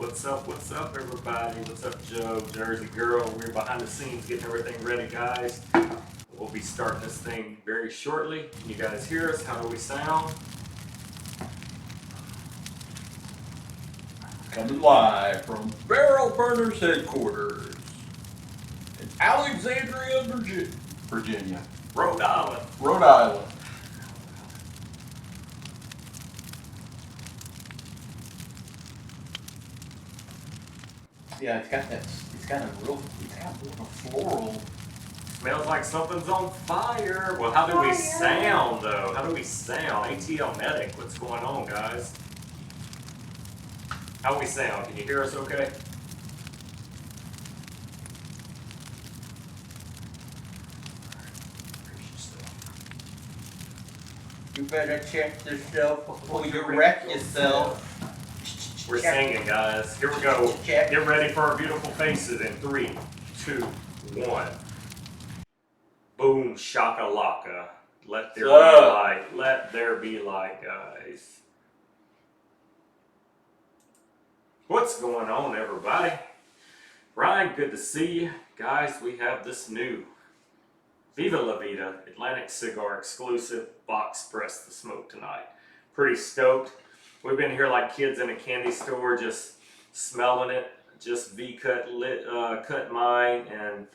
What's up, everybody? What's up, Joe, Jersey Girl? We're behind the scenes getting everything ready, guys. We'll be starting this thing very shortly. Can you guys hear us? How do we sound? Coming live from Barrel Burners headquarters in Alexandria, Virginia. Rhode Island. Rhode Island. Yeah, it's got a floral. Smells like something's on fire. Well, how do we sound, though? How do we sound? ATL Medic, what's going on, guys? How do we sound? Can you hear us okay? You better check yourself before you wreck yourself. We're singing, guys. Here we go. Get ready for our beautiful faces in 3, 2, 1. Boom, shakalaka. Let there be light. Let there be light, guys. What's going on, everybody? Ryan, good to see you. Guys, we have this new Viva La Vida Atlantic Cigar exclusive box press to smoke tonight. Pretty stoked. We've been here like kids in a candy store, just smelling it. Just V-cut cut mine, and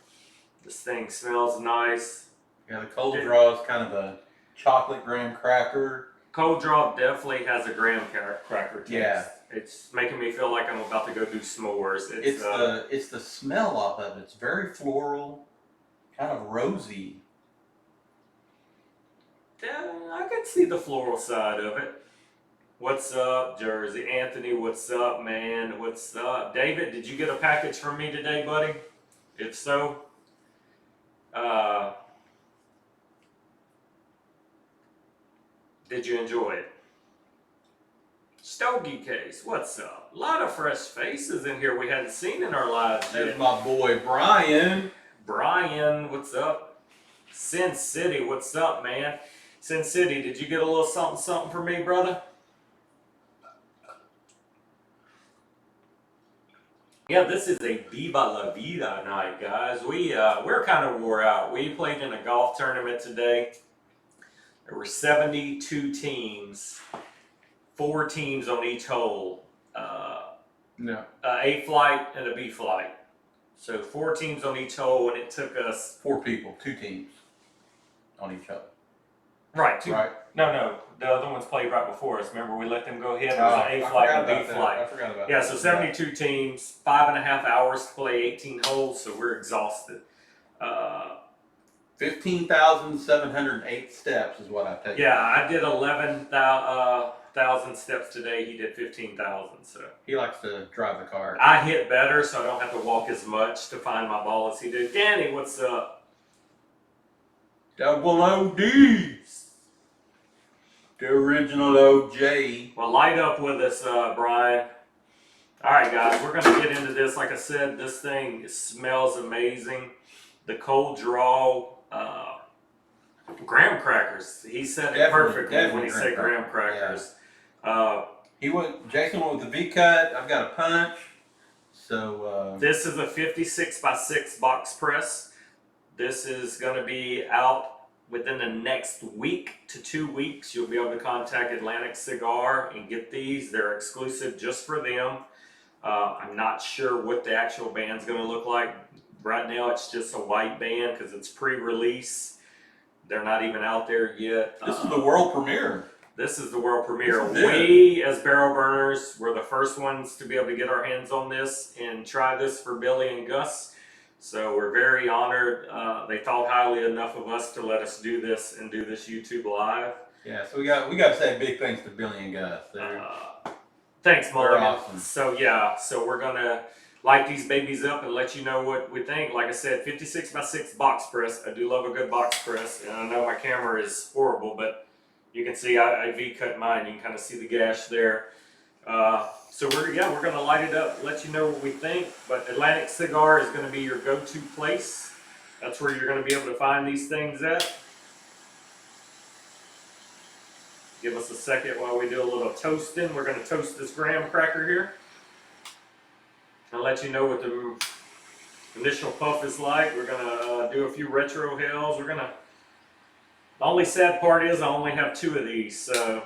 this thing smells nice. Yeah, the cold draw is kind of a chocolate graham cracker. Cold draw definitely has a graham cracker taste. Yeah. It's making me feel like I'm about to go do s'mores. It's the smell off of it. It's very floral, kind of rosy. Yeah, I can see the floral side of it. What's up, Jersey? Anthony, what's up, man? What's up? David, did you get a package from me today, buddy? If so, did you enjoy it? Stogie Case, what's up? A lot of fresh faces in here we hadn't seen in our lives yet. There's my boy Brian. Brian, what's up? Sin City, what's up, man? Sin City, did you get a little something for me, brother? Yeah, this is a Viva La Vida night, guys. We're kind of wore out. We played in a golf tournament today. There were 72 teams, 4 teams on each hole. A flight and a B flight. So 4 teams on each hole, and it took us 4 people, 2 teams on each hole. Right. Right. No. The other ones played right before us. Remember, we let them go ahead. It was an A flight and a B flight. I forgot about that. Yeah, so 72 teams, 5.5 hours to play 18 holes, so we're exhausted. 15,708 steps is what I take. Yeah, I did 11,000 steps today. He did 15,000. So He likes to drive the car. I hit better, so I don't have to walk as much to find my ball as he did. Danny, what's up? Double ODs. The original OJ. Well, light up with us, Brian. All right, guys, we're going to get into this. Like I said, this thing smells amazing. The cold draw, graham crackers. He said it perfectly when he said graham crackers. Yeah. Jason went with the V-cut. I've got a punch. So this is a 56x6 box press. This is going to be out within the next week to 2 weeks. You'll be able to contact Atlantic Cigar and get these. They're exclusive just for them. I'm not sure what the actual band's going to look like. Right now it's just a white band because it's pre-release. They're not even out there yet. This is the world premiere. This is the world premiere. We, as Barrel Burners, were the first ones to be able to get our hands on this and try this for Billy and Gus. So we're very honored. They thought highly enough of us to let us do this and do this YouTube live. Yeah, so we got to say big thanks to Billy and Gus. Thanks, Mulligan. Awesome. So we're gonna light these babies up and let you know what we think. Like I said, 56x6 box press. I do love a good box press, and I know my camera is horrible, but you can see I V-cut mine. You can kind of see the gash there. So we're gonna light it up, let you know what we think. But Atlantic Cigar is gonna be your go-to place. That's where you're gonna be able to find these things at. Give us a second while we do a little toasting. We're gonna toast this graham cracker here. I'll let you know what the initial puff is like. We're gonna do a few retro hills. The only sad part is I only have 2 of these, so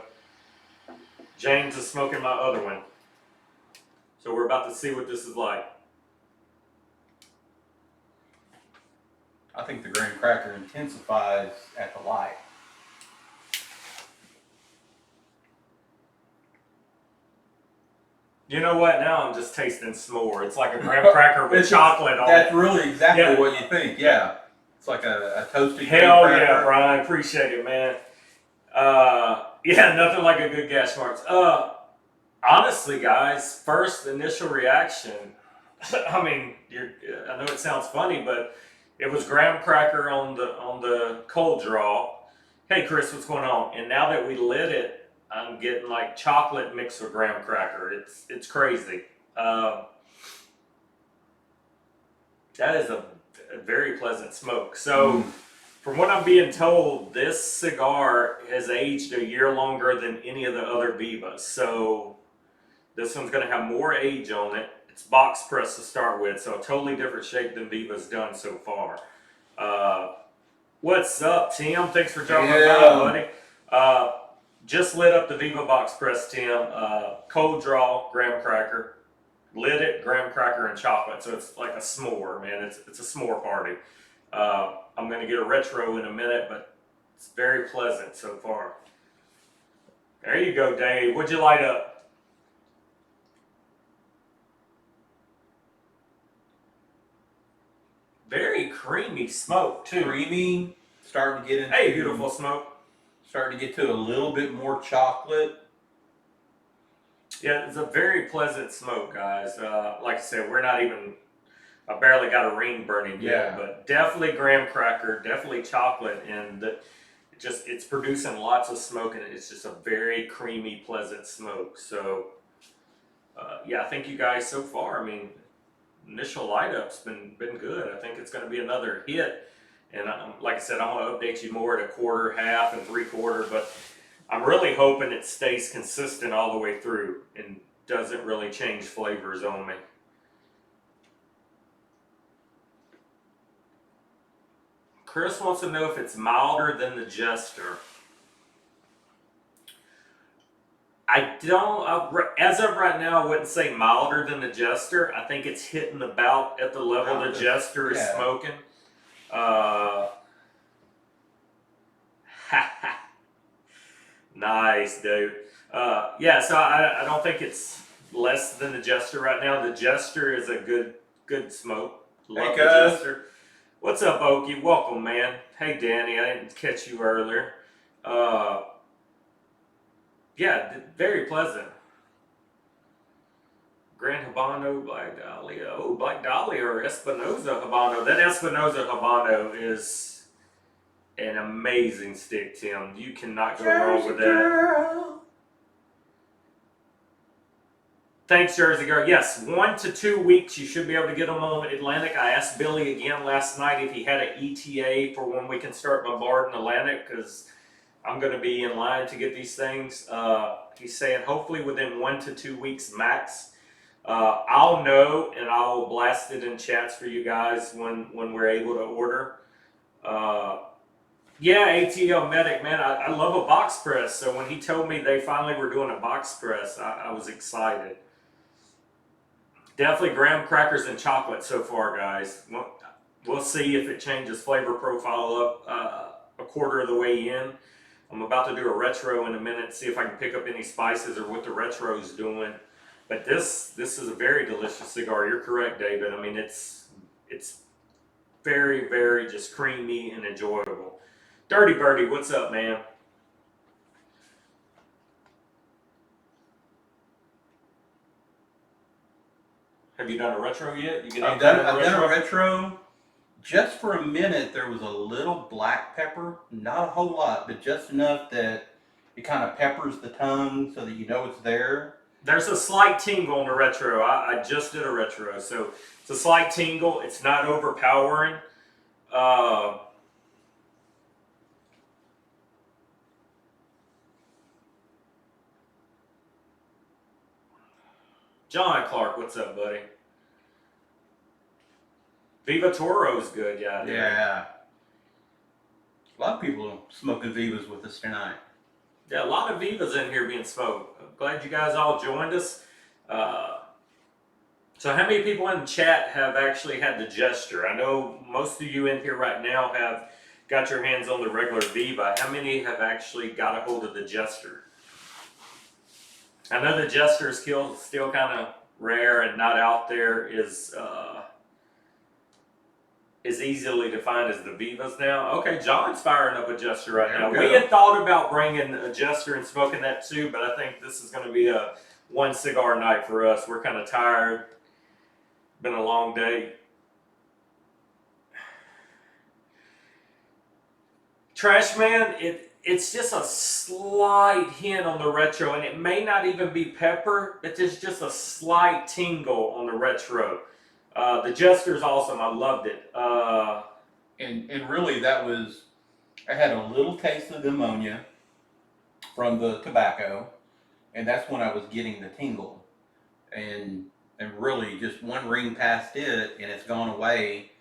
James is smoking my other one. So we're about to see what this is like. I think the graham cracker intensifies at the light. You know what? Now I'm just tasting s'more. It's like a graham cracker with chocolate on it. That's really exactly what you think, yeah. It's like a toasted graham cracker. Hell yeah, Brian. Appreciate it, man. Yeah, nothing like a good gas marks. Honestly, guys, first initial reaction, I mean, I know it sounds funny, but it was graham cracker on the cold draw. Hey, Chris, what's going on? And now that we lit it, I'm getting like chocolate mixed with graham cracker. It's crazy. That is a very pleasant smoke. So, from what I'm being told, this cigar has aged a year longer than any of the other Vivas. So, this one's going to have more age on it. It's box press to start with, so a totally different shape than Viva's done so far. What's up, Tim? Thanks for dropping by, buddy. Just lit up the Viva box press, Tim. Cold draw, graham cracker. Lit it, graham cracker, and chocolate. So it's like a s'more, man. It's a s'more party. I'm going to get a retro in a minute, but it's very pleasant so far. There you go, Dave. What'd you light up? Very creamy smoke, too. Creamy, starting to get into... Hey, beautiful smoke. Starting to get to a little bit more chocolate. Yeah, it's a very pleasant smoke, guys. Like I said, I barely got a ring burning yet, but definitely graham cracker, definitely chocolate, and it's producing lots of smoke, and it's just a very creamy, pleasant smoke. So, yeah, I think you guys so far, I mean, initial light up's been good. I think it's going to be another hit. And like I said, I want to update you more at a quarter, half, and 3/4, but I'm really hoping it stays consistent all the way through and doesn't really change flavors on me. Chris wants to know if it's milder than the Jester. I don't, as of right now, I wouldn't say milder than the Jester. I think it's hitting about at the level the Jester is smoking. Nice, dude. Yeah, so I don't think it's less than the Jester right now. The Jester is a good smoke. Love the Jester. What's up, Okie? Welcome, man. Hey, Danny. I didn't catch you earlier. Yeah, very pleasant. Grand Habano, Black Dahlia. Oh, Black Dahlia or Espinosa Habano. That Espinosa Habano is an amazing stick, Tim. You cannot go wrong with that. Girl. Thanks, Jersey Girl. Yes, 1 to 2 weeks. You should be able to get them on Atlantic. I asked Billy again last night if he had an ETA for when we can start bombarding Atlantic, because I'm going to be in line to get these things. He's saying hopefully within 1 to 2 weeks max. I'll know, and I'll blast it in chats for you guys when we're able to order. Yeah, ATL Medic, man, I love a box press. So when he told me they finally were doing a box press, I was excited. Definitely graham crackers and chocolate so far, guys. We'll see if it changes flavor profile up a quarter of the way in. I'm about to do a retro in a minute, see if I can pick up any spices or what the retro's doing. But this is a very delicious cigar. You're correct, David. I mean, it's very, very just creamy and enjoyable. Dirty Birdie, what's up, man? Have you done a retro yet? I've done a retro. Just for a minute, there was a little black pepper. Not a whole lot, but just enough that it kind of peppers the tongue so that you know it's there. There's a slight tingle on the retro. I just did a retro, so it's a slight tingle. It's not overpowering. John Clark, what's up, buddy? Viva Toro's good, yeah. Yeah. A lot of people are smoking Vivas with us tonight. Yeah, a lot of Vivas in here being smoked. I'm glad you guys all joined us. So how many people in the chat have actually had the Jester? I know most of you in here right now have got your hands on the regular Viva. How many have actually got a hold of the Jester? I know the Jester is still kind of rare and not out there is easily defined as the Vivas now. Okay, John's firing up a Jester right now. We had thought about bringing a Jester and smoking that too, but I think this is going to be a one cigar night for us. We're kind of tired. Been a long day. Trash Man, it's just a slight hint on the retro, and it may not even be pepper, but there's just a slight tingle on the retro. The Jester's awesome. I loved it. And really, that was, I had a little taste of the ammonia from the tobacco, and that's when I was getting the tingle. And really, just one ring past it, and it's gone away,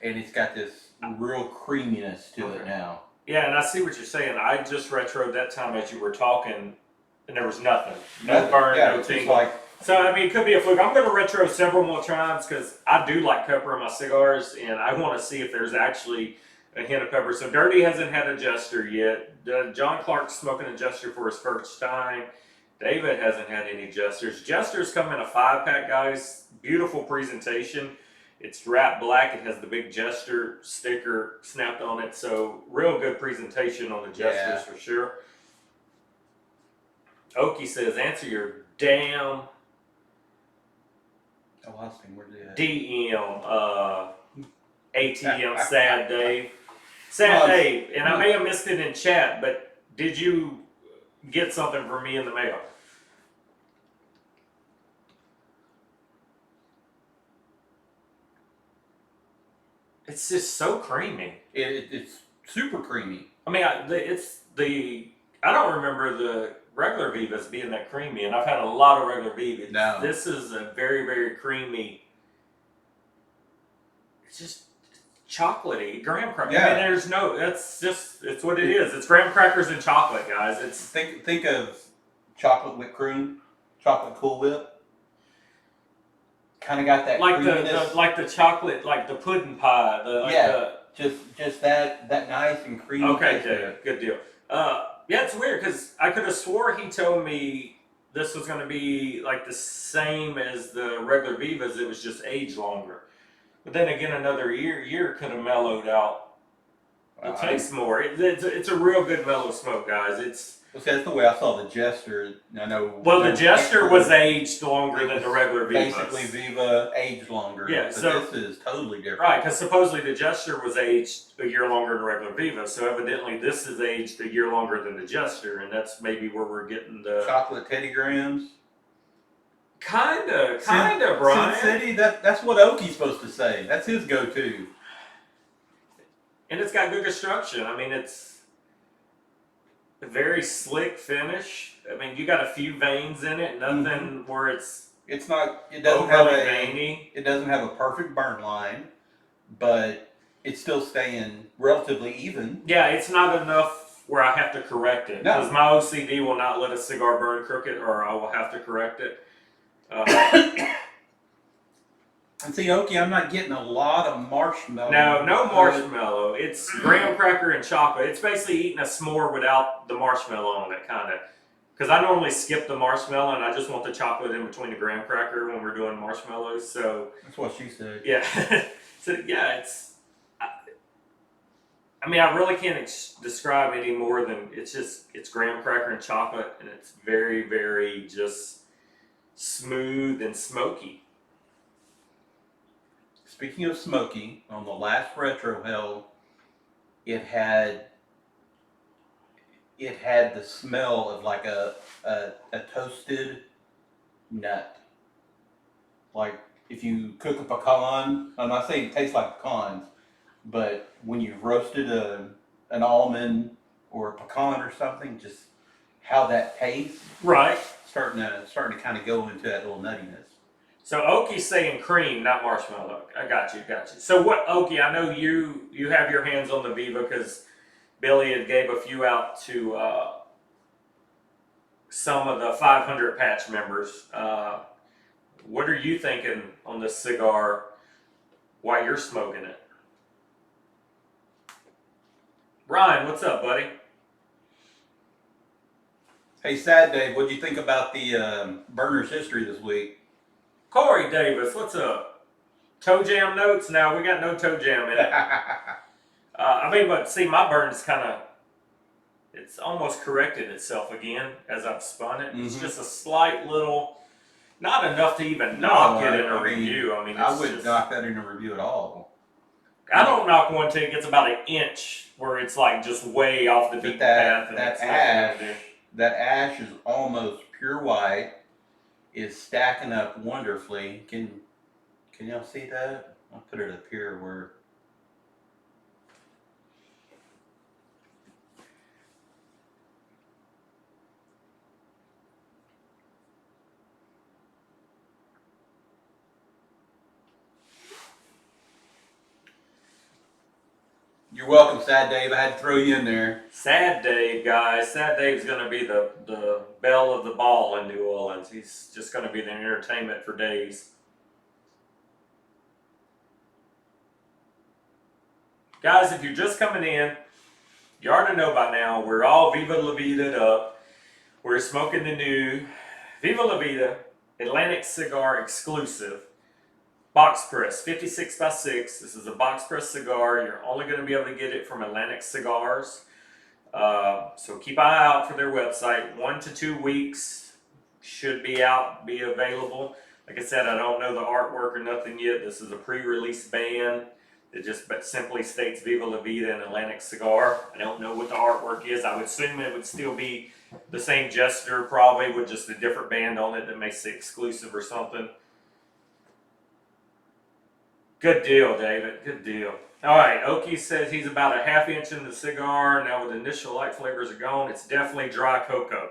and it's got this real creaminess to it now. Yeah, and I see what you're saying. I just retroed that time as you were talking, and there was nothing. No burn, no tingle. So, I mean, it could be a fluke. I'm going to retro several more times because I do like pepper in my cigars, and I want to see if there's actually a hint of pepper. So, Dirty hasn't had a Jester yet. John Clark's smoking a Jester for his first time. David hasn't had any Jesters. Jesters come in a 5-pack, guys. Beautiful presentation. It's wrapped black. It has the big Jester sticker snapped on it. So, real good presentation on the Jesters for sure. Okie says, answer your damn DM, ATM, Sad Dave. Sad Dave. And I may have missed it in chat, but did you get something for me in the mail? It's just so creamy. It's super creamy. I mean, I don't remember the regular Vivas being that creamy, and I've had a lot of regular Vivas. No. This is a very, very creamy. It's just chocolatey graham crackers. Yeah. I mean, it's what it is. It's graham crackers and chocolate, guys. It's think of chocolate whipped cream, chocolate Cool Whip. Kind of got that like creaminess. the chocolate, like the pudding pie. Just that nice and creamy. Okay, good deal. Yeah, it's weird because I could have swore he told me this was going to be like the same as the regular Vivas. It was just aged longer. But then again, another year could have mellowed out the taste more. It's a real good mellow smoke, guys. That's the way I saw the Jester. I know. Well, the Jester was aged longer than the regular Vivas. Basically, Viva aged longer. Yeah, but so this is totally different. Right, because supposedly the Jester was aged a year longer than regular Viva. So evidently, this is aged a year longer than the Jester, and that's maybe where we're getting the chocolate Teddy Grahams. Kinda, Brian. Sin City. That's what Okie's supposed to say. That's his go-to. And it's got good construction. I mean, it's a very slick finish. I mean, you got a few veins in it. Nothing where it's not. It doesn't have veiny. It doesn't have a perfect burn line, but it's still staying relatively even. Yeah, it's not enough where I have to correct it because my OCD will not let a cigar burn crooked, or I will have to correct it. And see, Okie, I'm not getting a lot of marshmallow. No marshmallow. It's graham cracker and chocolate. It's basically eating a s'more without the marshmallow on it, kind of. Because I normally skip the marshmallow and I just want the chocolate in between the graham cracker when we're doing marshmallows. So that's what she said. Yeah. So yeah, it's. I mean, I really can't describe any more than it's graham cracker and chocolate, and it's very, very just smooth and smoky. Speaking of smoky, on the last retro held, it had the smell of like a toasted nut. Like if you cook a pecan, I'm not saying it tastes like pecans, but when you've roasted an almond or a pecan or something, just how that tastes. Right. Starting to kind of go into that little nuttiness. So Oki's saying cream, not marshmallow. I got you. So what, Oki? I know you have your hands on the Viva because Billy had gave a few out to some of the 500 patch members. What are you thinking on this cigar while you're smoking it? Ryan, what's up, buddy? Hey, Sad Dave, what'd you think about the Burner's history this week? Corey Davis, what's up? Toe jam notes? No, we got no toe jam in it. But see, my burn's it's almost corrected itself again as I've spun it. It's just a slight little, not enough to even knock it in a review. I wouldn't knock that in a review at all. I don't knock one till it gets about an inch where it's like just way off the beaten path. And that ash is almost pure white, is stacking up wonderfully. Can y'all see that? I'll put it up here where. You're welcome, Sad Dave. I had to throw you in there. Sad Dave, guys. Sad Dave's going to be the belle of the ball in New Orleans. He's just going to be the entertainment for days. Guys, if you're just coming in, you already know by now, we're all Viva La Vida'd up. We're smoking the new Viva La Vida Atlantic Cigar exclusive. Box press, 56x6. This is a box press cigar. You're only going to be able to get it from Atlantic Cigars. So keep an eye out for their website. 1 to 2 weeks should be available. Like I said, I don't know the artwork or nothing yet. This is a pre-release band. It just simply states Viva La Vida and Atlantic Cigar. I don't know what the artwork is. I would assume it would still be the same gesture, probably with just a different band on it that may say exclusive or something. Good deal, David. Good deal. All right, Oki says he's about a half inch in the cigar. Now with initial light flavors are gone, it's definitely dry cocoa.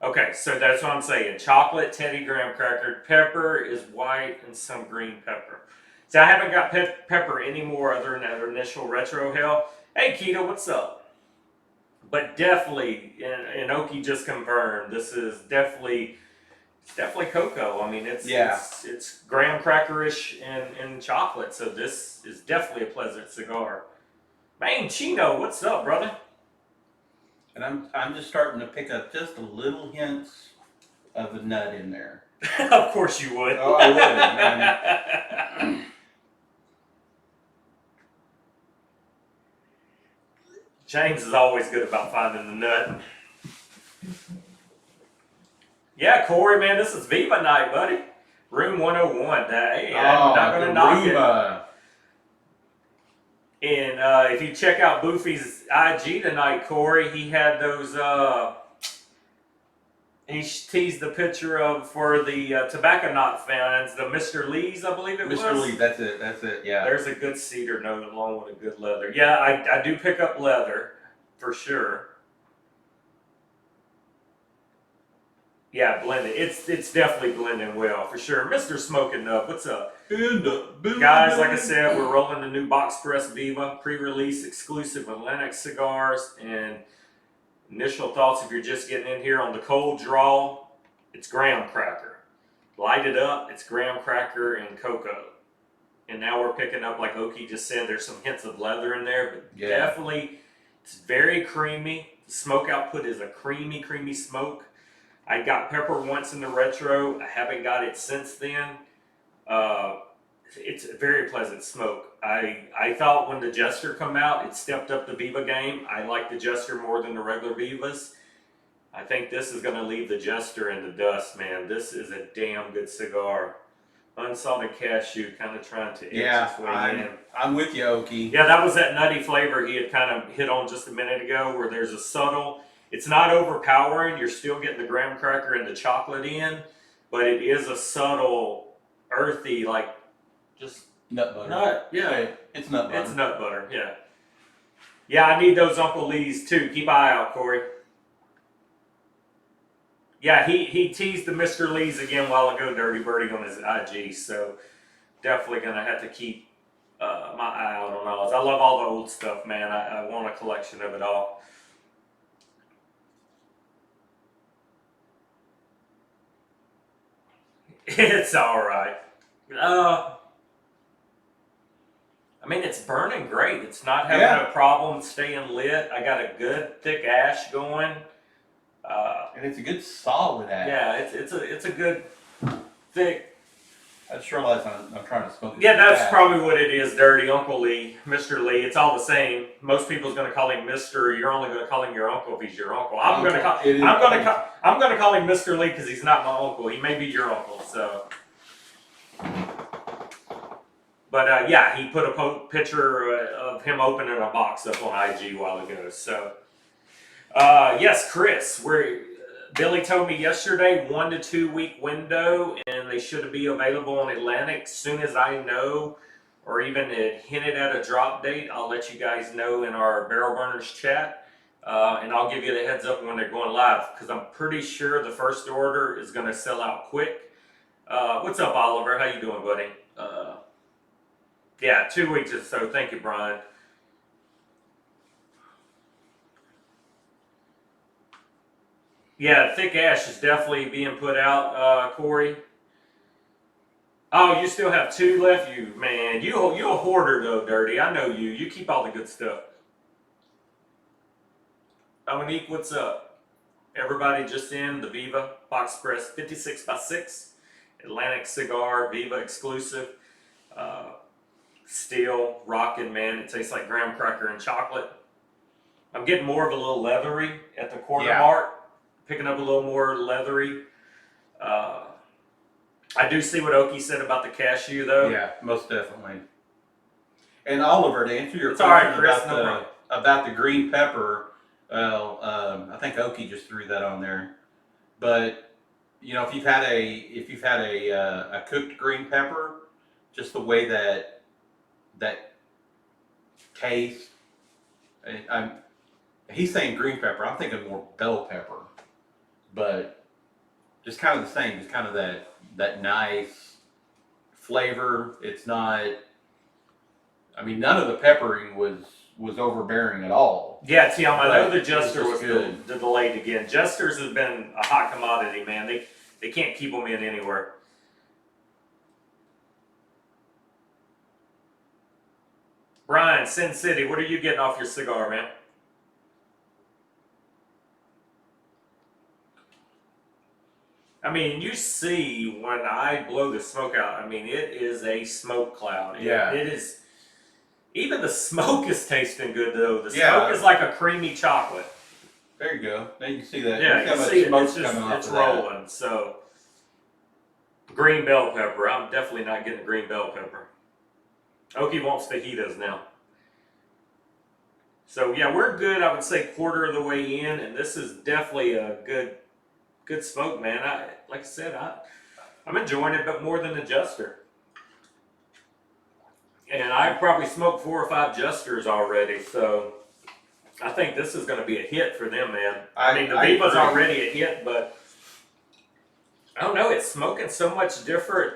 Okay, so that's what I'm saying. Chocolate, Teddy graham cracker, pepper is white, and some green pepper. See, I haven't got pepper anymore other than that initial retro hell. Hey, Keto, what's up? But definitely, and Oki just confirmed, this is definitely... It's definitely cocoa. I mean, it's graham crackerish and chocolate. So this is definitely a pleasant cigar. Man, Chino, what's up, brother? And I'm just starting to pick up just a little hints of a nut in there. Of course you would. Oh, I would. James is always good about finding the nut. Yeah, Corey, man, this is Viva night, buddy. Room 101. Hey, I'm not going to knock it. And if you check out Boofy's IG tonight, Corey, he had those, he teased the picture of, for the Tobacco Knot fans, the Mr. Lee's, I believe it was. Mr. Lee, that's it, yeah. There's a good cedar note along with a good leather. Yeah, I do pick up leather, for sure. Yeah, blended. It's definitely blending well, for sure. Mr. Smoking Nub, what's up? Guys, like I said, we're rolling the new Box Press Viva, pre-release exclusive Atlantic cigars, and initial thoughts if you're just getting in here on the cold draw, it's graham cracker. Light it up, it's graham cracker and cocoa. And now we're picking up, like Oki just said, there's some hints of leather in there, but definitely, it's very creamy. The smoke output is a creamy smoke. I got pepper once in the retro. I haven't got it since then. It's a very pleasant smoke. I thought when the Jester come out, it stepped up the Viva game. I like the Jester more than the regular Vivas. I think this is going to leave the Jester in the dust, man. This is a damn good cigar. Unsalted cashew, kind of trying to itch its way in. I'm with you, Oki. Yeah, that was that nutty flavor he had kind of hit on just a minute ago, where there's a subtle... It's not overpowering. You're still getting the graham cracker and the chocolate in, but it is a subtle, earthy, like just nut butter. It's nut butter. It's nut butter. Yeah. Yeah, I need those Uncle Lee's too. Keep an eye out, Corey. Yeah, he teased the Mr. Lees again a while ago, Dirty Birdie, on his IG. So definitely gonna have to keep my eye out on all. I love all the old stuff, man. I want a collection of it all. It's all right. I mean, it's burning great. It's not having a problem staying lit. I got a good thick ash going. And it's a good solid ash. Yeah, it's a good thick. I just realized I'm trying to smoke. Yeah, that's probably what it is, Dirty Uncle Lee, Mr. Lee. It's all the same. Most people's going to call him Mr. You're only going to call him your uncle if he's your uncle. I'm going to call him Mr. Lee because he's not my uncle. He may be your uncle. So, but yeah, he put a picture of him opening a box up on IG a while ago. So, yes, Chris, Billy told me yesterday 1 to 2 week window, and they should be available on Atlantic. Soon as I know, or even hinted at a drop date, I'll let you guys know in our Barrel Burners chat, and I'll give you the heads up when they're going live, because I'm pretty sure the first order is going to sell out quick. What's up, Oliver? How you doing, buddy? Yeah, 2 weeks or so. Thank you, Brian. Yeah, thick ash is definitely being put out, Corey. Oh, you still have 2 left, you man. You a hoarder though, Dirty. I know you. You keep all the good stuff. Dominique, what's up? Everybody just in the Viva Box Press 56x6 Atlantic Cigar Viva exclusive. Still rocking, man. It tastes like graham cracker and chocolate. I'm getting more of a little leathery at the corner mark. Picking up a little more leathery. I do see what Oki said about the cashew, though. Yeah, most definitely. And Oliver, to answer your question about the green pepper, well, I think Oki just threw that on there. But you know, if you've had a cooked green pepper, just the way that tastes, he's saying green pepper. I'm thinking more bell pepper. But just kind of the same, just kind of that nice flavor. It's not. I mean, none of the peppering was overbearing at all. Yeah, Tim, I know the Jester was the delayed again. Jesters have been a hot commodity, man. They can't keep them in anywhere. Brian, Sin City, what are you getting off your cigar, man? I mean, you see when I blow the smoke out, I mean, it is a smoke cloud. It is. Even the smoke is tasting good, though. The smoke is like a creamy chocolate. There you go. Now you can see that. Yeah, you can see it. It's rolling. So, green bell pepper. I'm definitely not getting green bell pepper. Oki wants fajitas now. So, yeah, we're good. I would say quarter of the way in, and this is definitely a good smoke, man. Like I said, I'm enjoying it, but more than the Jester. And I've probably smoked 4 or 5 Jesters already, so I think this is going to be a hit for them, man. I mean, the Viva's already a hit, but I don't know. It's smoking so much different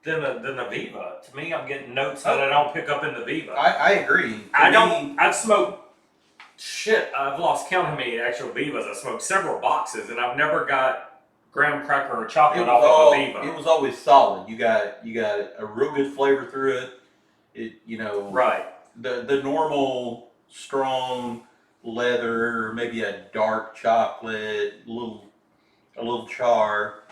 than the Viva. To me, I'm getting notes that I don't pick up in the Viva. I agree. I've smoked. Shit, I've lost count how many actual Vivas. I smoked several boxes, and I've never got graham cracker or chocolate off of a Viva. It was always solid. You got a real good flavor through it. Right. The normal strong leather, or maybe a dark chocolate, a little char,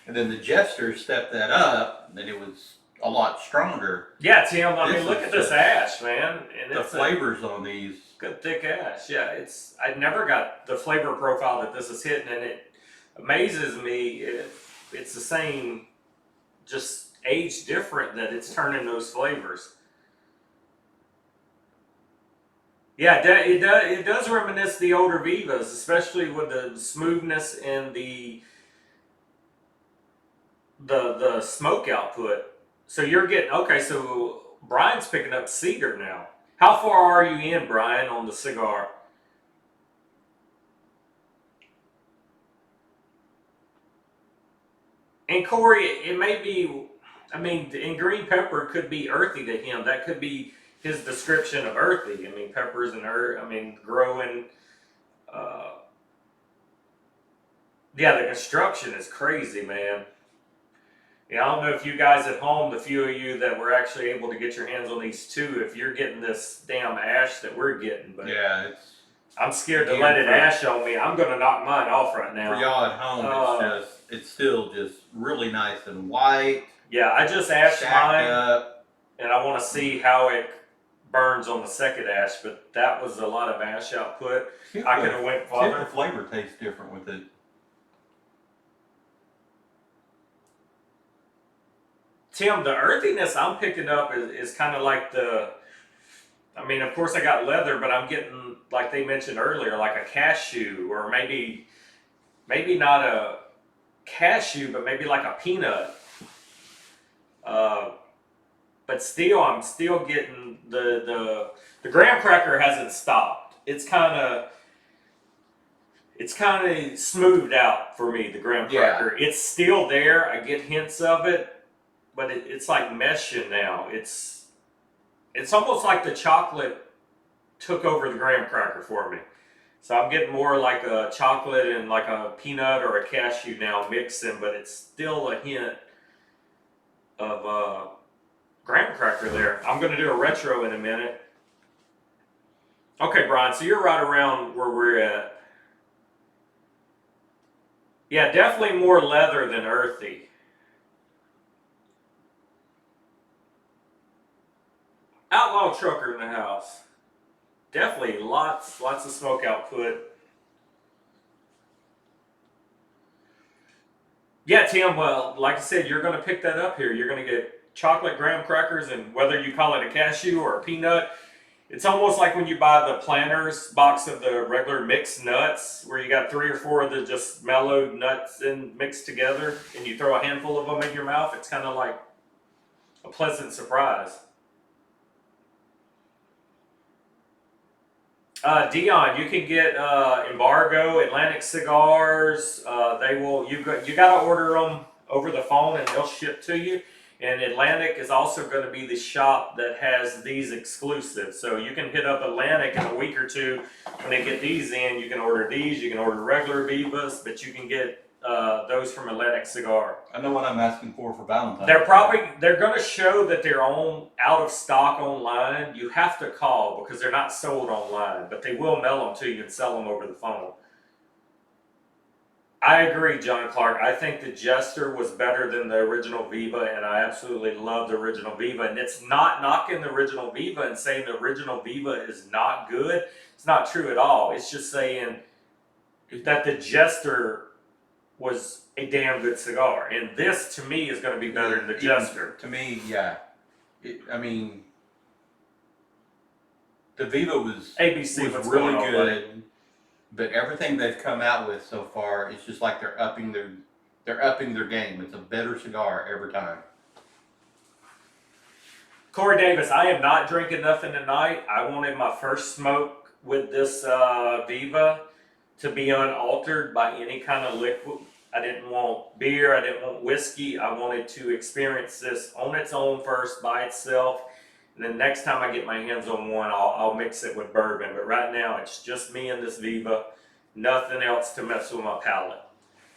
and then the Jester stepped that up, and it was a lot stronger. Yeah, Tim. I mean, look at this ash, man. And the flavors on these. Good thick ash. Yeah, I never got the flavor profile that this is hitting, and it amazes me if it's the same, just age different, that it's turning those flavors. Yeah, it does reminisce the older Vivas, especially with the smoothness and the smoke output. So you're getting, okay, so Brian's picking up cedar now. How far are you in, Brian, on the cigar? And Corey, it may be, I mean, and green pepper could be earthy to him. That could be his description of earthy. I mean, peppers and earth, I mean, growing. Uh, yeah, the construction is crazy, man. Yeah, I don't know if you guys at home, the few of you that were actually able to get your hands on these two, if you're getting this damn ash that we're getting, but Yeah, it's I'm scared to let it ash on me. I'm gonna knock mine off right now. for y'all at home. It's still just really nice and white. Yeah, I just ashed mine, up. and I want to see how it burns on the second ash. But that was a lot of ash output. I could have went farther. See if the flavor tastes different with it. Tim, the earthiness I'm picking up is kind of like the. I mean, of course, I got leather, but I'm getting, like they mentioned earlier, like a cashew, or maybe not a cashew, but maybe like a peanut. But still, I'm still getting the graham cracker hasn't stopped. It's kind of smoothed out for me. The graham cracker, it's still there. I get hints of it, but it's like meshing now. It's almost like the chocolate took over the graham cracker for me. So I'm getting more like a chocolate and like a peanut or a cashew now mixing, but it's still a hint of graham cracker there. I'm going to do a retro in a minute. Okay, Brian, so you're right around where we're at. Yeah, definitely more leather than earthy. Outlaw trucker in the house. Definitely lots of smoke output. Yeah, Tim, well, like I said, you're going to pick that up here. You're going to get chocolate graham crackers, and whether you call it a cashew or a peanut, it's almost like when you buy the Planters box of the regular mixed nuts, where you got 3 or 4 of the just mellowed nuts and mixed together, and you throw a handful of them in your mouth. It's kind of like a pleasant surprise. Dion, you can get Embargo, Atlantic Cigars. They will. You got to order them over the phone, and they'll ship to you. And Atlantic is also going to be the shop that has these exclusives. So you can hit up Atlantic in a week or two when they get these in. You can order these. You can order regular Vivas, but you can get those from Atlantic Cigar. I know what I'm asking for Valentine's. They're going to show that they're out of stock online. You have to call because they're not sold online, but they will mail them to you and sell them over the phone. I agree, John Clark. I think the Jester was better than the original Viva, and I absolutely love the original Viva. And it's not knocking the original Viva and saying the original Viva is not good. It's not true at all. It's just saying that the Jester was a damn good cigar, and this to me is going to be better than the Jester. To me, yeah. I mean, the Viva was really good, but everything they've come out with so far, it's just like they're upping their game. It's a better cigar every time. Corey Davis, I am not drinking nothing tonight. I wanted my first smoke with this Viva to be unaltered by any kind of liquid. I didn't want beer, I didn't want whiskey. I wanted to experience this on its own first by itself. And then next time I get my hands on one, I'll mix it with bourbon. But right now, it's just me and this Viva. Nothing else to mess with my palate.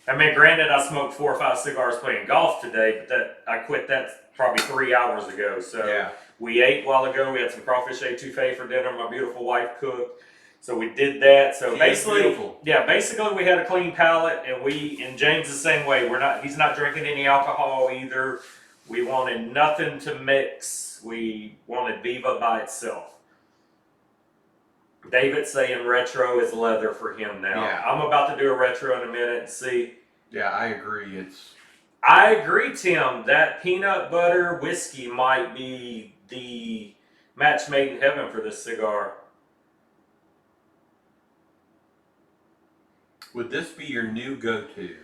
I mean, granted, I smoked 4 or 5 cigars playing golf today, but I quit that probably 3 hours ago. So we ate a while ago. We had some crawfish etouffee for dinner. My beautiful wife cooked. So we did that. So basically we had a clean palate, and James the same way. He's not drinking any alcohol either. We wanted nothing to mix. We wanted Viva by itself. David's saying retro is leather for him now. Yeah. I'm about to do a retro in a minute and see. Yeah, I agree. I agree, Tim. That peanut butter whiskey might be the match made in heaven for this cigar. Would this be your new go-to?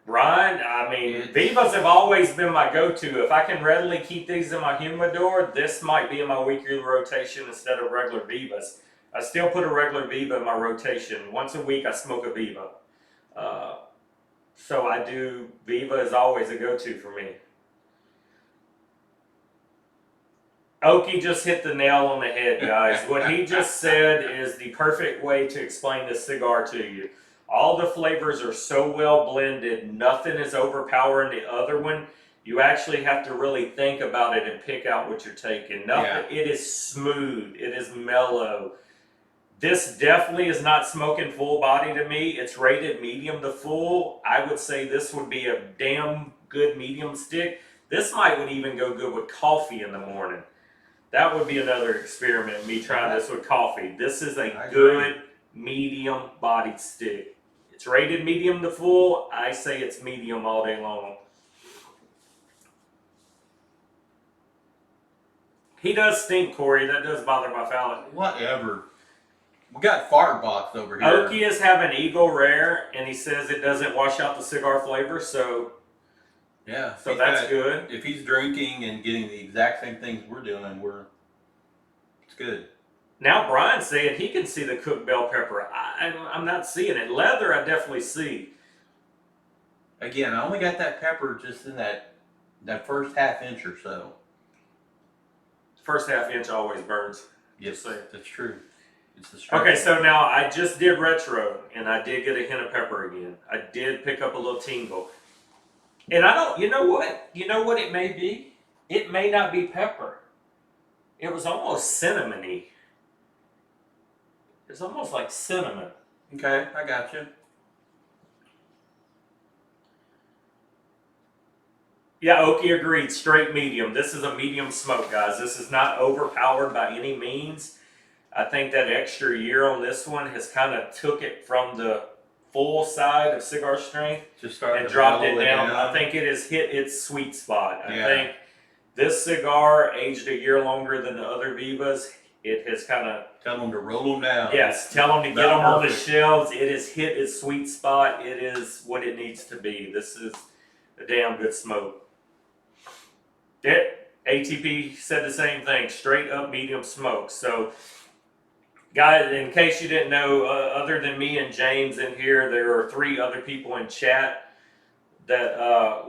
Ryan, I mean, Vivas have always been my go-to. If I can readily keep these in my humidor, this might be in my weekly rotation instead of regular Vivas. I still put a regular Viva in my rotation. Once a week, I smoke a Viva. So I do, Viva is always a go-to for me. Okie just hit the nail on the head, guys. What he just said is the perfect way to explain this cigar to you. All the flavors are so well blended, nothing is overpowering the other one. You actually have to really think about it and pick out what you're taking. Nothing. It is smooth. It is mellow. This definitely is not smoking full body to me. It's rated medium to full. I would say this would be a damn good medium stick. This would even go good with coffee in the morning. That would be another experiment, me trying this with coffee. This is a good medium bodied stick. It's rated medium to full. I say it's medium all day long. He does stink, Corey. That does bother my palate. Whatever. We got fart box over here. Okie is having Eagle Rare, and he says it doesn't wash out the cigar flavor, so yeah, so that's good. If he's drinking and getting the exact same things we're doing, it's good. Now Brian's saying he can see the cooked bell pepper. I'm not seeing it. Leather, I definitely see. Again, I only got that pepper just in that first half inch or so. First half inch always burns. Yes, that's true. Okay, so now I just did retro, and I did get a hint of pepper again. I did pick up a little tingle. And I don't, you know what? You know what it may be? It may not be pepper. It was almost cinnamony. It's almost like cinnamon. Okay, I got you. Yeah, Okie agreed. Straight medium. This is a medium smoke, guys. This is not overpowered by any means. I think that extra year on this one has kind of took it from the full side of cigar strength and dropped it down. I think it has hit its sweet spot. I think this cigar, aged a year longer than the other Vivas, it has kind of... Tell them to roll them down. Yes, tell them to get them on the shelves. It has hit its sweet spot. It is what it needs to be. This is a damn good smoke. ATP said the same thing. Straight up medium smoke. So... guys, in case you didn't know, other than me and James in here, there are 3 other people in chat that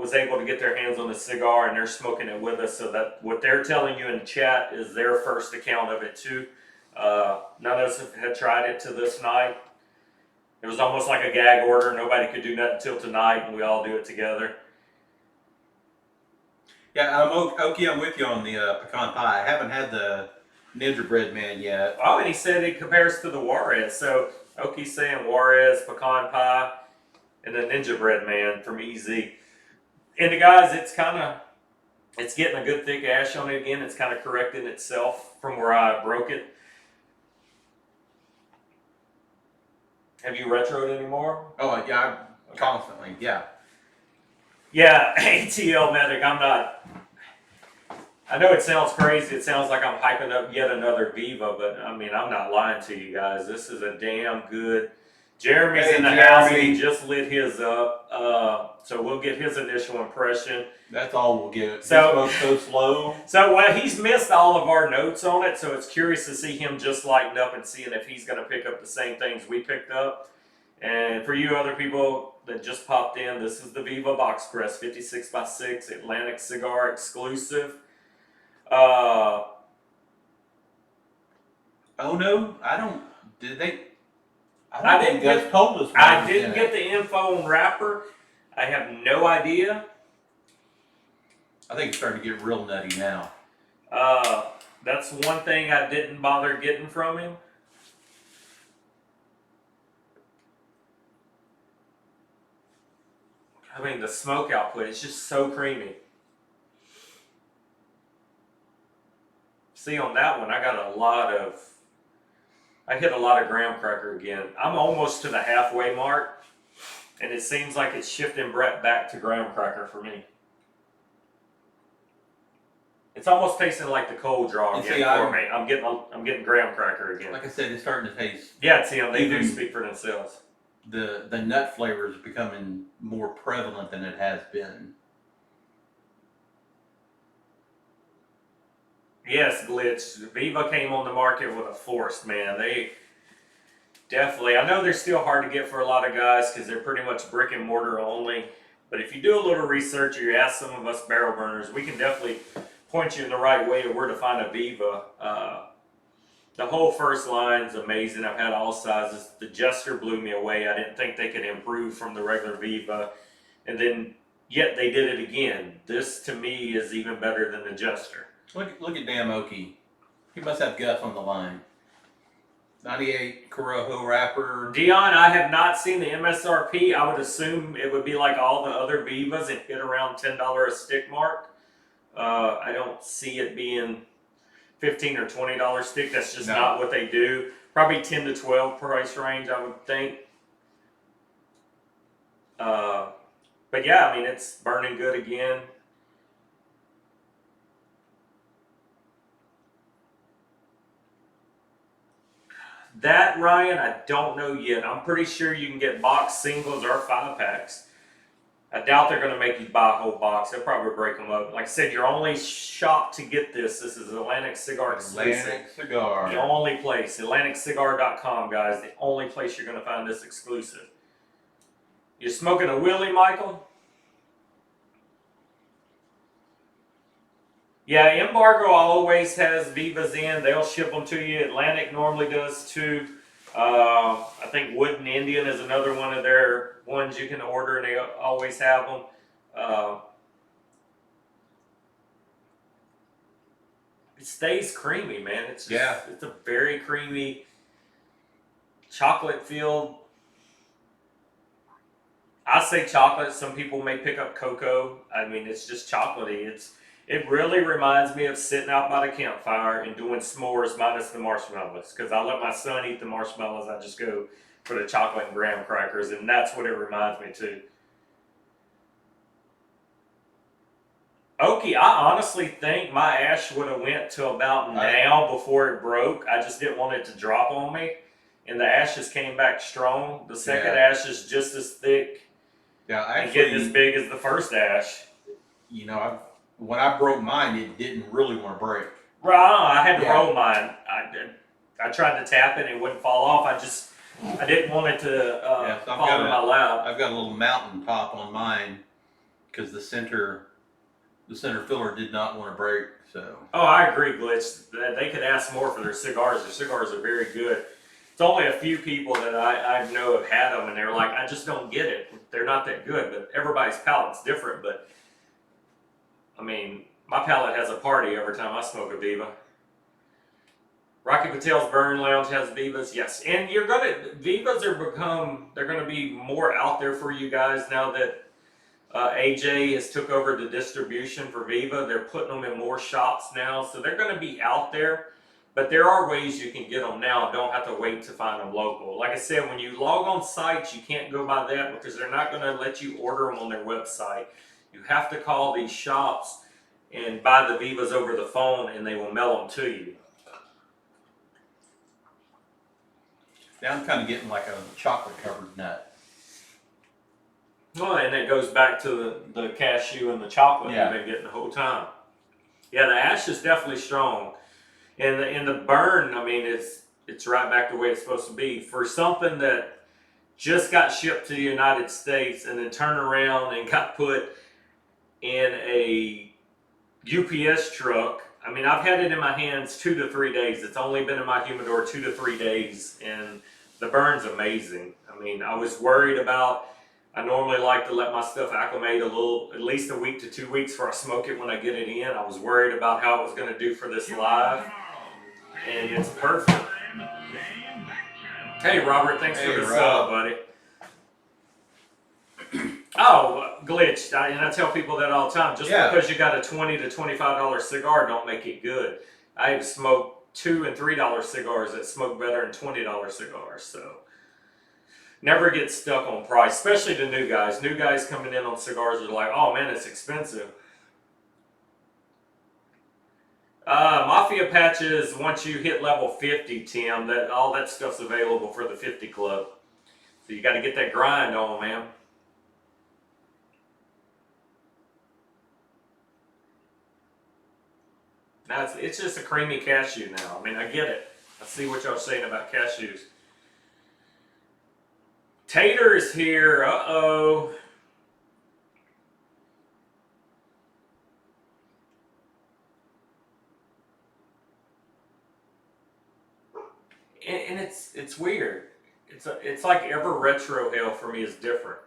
was able to get their hands on the cigar, and they're smoking it with us. So that what they're telling you in the chat is their first account of it too. None of us had tried it to this night. It was almost like a gag order. Nobody could do nothing till tonight, and we all do it together. Yeah, Okie, I'm with you on the pecan pie. I haven't had the Ninja Bread Man yet. Oh, and he said it compares to the Juarez. So Okie's saying Juarez, pecan pie, and the Ninja Bread Man from EZ. And the guys, it's getting a good thick ash on it again. It's kind of correcting itself from where I broke it. Have you retroed anymore? Oh yeah, constantly. Yeah. Yeah, ATL Medic. I know it sounds crazy. It sounds like I'm hyping up yet another Viva, but I mean, I'm not lying to you guys. This is a damn good. Jeremy's in the house, and he just lit his up. So we'll get his initial impression. That's all we'll get. So slow. So he's missed all of our notes on it. So it's curious to see him just lighten up and seeing if he's going to pick up the same things we picked up. And for you other people that just popped in, this is the Viva Box Press 56x6 Atlantic Cigar exclusive. Oh no, I don't. Did they? I didn't get told us. I didn't get the info on wrapper. I have no idea. I think it's starting to get real nutty now. That's one thing I didn't bother getting from him. I mean, the smoke output is just so creamy. See, on that one, I hit a lot of graham cracker again. I'm almost to the halfway mark, and it seems like it's shifting Brett back to graham cracker for me. It's almost tasting like the cold draw again for me. I'm getting graham cracker again. Like I said, it's starting to taste. Yeah, Tim, they do speak for themselves. The nut flavor is becoming more prevalent than it has been. Yes, Glitch. Viva came on the market with a force, man. Definitely. I know they're still hard to get for a lot of guys because they're pretty much brick and mortar only. But if you do a little research or you ask some of us barrel burners, we can definitely point you in the right way of where to find a Viva. The whole first line's amazing. I've had all sizes. The Jester blew me away. I didn't think they could improve from the regular Viva. And then, yet they did it again. This, to me, is even better than the Jester. Look at damn Okie. He must have guts on the line. 98 Corojo wrapper. Dion, I have not seen the MSRP. I would assume it would be like all the other Vivas and hit around $10 a stick mark. I don't see it being $15 or $20 stick. That's just not what they do. Probably 10 to 12 price range, I would think. But yeah, I mean, it's burning good again. That, Ryan, I don't know yet. I'm pretty sure you can get box singles or 5-packs. I doubt they're going to make you buy a whole box. They'll probably break them up. Like I said, your only shop to get this is Atlantic Cigar exclusive. Atlantic Cigar. The only place. AtlanticCigar.com, guys. The only place you're going to find this exclusive. You smoking a Willie, Michael? Yeah, Embargo always has Vivas in. They'll ship them to you. Atlantic normally does too. I think Wooden Indian is another one of their ones you can order, and they always have them. It stays creamy, man. It's just, it's a very creamy chocolate filled. I say chocolate. Some people may pick up cocoa. I mean, it's just chocolatey. It really reminds me of sitting out by the campfire and doing s'mores minus the marshmallows. Because I let my son eat the marshmallows. I just go for the chocolate and graham crackers. And that's what it reminds me to. Okie, I honestly think my ash would have went to about now before it broke. I just didn't want it to drop on me. And the ashes came back strong. The second ash is just as thick. Yeah, actually, and getting as big as the first ash. You know, when I broke mine, it didn't really want to break. Right, I had to roll mine. I tried to tap it and it wouldn't fall off. I didn't want it to fall in my lap. I've got a little mountain top on mine because the center filler did not want to break. So. Oh, I agree, Glitch. They could ask more for their cigars. Their cigars are very good. It's only a few people that I know have had them, and they're like, I just don't get it. They're not that good, but everybody's palate's different. But I mean, my palate has a party every time I smoke a Viva. Rocky Patel's Burn Lounge has Vivas, yes. And Vivas they're going to be more out there for you guys now that AJ has took over the distribution for Viva. They're putting them in more shops now, so they're going to be out there. But there are ways you can get them now. Don't have to wait to find them local. Like I said, when you log on sites, you can't go by that because they're not going to let you order them on their website. You have to call these shops and buy the Vivas over the phone, and they will mail them to you. Now I'm kind of getting like a chocolate-covered nut. Well, and it goes back to the cashew and the chocolate you've been getting the whole time. Yeah, the ash is definitely strong. And the burn, I mean, it's right back the way it's supposed to be. For something that just got shipped to the United States and then turned around and got put in a UPS truck, I mean, I've had it in my hands 2 to 3 days. It's only been in my humidor 2 to 3 days, and the burn's amazing. I mean, I was worried about, I normally like to let my stuff acclimate at least a week to 2 weeks before I smoke it when I get it in. I was worried about how it was going to do for this live, and it's perfect. Hey, Robert, thanks for the sub, buddy. Oh, Glitch, and I tell people that all the time. Just because you got a $20 to $25 cigar don't make it good. I have smoked $2 and $3 cigars that smoke better than $20 cigars, so never get stuck on price, especially the new guys. New guys coming in on cigars are like, oh man, it's expensive. Mafia patches, once you hit level 50, Tim, all that stuff's available for the 50 club. So you got to get that grind on, man. It's just a creamy cashew now. I mean, I get it. I see what y'all saying about cashews. Tater is here. Uh-oh. And it's weird. It's like every retro ale for me is different.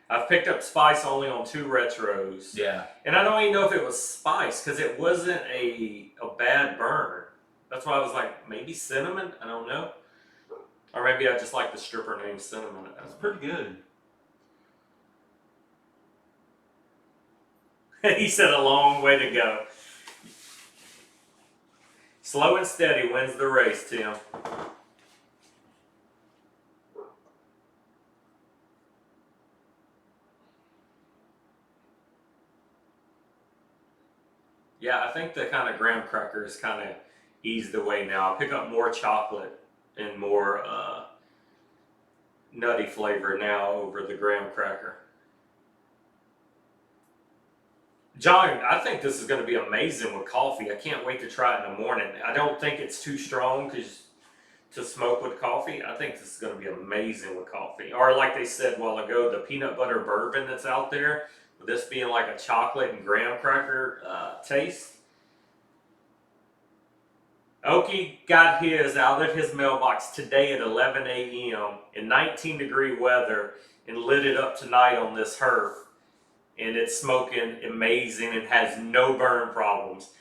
I've picked up spice only on 2 retros. Yeah. And I don't even know if it was spice because it wasn't a bad burn. That's why I was like, maybe cinnamon? I don't know. Or maybe I just like the stripper named Cinnamon. That's pretty good. He said a long way to go. Slow and steady wins the race, Tim. Yeah, I think the kind of graham cracker is kind of eased away now. I pick up more chocolate and more nutty flavor now over the graham cracker. John, I think this is going to be amazing with coffee. I can't wait to try it in the morning. I don't think it's too strong to smoke with coffee. I think this is going to be amazing with coffee. Or like they said a while ago, the peanut butter bourbon that's out there, with this being like a chocolate and graham cracker taste. Okie got his out of his mailbox today at 11 a.m. in 19-degree weather and lit it up tonight on this Herf. And it's smoking amazing and has no burn problems.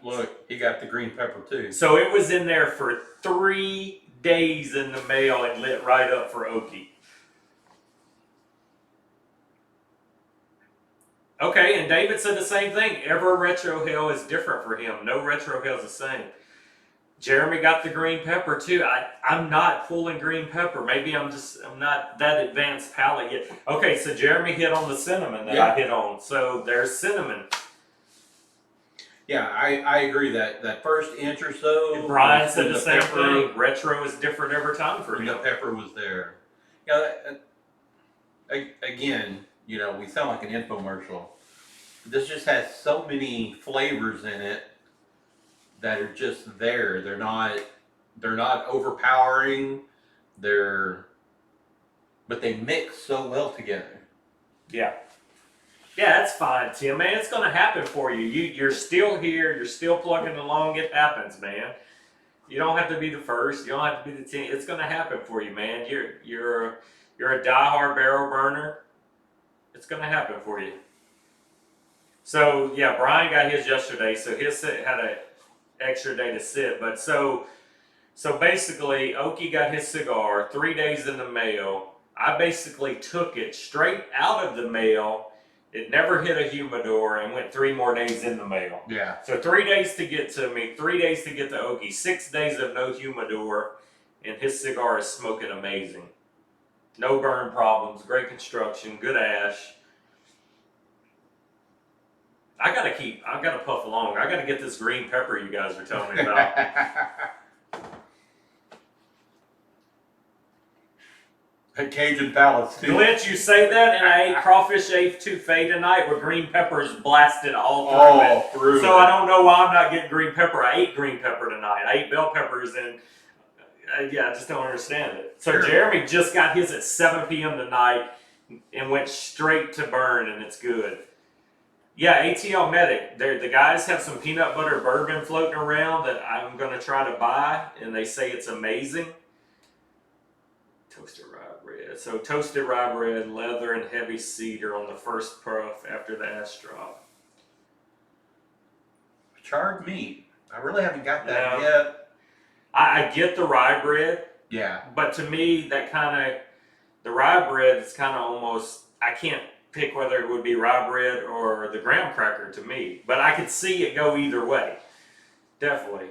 Look, he got the green pepper too. So it was in there for 3 days in the mail and lit right up for Okie. Okay, and David said the same thing. Every retro hill is different for him. No retro hill is the same. Jeremy got the green pepper too. I'm not pulling green pepper. Maybe I'm not that advanced palate yet. Okay, so Jeremy hit on the cinnamon that I hit on. So there's cinnamon. Yeah, I agree that first inch or so. And Brian said the same thing. Retro is different every time for him. The pepper was there. Yeah, again, you know, we sound like an infomercial. This just has so many flavors in it that are just there. They're not overpowering. But they mix so well together. Yeah. Yeah, that's fine, Tim, man. It's gonna happen for you. You're still here. You're still plugging along. It happens, man. You don't have to be the first. You don't have to be the 10th. It's gonna happen for you, man. You're a diehard barrel burner. It's gonna happen for you. So yeah, Brian got his yesterday. So his had an extra day to sit. But so basically, Okie got his cigar 3 days in the mail. I basically took it straight out of the mail. It never hit a humidor and went 3 more days in the mail. Yeah. So 3 days to get to me, 3 days to get to Okie, 6 days of no humidor, and his cigar is smoking amazing. No burn problems, great construction, good ash. I gotta puff along. I gotta get this green pepper you guys are telling me about. Cajun palates too. Glitch, you say that, and I ate crawfish etouffee tonight with green peppers blasted all through it. So I don't know why I'm not getting green pepper. I ate green pepper tonight. I ate bell peppers, and I just don't understand it. So Jeremy just got his at 7 p.m. tonight and went straight to burn, and it's good. Yeah, ATL Medic. The guys have some peanut butter bourbon floating around that I'm going to try to buy, and they say it's amazing. Toasted rye bread. So toasted rye bread, leather, and heavy cedar on the first puff after the ash drop. Charred meat. I really haven't got that yet. I get the rye bread. Yeah. But to me, the rye bread is kind of almost, I can't pick whether it would be rye bread or the graham cracker to me. But I could see it go either way. Definitely.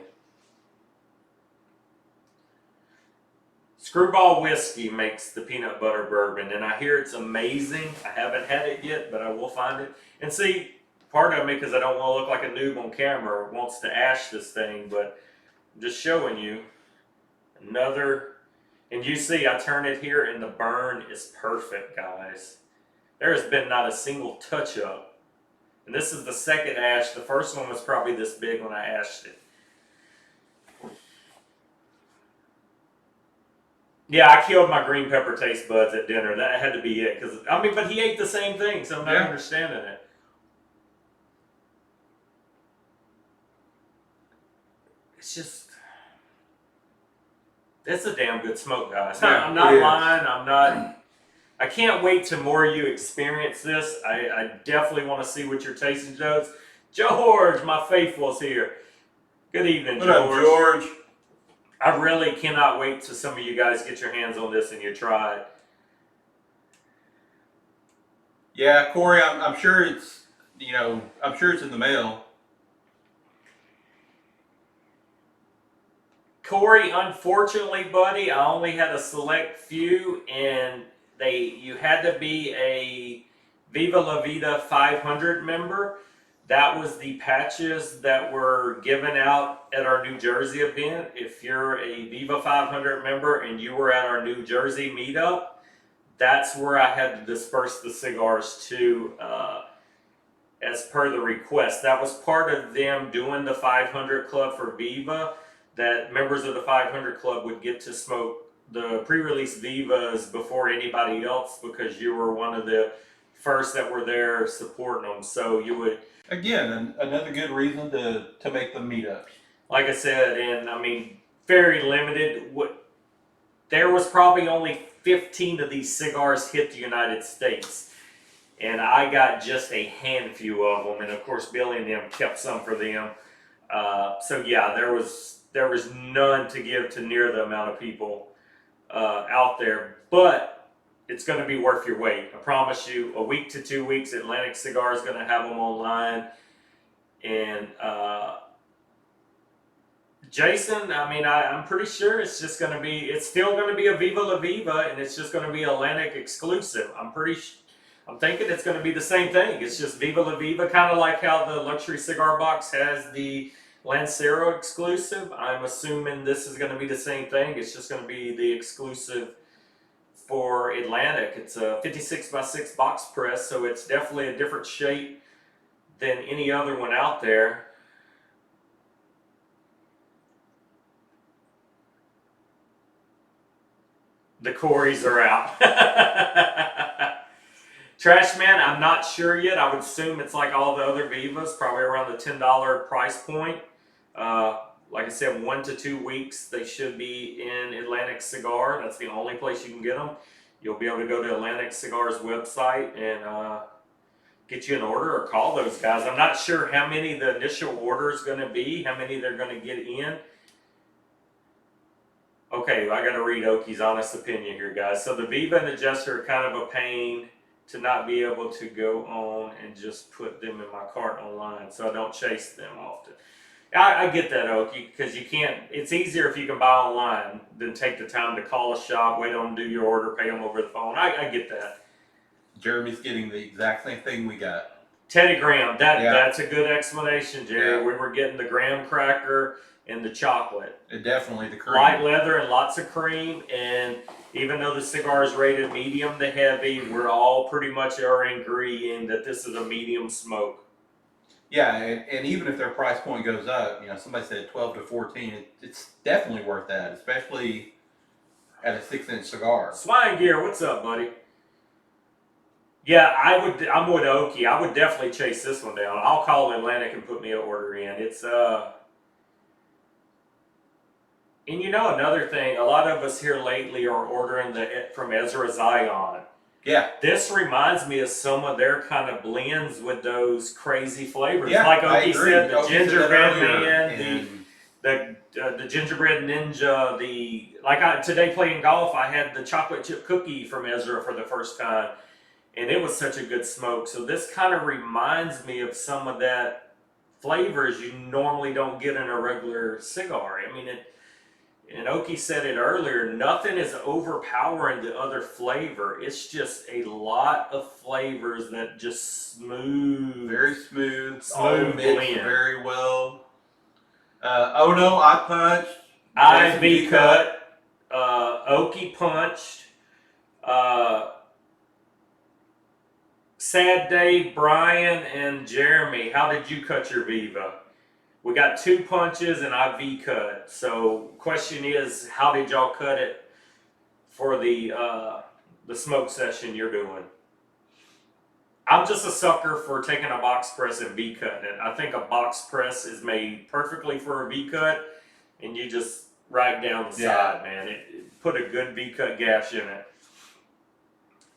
Screwball Whiskey makes the peanut butter bourbon, and I hear it's amazing. I haven't had it yet, but I will find it. And see, part of me, because I don't want to look like a noob on camera, wants to ash this thing, but I'm just showing you another. And you see, I turn it here, and the burn is perfect, guys. There has been not a single touch-up. And this is the second ash. The first one was probably this big when I ashed it. Yeah, I killed my green pepper taste buds at dinner. That had to be it. Cause I mean, but he ate the same thing, so I'm not understanding it. It's just, it's a damn good smoke, guys. Yeah, I'm not it is. lying. I'm not. I can't wait till more of you experience this. I definitely want to see what your tasting notes. George, my faithful's here. Good evening, What up, George? I really cannot wait till some of you guys get your hands on this and you try it. Yeah, Corey, I'm sure it's, I'm sure it's in the mail. Corey, unfortunately, buddy, I only had a select few, and you had to be a Viva La Vida 500 member. That was the patches that were given out at our New Jersey event. If you're a Viva 500 member and you were at our New Jersey meetup, that's where I had to disperse the cigars to as per the request. That was part of them doing the 500 Club for Viva, that members of the 500 Club would get to smoke the pre-release Vivas before anybody else because you were one of the first that were there supporting them. So you would... Again, another good reason to make the meetups. Like I said, and I mean, very limited. There was probably only 15 of these cigars hit the United States. And I got just a handful of them. And of course, Billy and them kept some for them. So yeah, there was none to give to near the amount of people out there. But it's going to be worth your wait. I promise you, a week to 2 weeks, Atlantic Cigar is going to have them online. And Jason, I mean, I'm pretty sure it's still going to be a Viva La Viva, and it's just going to be Atlantic exclusive. I'm thinking it's going to be the same thing. It's just Viva La Viva, kind of like how the luxury cigar box has the Lancero exclusive. I'm assuming this is going to be the same thing. It's just going to be the exclusive for Atlantic. It's a 56x6 box press, so it's definitely a different shape than any other one out there. The Corys are out. Trash Man, I'm not sure yet. I would assume it's like all the other Vivas, probably around the $10 price point. Like I said, 1 to 2 weeks, they should be in Atlantic Cigar. That's the only place you can get them. You'll be able to go to Atlantic Cigar's website and get you an order or call those guys. I'm not sure how many the initial order is going to be, how many they're going to get in. Okay, I got to read Oki's honest opinion here, guys. So the Viva and the Jester are kind of a pain to not be able to go on and just put them in my cart online, so I don't chase them often. I get that, Oki, because you can't. It's easier if you can buy online than take the time to call a shop, wait on them, do your order, pay them over the phone. I get that. Jeremy's getting the exact same thing we got. Teddy Graham, that's a good explanation, Jerry. Yeah. We were getting the graham cracker and the chocolate. And definitely the cream. Light leather and lots of cream, and even though the cigar is rated medium to heavy, we're all pretty much are agreeing that this is a medium smoke. Yeah, and even if their price point goes up, somebody said 12 to 14, it's definitely worth that, especially at a 6-inch cigar. Swine Gear, what's up, buddy? Yeah, I'm with Oki. I would definitely chase this one down. I'll call Atlantic and put me an order in. It's and another thing, a lot of us here lately are ordering from Ezra Zion. Yeah. This reminds me of some of their kind of blends with those crazy flavors. Yeah, like Oki said, the gingerbread man, and the gingerbread ninja, today playing golf, I had the chocolate chip cookie from Ezra for the first time, and it was such a good smoke. So this kind of reminds me of some of that flavors you normally don't get in a regular cigar. I mean, and Oki said it earlier, nothing is overpowering the other flavor. It's just a lot of flavors that just very smooth, all mixed blend very well. Oh no, I punched. IV cut. Oki punched. Sad Day, Brian and Jeremy, how did you cut your Viva? We got 2 punches and IV cut. So question is, how did y'all cut it for the smoke session you're doing. I'm just a sucker for taking a box press and V-cutting it. I think a box press is made perfectly for a V-cut, and you just rag down the side, man. It put a good V-cut gash in it.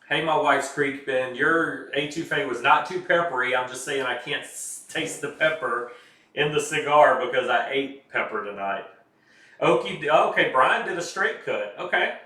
Hey, my wife's creek bin. Your etouffee was not too peppery. I'm just saying I can't taste the pepper in the cigar because I ate pepper tonight. Okay, Brian did a straight cut. Okay.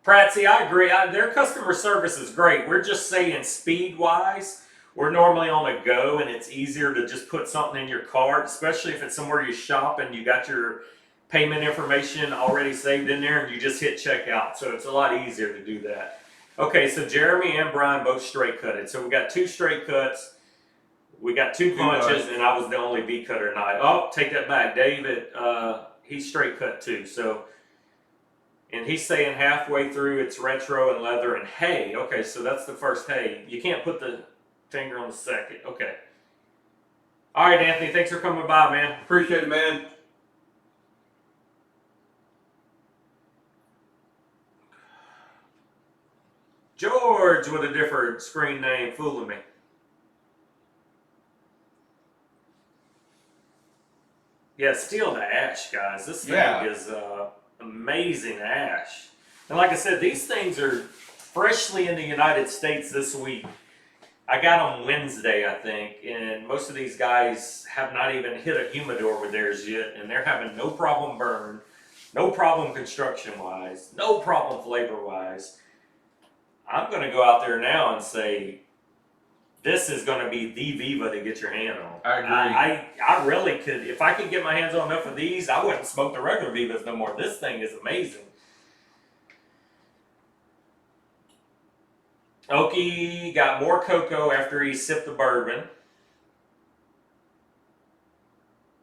Pratsy, I agree. Their customer service is great. We're just saying speed-wise, we're normally on a go, and it's easier to just put something in your cart, especially if it's somewhere you shop and you got your payment information already saved in there, and you just hit checkout. So it's a lot easier to do that. Okay, so Jeremy and Brian both straight cutted. So we got 2 straight cuts. We got 2 punches, and I was the only V-cutter tonight. Oh, take that back. David, he's straight cut too. So... and he's saying halfway through it's retro and leather and hay. Okay, so that's the first hay. You can't put the finger on the second. Okay. All right, Anthony, thanks for coming by, man. Appreciate it, man. George with a different screen name fooling me. Yeah, Steel to Ash, guys. This thing is amazing ash. And like I said, these things are freshly in the United States this week. I got them Wednesday, I think, and most of these guys have not even hit a humidor with theirs yet, and they're having no problem burn, no problem construction-wise, no problem flavor-wise. I'm going to go out there now and say, this is going to be the Viva to get your hand on. I agree. I really could, if I could get my hands on enough of these, I wouldn't smoke the regular Vivas no more. This thing is amazing. Okie got more cocoa after he sipped the bourbon.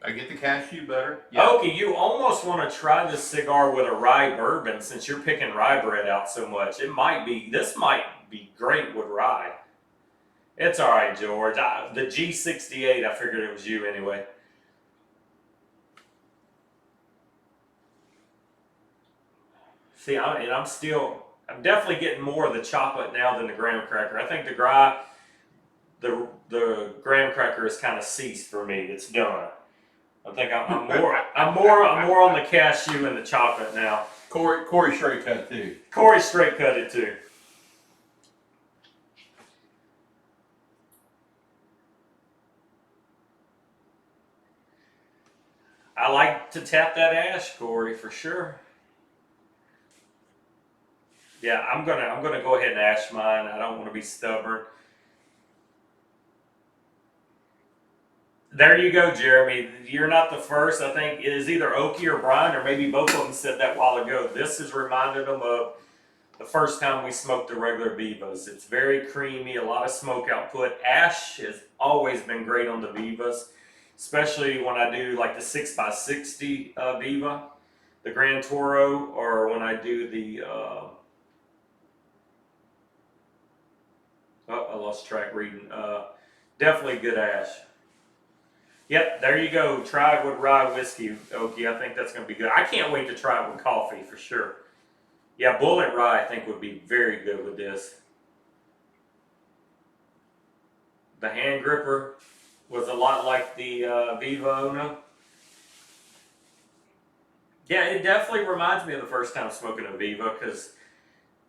I get the cashew butter. Yeah. Okie, you almost want to try this cigar with a rye bourbon since you're picking rye bread out so much. This might be great with rye. It's all right, George. The G68, I figured it was you anyway. See, I'm definitely getting more of the chocolate now than the graham cracker. I think the graham cracker has kind of ceased for me. It's done. I think I'm more on the cashew and the chocolate now. Corey straight cut too. Corey straight cut it too. I like to tap that ash, Corey, for sure. Yeah, I'm gonna go ahead and ash mine. I don't want to be stubborn. There you go, Jeremy. You're not the first. I think it is either Okie or Brian, or maybe both of them said that a while ago. This has reminded them of the first time we smoked the regular Vivas. It's very creamy, a lot of smoke output. Ash has always been great on the Vivas, especially when I do like the 6x60 Viva, the Grand Toro, or when I do the, I lost track reading. Definitely good ash. Yep, there you go. Try it with rye whiskey, Okie. I think that's going to be good. I can't wait to try it with coffee for sure. Yeah, Bullet Rye I think would be very good with this. The hand gripper was a lot like the Viva Uno. Yeah, it definitely reminds me of the first time smoking a Viva, because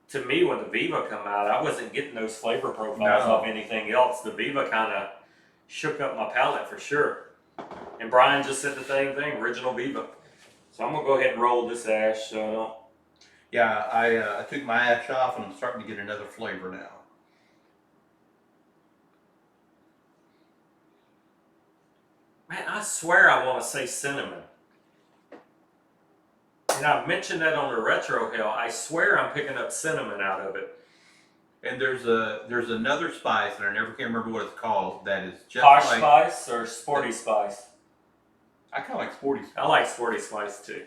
to me when the Viva come out, I wasn't getting those flavor profiles of anything else. The Viva kind of shook up my palate for sure. And Brian just said the same thing, original Viva. So I'm going to go ahead and roll this ash so I don't. Yeah, I took my ash off and I'm starting to get another flavor now. Man, I swear I want to say cinnamon. And I've mentioned that on the Retro Hill. I swear I'm picking up cinnamon out of it. And there's another spice, and I never can remember what it's called, that is just Posh like... spice or sporty spice? I kind of like sporty spice. I like sporty spice too.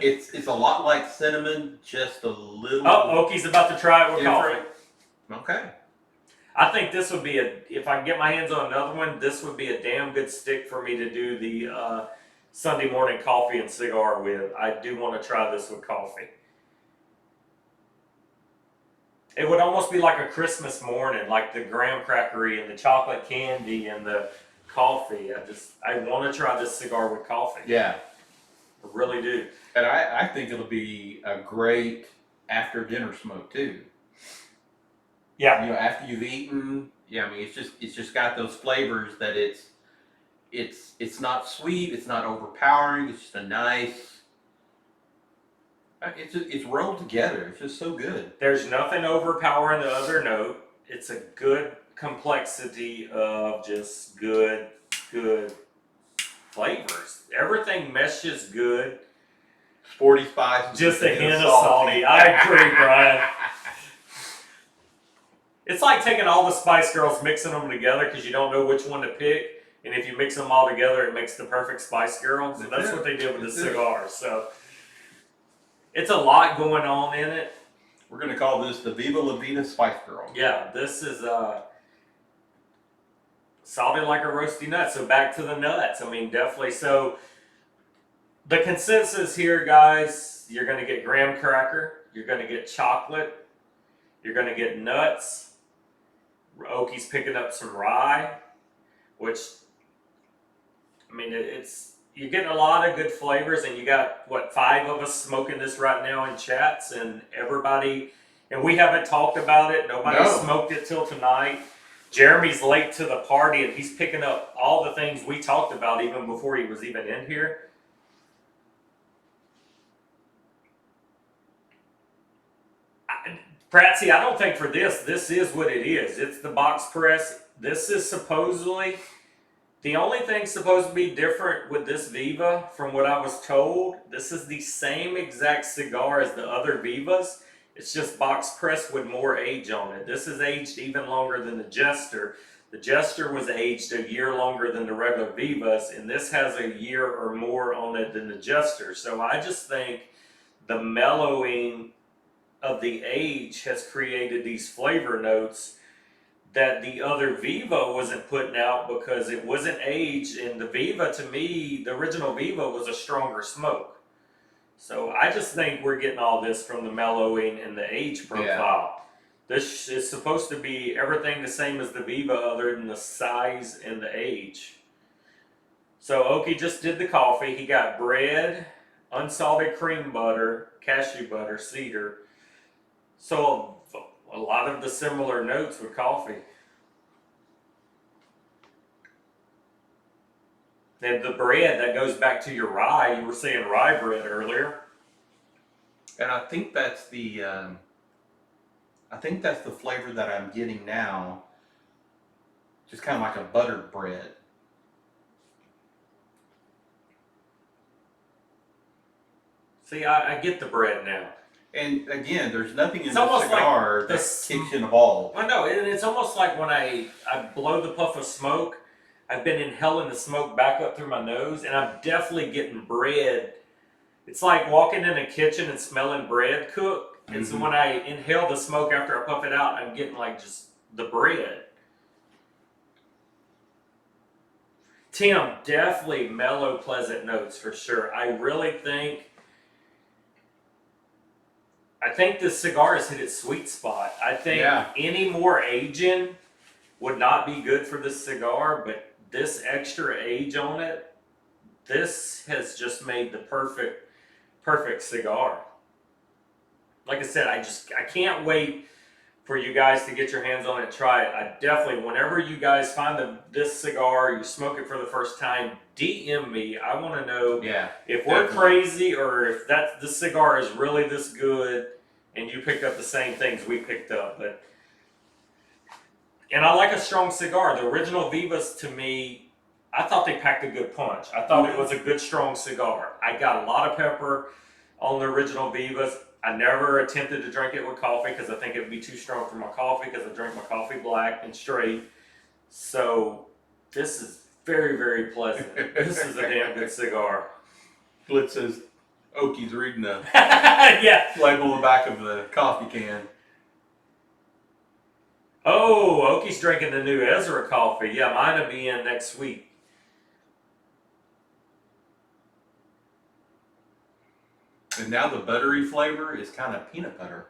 It's a lot like cinnamon, just a little... Oh, Okie's about to try it with coffee. Okay. I think this would be if I can get my hands on another one, this would be a damn good stick for me to do the Sunday morning coffee and cigar with. I do want to try this with coffee. It would almost be like a Christmas morning, like the graham crackery and the chocolate candy and the coffee. I want to try this cigar with coffee. Yeah. I really do. And I think it'll be a great after dinner smoke too. Yeah. You know, after you've eaten, yeah, I mean it's just got those flavors that it's not sweet, it's not overpowering, it's just a nice it's rolled together. It's just so good. There's nothing overpowering the other note. It's a good complexity of just good flavors. Everything meshes good. Sporty spice. Just a hint of salty. I agree, Brian. It's like taking all the Spice Girls, mixing them together because you don't know which one to pick. And if you mix them all together, it makes the perfect Spice Girls. And that's what they did with the cigar. So it's a lot going on in it. We're going to call this the Viva La Vida Spice Girl. Yeah, this is salty like a roasty nut. So back to the nuts. I mean, definitely. So the consensus here, guys, you're going to get graham cracker. You're going to get chocolate. You're going to get nuts. Oki's picking up some rye, which, I mean, you're getting a lot of good flavors, and you got, 5 of us smoking this right now in chats, and everybody, and we haven't talked about it. Nobody smoked it till tonight. Jeremy's late to the party, and he's picking up all the things we talked about even before he was even in here. Pratsy, I don't think for this is what it is. It's the box press. This is supposedly, the only thing supposed to be different with this Viva, from what I was told, this is the same exact cigar as the other Vivas. It's just box pressed with more age on it. This is aged even longer than the Jester. The Jester was aged a year longer than the regular Vivas, and this has a year or more on it than the Jester. So I just think the mellowing of the age has created these flavor notes that the other Viva wasn't putting out because it wasn't aged. And the Viva, to me, the original Viva was a stronger smoke. So I just think we're getting all this from the mellowing and the age profile. Yeah. This is supposed to be everything the same as the Viva other than the size and the age. So Oki just did the coffee. He got bread, unsalted cream butter, cashew butter, cedar. So a lot of the similar notes with coffee. And the bread, that goes back to your rye. You were saying rye bread earlier. And I think that's the flavor that I'm getting now. Just kind of like a buttered bread. See, I get the bread now. And again, there's nothing in the cigar like that kicks in the ball. I know, and it's almost like when I blow the puff of smoke, I've been inhaling the smoke back up through my nose, and I'm definitely getting bread. It's like walking in a kitchen and smelling bread cook. And so when I inhale the smoke after I puff it out, I'm getting like just the bread. Tim, definitely mellow, pleasant notes for sure. I really think this cigar has hit its sweet spot. I think any more aging would not be good for this cigar, but this extra age on it, this has just made the perfect cigar. Like I said, I can't wait for you guys to get your hands on it and try it. I definitely, whenever you guys find this cigar, you smoke it for the first time, DM me. I want to know if we're crazy or if this cigar is really this good and you picked up the same things we picked up. And I like a strong cigar. The original Vivas, to me, I thought they packed a good punch. I thought it was a good, strong cigar. I got a lot of pepper on the original Vivas. I never attempted to drink it with coffee because I think it would be too strong for my coffee because I drink my coffee black and straight. So this is very, very pleasant. This is a damn good cigar. Blitz says Oki's reading the label on the back of the coffee can. Oh, Oki's drinking the new Ezra coffee. Yeah, mine will be in next week. And now the buttery flavor is kind of peanut butter.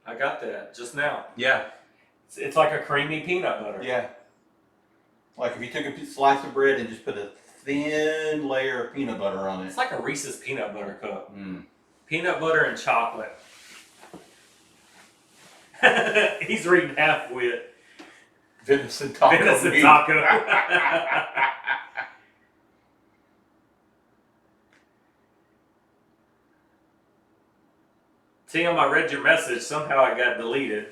I got that just now. Yeah. It's like a creamy peanut butter. Yeah. Like if you took a slice of bread and just put a thin layer of peanut butter on it. It's like a Reese's peanut butter cup. Mm. Peanut butter and chocolate. He's reading half-wit. Venison taco. Venison meat. taco. Tim, I read your message. Somehow it got deleted.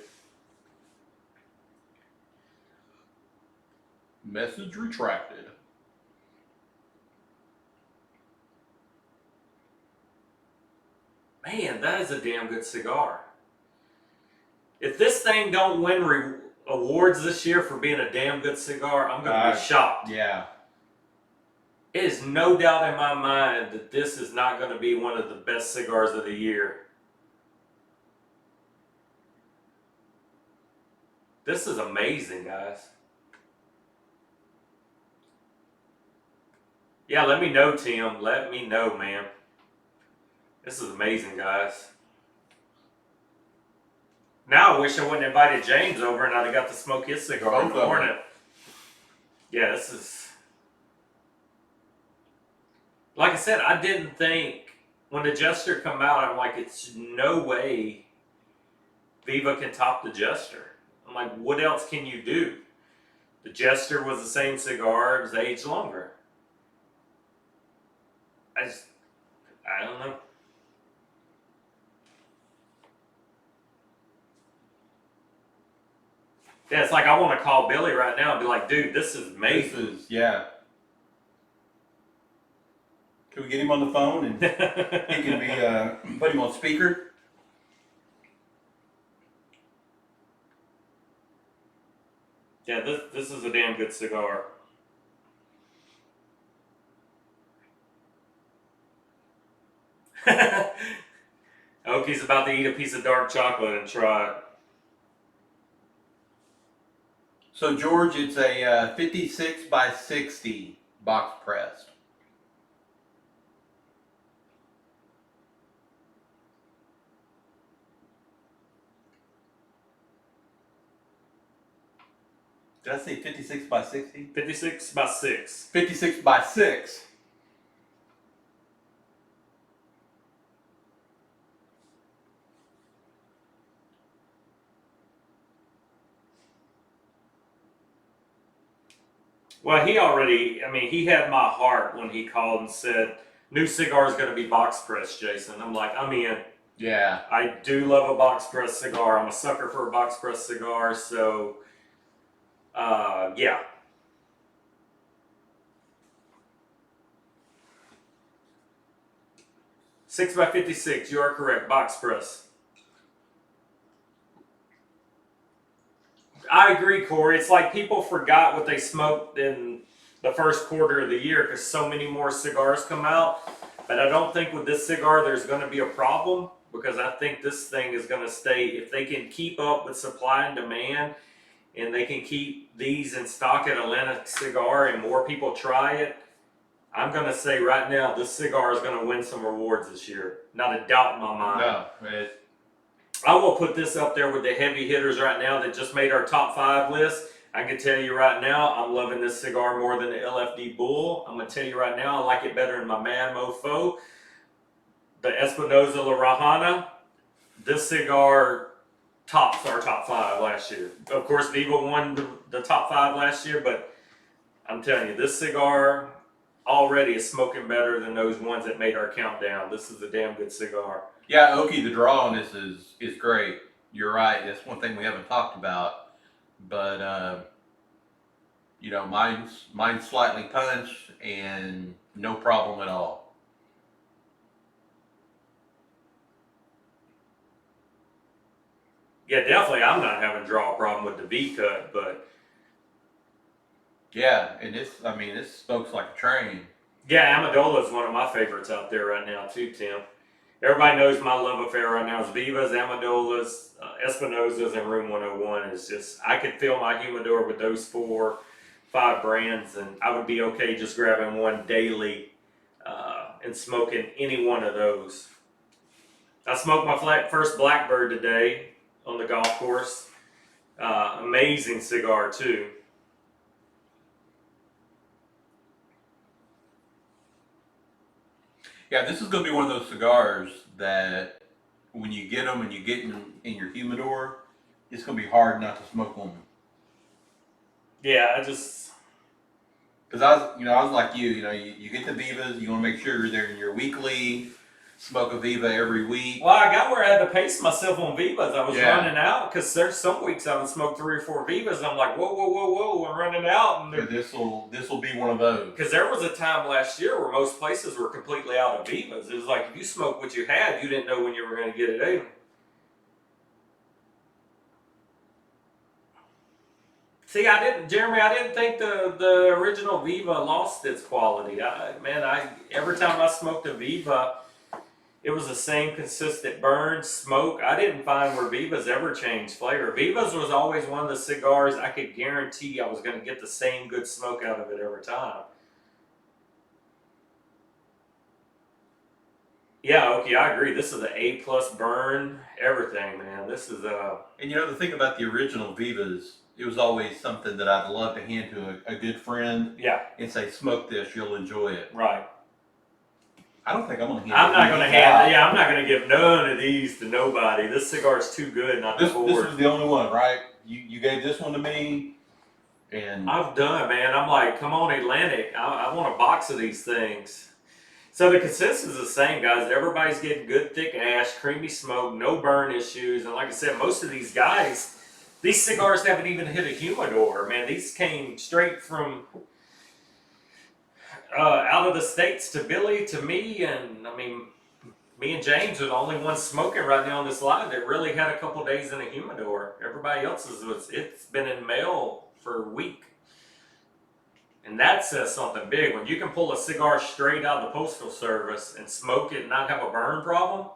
Message retracted. Man, that is a damn good cigar. If this thing don't win awards this year for being a damn good cigar, I'm going to be shocked. Yeah. It is no doubt in my mind that this is not going to be one of the best cigars of the year. This is amazing, guys. Yeah, let me know, Tim. Let me know, man. This is amazing, guys. Now I wish I wouldn't have invited James over and I'd have got to smoke his cigar in the morning. Yeah, this is... Like I said, I didn't think... When the Jester come out, I'm like, it's no way Viva can top the Jester. I'm like, what else can you do? The Jester was the same cigar, it was aged longer. I don't know. Yeah, it's like I want to call Billy right now and be like, dude, this is amazing. Yeah. Can we get him on the phone and he can be, put him on speaker? Yeah, this is a damn good cigar. Oki's about to eat a piece of dark chocolate and try it. So George, it's a 56 by 60 box pressed. Did I say 56 by 60? 56 by 6. 56 by 6. Well, he had my heart when he called and said, new cigar is going to be box pressed, Jason. I'm like, I'm in. Yeah. I do love a box pressed cigar. I'm a sucker for a box pressed cigar, so, yeah. Six by 56, you are correct, box press. I agree, Corey. It's like people forgot what they smoked in the first quarter of the year because so many more cigars come out. But I don't think with this cigar there's going to be a problem because I think this thing is going to stay. If they can keep up with supply and demand and they can keep these in stock at Atlantic Cigar and more people try it, I'm going to say right now this cigar is going to win some awards this year. Not a doubt in my mind. No, I will put this up there with the heavy hitters right now that just made our top 5 list. I can tell you right now, I'm loving this cigar more than the LFD Bull. I'm going to tell you right now, I like it better than my Mad Mofo. The Espinosa La Rahana, this cigar tops our top 5 last year. Of course, Viva won the top 5 last year, but I'm telling you, this cigar already is smoking better than those ones that made our countdown. This is a damn good cigar. Yeah, Okie, the draw on this is great. You're right. That's one thing we haven't talked about. But you know, mine's slightly punched and no problem at all. Yeah, definitely. I'm not having a draw problem with the V cut, but yeah, and this smokes like a train. yeah, Amendola is one of my favorites out there right now too, Tim. Everybody knows my love affair right now is Vivas, Amendolas, Espinosas, and Room 101. It's just, I could fill my humidor with those 4-5 brands, and I would be okay just grabbing one daily in smoking any one of those. I smoked my first Blackbird today on the golf course. Amazing cigar too. Yeah, this is going to be one of those cigars that when you get them and you get in your humidor, it's going to be hard not to smoke them. Yeah, because I was like you know, you get the Vivas, you want to make sure they're in your weekly. Smoke a Viva every week. Well, I got where I had to pace myself on Vivas. I was Yeah. running out because there's some weeks I would smoke 3 or 4 Vivas, and I'm like, whoa, I'm running out. And this will be one of those. Because there was a time last year where most places were completely out of Vivas. It was like if you smoked what you had, you didn't know when you were going to get it in. See, Jeremy, I didn't think the original Viva lost its quality. Every time I smoked a Viva, it was the same consistent burn, smoke. I didn't find where Vivas ever changed flavor. Vivas was always one of the cigars I could guarantee I was going to get the same good smoke out of it every time. Yeah, okay, I agree. This is an A+ burn, everything, man. This is And you know the thing about the original Vivas, it was always something that I'd love to hand to a good friend. Yeah. And say, smoke this, you'll enjoy it. Right. I don't think I'm gonna hand. I'm not gonna give none of these to nobody. This cigar's too good not to afford. This was the only one, right? You gave this one to me, and I've done, man. I'm like, come on, Atlantic. I want a box of these things. So the consensus is the same, guys. Everybody's getting good, thick ash, creamy smoke, no burn issues, and like I said, most of these guys, these cigars haven't even hit a humidor. Man, these came straight from out of the States to Billy, to me, and I mean, me and James are the only ones smoking right now on this live that really had a couple days in a humidor. Everybody else's it's been in mail for a week. And that says something big. When you can pull a cigar straight out of the Postal Service and smoke it and not have a burn problem.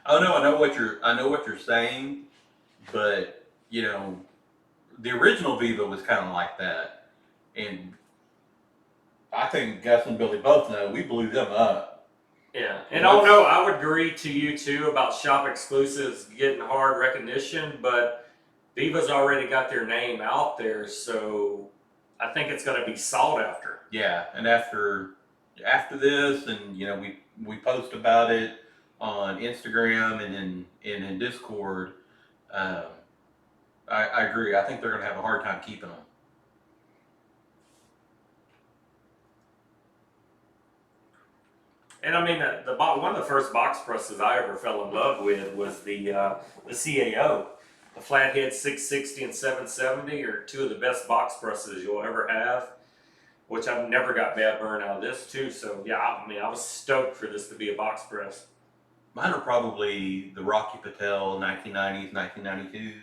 Oh no, I know what you're saying, but you know, the original Viva was kind of like that, and I think Gus and Billy both know we blew them up. Yeah, and I would agree to you too about shop exclusives getting hard recognition, but Viva's already got their name out there, so I think it's going to be sought after. Yeah, and after this, and you know, we post about it on Instagram and in Discord. I agree. I think they're going to have a hard time keeping them. And I mean, one of the first box presses I ever fell in love with was the CAO. The Flathead 660 and 770 are two of the best box presses you'll ever have, which I've never got bad burn out of this too. So yeah, I was stoked for this to be a box press. Mine are probably the Rocky Patel 1990s, 1992s.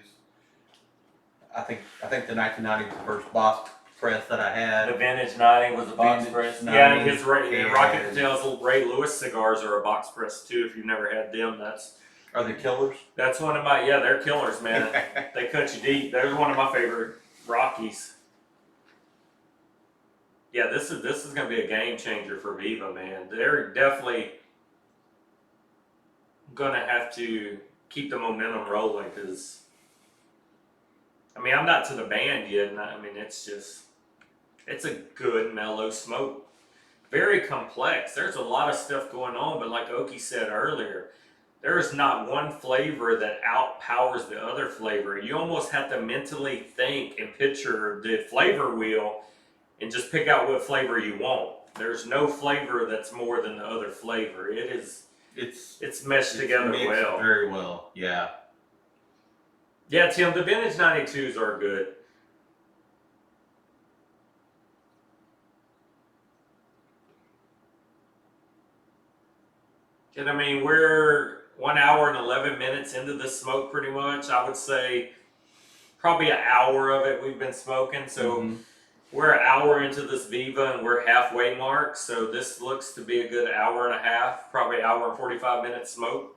I think the 1990s was the first box press that I had. The Vintage 90 was a box press. Yeah, and his Rocky Patel's little Ray Lewis cigars are a box press too. If you've never had them, Are they killers? That's one of my, they're killers, man. They cut you deep. They're one of my favorite Rockies. Yeah, this is going to be a game changer for Viva, man. They're definitely going to have to keep the momentum rolling because, I mean, I'm not to the band yet, and I mean, it's a good mellow smoke. Very complex. There's a lot of stuff going on, but like Oki said earlier, there is not one flavor that outpowers the other flavor. You almost have to mentally think and picture the flavor wheel and just pick out what flavor you want. There's no flavor that's more than the other flavor. It's meshed together well. Very well, yeah. Yeah, Tim, the Vintage 92s are good. And I mean, we're 1 hour and 11 minutes into the smoke pretty much. I would say probably an hour of it we've been smoking. So we're an hour into this Viva and we're halfway mark. So this looks to be a good hour and a half, probably hour and 45 minutes smoke.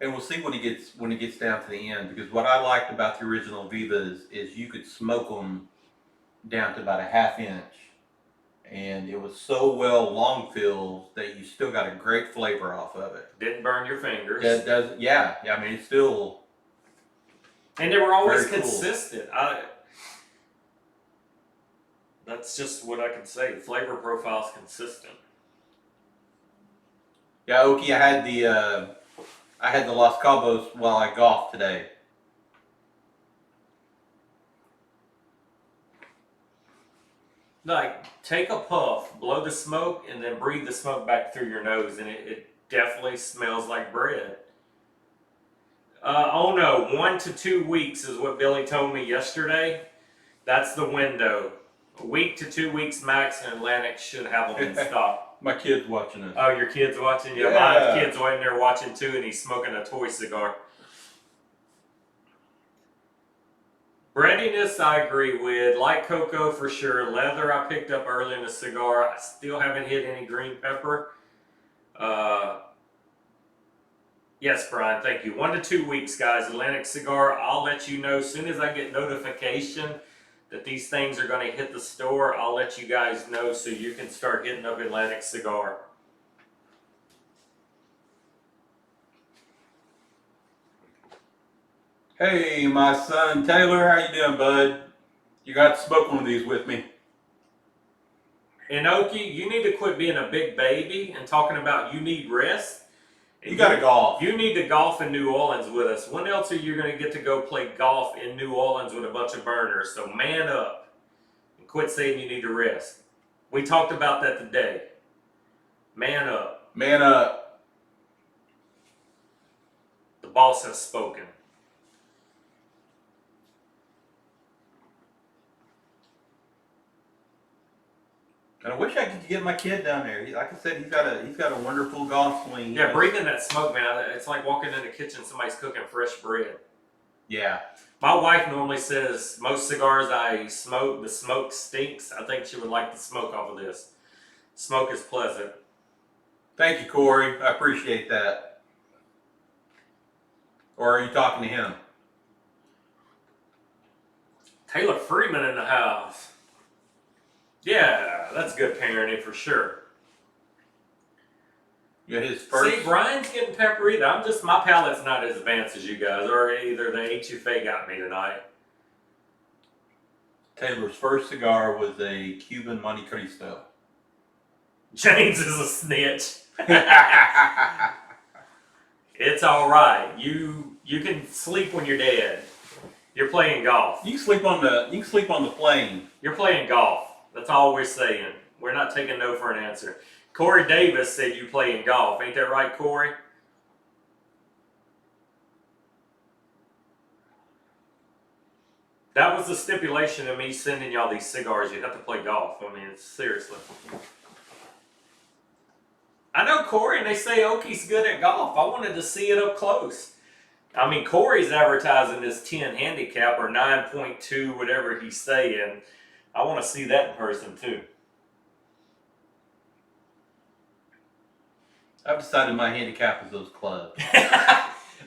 And we'll see when it gets down to the end, because what I liked about the original Vivas is you could smoke them down to about a half inch and it was so well long filled that you still got a great flavor off of it. Didn't burn your fingers. That does, yeah. I mean, it's still. And they were always very cool. consistent. That's just what I can say. Flavor profile's consistent. Yeah, Okie, I had the Los Cabos while I golfed today. Like, take a puff, blow the smoke, and then breathe the smoke back through your nose, and it definitely smells like bread. Oh no, 1 to 2 weeks is what Billy told me yesterday. That's the window. A week to 2 weeks max, and Atlantic should have them in stock. My kid's watching us. Oh, your kid's watching? Yeah, Yeah. my kid's waiting there watching too, and he's smoking a toy cigar. Breadiness, I agree with. Light cocoa for sure. Leather, I picked up early in the cigar. I still haven't hit any green pepper. Yes, Brian, thank you. 1 to 2 weeks, guys. Atlantic Cigar. I'll let you know as soon as I get notification that these things are going to hit the store. I'll let you guys know so you can start hitting up Atlantic Cigar. Hey, my son Taylor, how you doing, bud? You got to smoke one of these with me. And Okie, you need to quit being a big baby and talking about you need rest. You got to golf. You need to golf in New Orleans with us. When else are you going to get to go play golf in New Orleans with a bunch of burners? So man up and quit saying you need to rest. We talked about that today. Man up. Man up. The boss has spoken. And I wish I could get my kid down there. Like I said, he's got a wonderful golf swing. Yeah, breathing that smoke, man. It's like walking in the kitchen, somebody's cooking fresh bread. Yeah. My wife normally says most cigars I smoke, the smoke stinks. I think she would like the smoke off of this. Smoke is pleasant. Thank you, Corey. I appreciate that. Or are you talking to him? Taylor Freeman in the house. Yeah, that's good parenting for sure. Yeah, his first. See, Brian's getting peppery. My palate's not as advanced as you guys, or either the HFA got me tonight. Taylor's first cigar was a Cuban Monte Cristo. James is a snitch. It's all right. You can sleep when you're dead. You're playing golf. You can sleep on the plane. You're playing golf. That's all we're saying. We're not taking no for an answer. Corey Davis said you playing golf. Ain't that right, Corey? That was the stipulation of me sending y'all these cigars. You have to play golf. I mean, seriously. I know Corey, and they say Okie's good at golf. I wanted to see it up close. I mean, Corey's advertising this 10 handicap or 9.2, whatever he's saying. I want to see that in person too. I've decided my handicap is those clubs.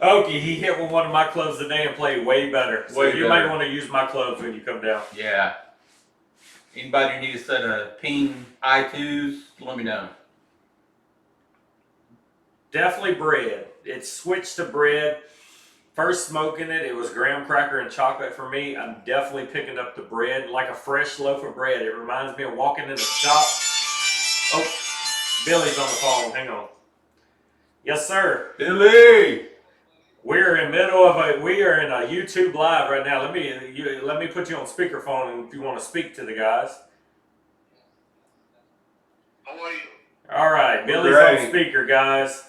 Okie, he hit with one of my clubs today and played way better. So Way you better. might want to use my clubs when you come down. Yeah. Anybody need a set of ping I2s? Let me know. Definitely bread. It switched to bread. First smoking it, it was graham cracker and chocolate for me. I'm definitely picking up the bread, like a fresh loaf of bread. It reminds me of walking in the shop. Oh, Billy's on the phone. Hang on. Yes, sir. Billy! We are in a YouTube live right now. Let me put you on speakerphone if you want to speak to the guys. How are you? All right, Billy's Great. on speaker, guys.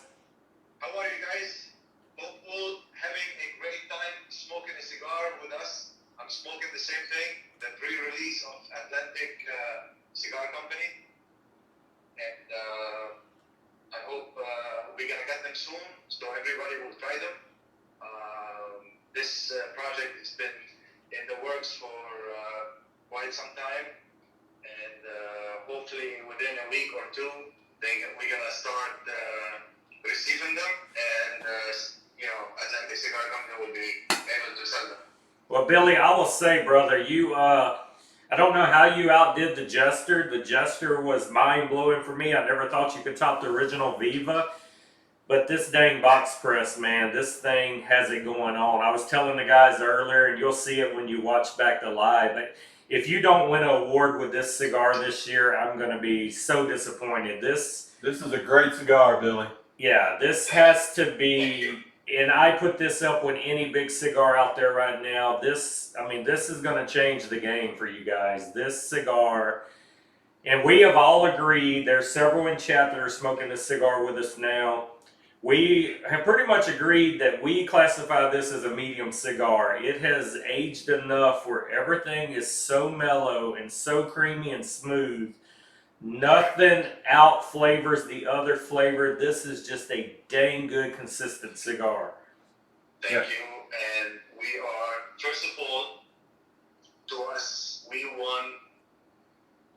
How are you guys? Hope all having a great time smoking a cigar with us. I'm smoking the same thing, the pre-release of Atlantic Cigar Company. And I hope we're going to get them soon, so everybody will try them. This project has been in the works for quite some time. And hopefully within a week or two, we're going to start receiving them, and Atlantic Cigar Company will be able to sell them. Well, Billy, I will say, brother, I don't know how you outdid the Jester. The Jester was mind blowing for me. I never thought you could top the original Viva. But this dang box press, man, this thing has it going on. I was telling the guys earlier, and you'll see it when you watch back the live. But if you don't win an award with this cigar this year, I'm going to be so disappointed. This is a great cigar, Billy. Yeah, this has to be, and I put this up with any big cigar out there right now. This is going to change the game for you guys. This cigar, and we have all agreed, there's several in chat that are smoking this cigar with us now. We have pretty much agreed that we classify this as a medium cigar. It has aged enough where everything is so mellow and so creamy and smooth. Nothing out flavors the other flavor. This is just a dang good, consistent cigar. Thank you. And we are, first of all, to us, we won.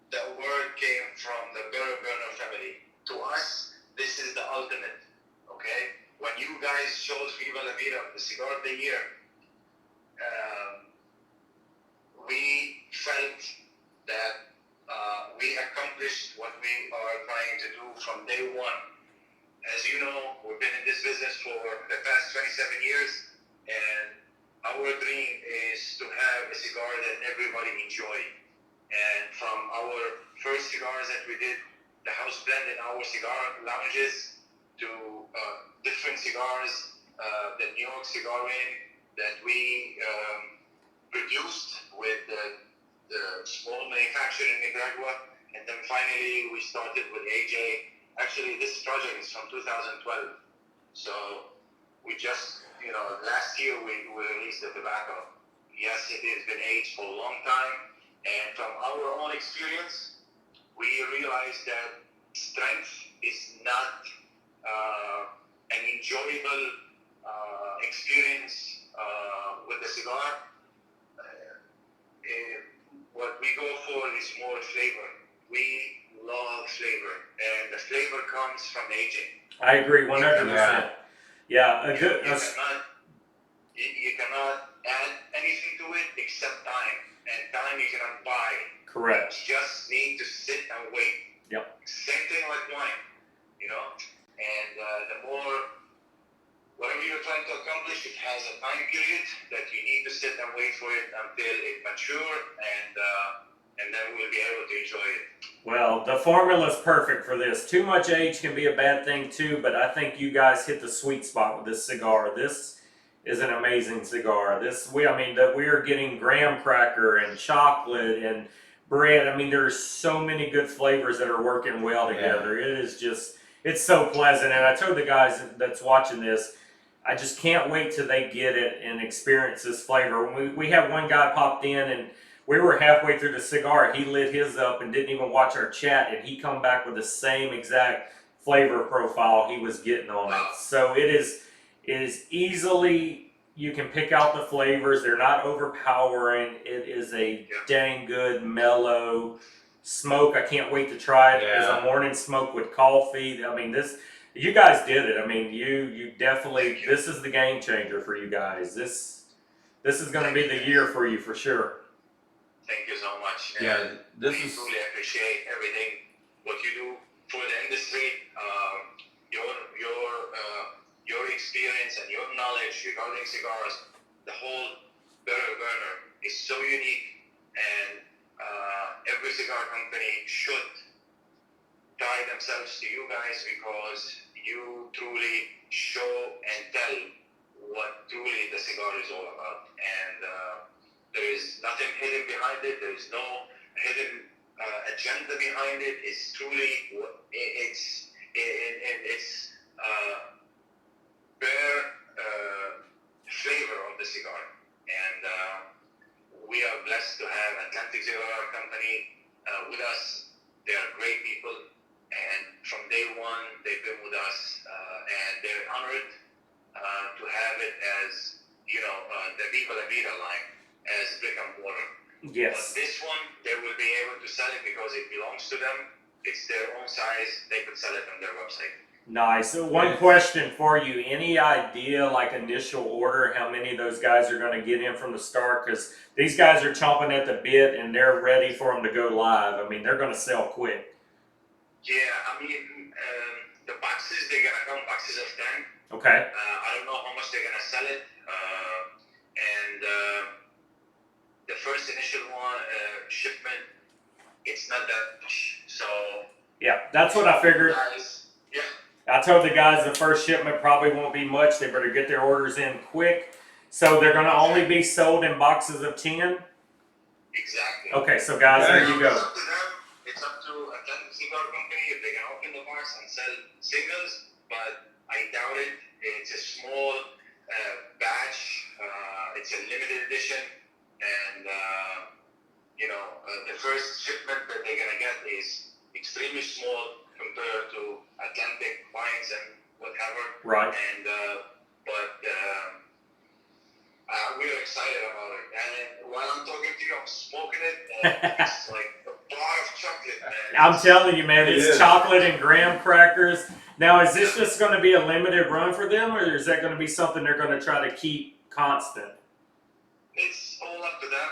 The word came from the Burner family. To us, this is the ultimate. Okay? When you guys chose Viva La Vida, the cigar of the year, we felt that we accomplished what we are trying to do from day one. As you know, we've been in this business for the past 27 years, and our dream is to have a cigar that everybody enjoy. And from our first cigars that we did, the house blend in our cigar lounges, to different cigars, the New York Cigar Inn that we produced with the small manufacturer in Nicaragua, and then finally we started with AJ. Actually, this project is from 2012, so we just, last year we released the tobacco. Yes, it has been aged for a long time, and from our own experience, we realized that strength is not an enjoyable experience with the cigar. What we go for is more flavor. We love flavor, and the flavor comes from aging. I agree 100%. Yeah, you cannot add anything to it except time, and time you cannot buy. Correct. You just need to sit and wait. Yep. Same thing like wine, and the more, whatever you're trying to accomplish, it has a time period that you need to sit and wait for it until it matures, and then we'll be able to enjoy it. Well, the formula is perfect for this. Too much age can be a bad thing too, but I think you guys hit the sweet spot with this cigar. This is an amazing cigar. We are getting graham cracker and chocolate and bread. I mean, there's so many good flavors that are working well together. Yeah. It is just, it's so pleasant. And I told the guys that's watching this, I just can't wait till they get it and experience this flavor. We have one guy popped in, and we were halfway through the cigar. He lit his up and didn't even watch our chat, and he come back with the same exact flavor profile he was getting on it. So it is easily, you can pick out the flavors. They're not overpowering. It is a dang good, mellow smoke. I can't wait to try it as a morning smoke with coffee. I mean, you guys did it. I mean, you definitely, this is the game changer for you guys. This is going to be the year for you for sure. Thank you so much. Yeah, we truly appreciate everything, what you do for the industry, your experience and your knowledge regarding cigars. The whole burner is so unique, and every cigar company should tie themselves to you guys, because you truly show and tell what truly the cigar is all about. And there is nothing hidden behind it. There is no hidden agenda behind it. It's truly it's bare flavor of the cigar. And we are blessed to have Atlantic Cigar Company with us. They are great people, and from day one they've been with us, and they're honored to have it as the Viva La Vida line as brick and mortar. Yes. But this one, they will be able to sell it because it belongs to them. It's their own size. They could sell it on their website. Nice. So one question for you. Any idea, like initial order, how many of those guys are going to get in from the start? Because these guys are chomping at the bit and they're ready for them to go live. I mean, they're going to sell quick. Yeah, I mean, the boxes, they're going to come boxes of 10. Okay. I don't know how much they're going to sell it. And the first initial one, shipment, it's not that much. So, yeah, that's what I figured. Guys, yeah. I told the guys the first shipment probably won't be much. They better get their orders in quick. So they're going to only be sold in boxes of 10? Exactly. Okay, so guys, there you go. It's up to them. It's up to Untitled Cigar Company if they can open the box and sell singles, but I doubt it. It's a small batch. It's a limited edition, and the first shipment that they're gonna get is extremely small compared to Atlantic wines and whatever. Right. And we're excited about it. And while I'm talking to you, I'm smoking it, and it's like a bar of chocolate, man. I'm telling you, man, It it's is. chocolate and graham crackers. Now, is this just going to be a limited run for them, or is that going to be something they're going to try to keep constant? It's all up to them,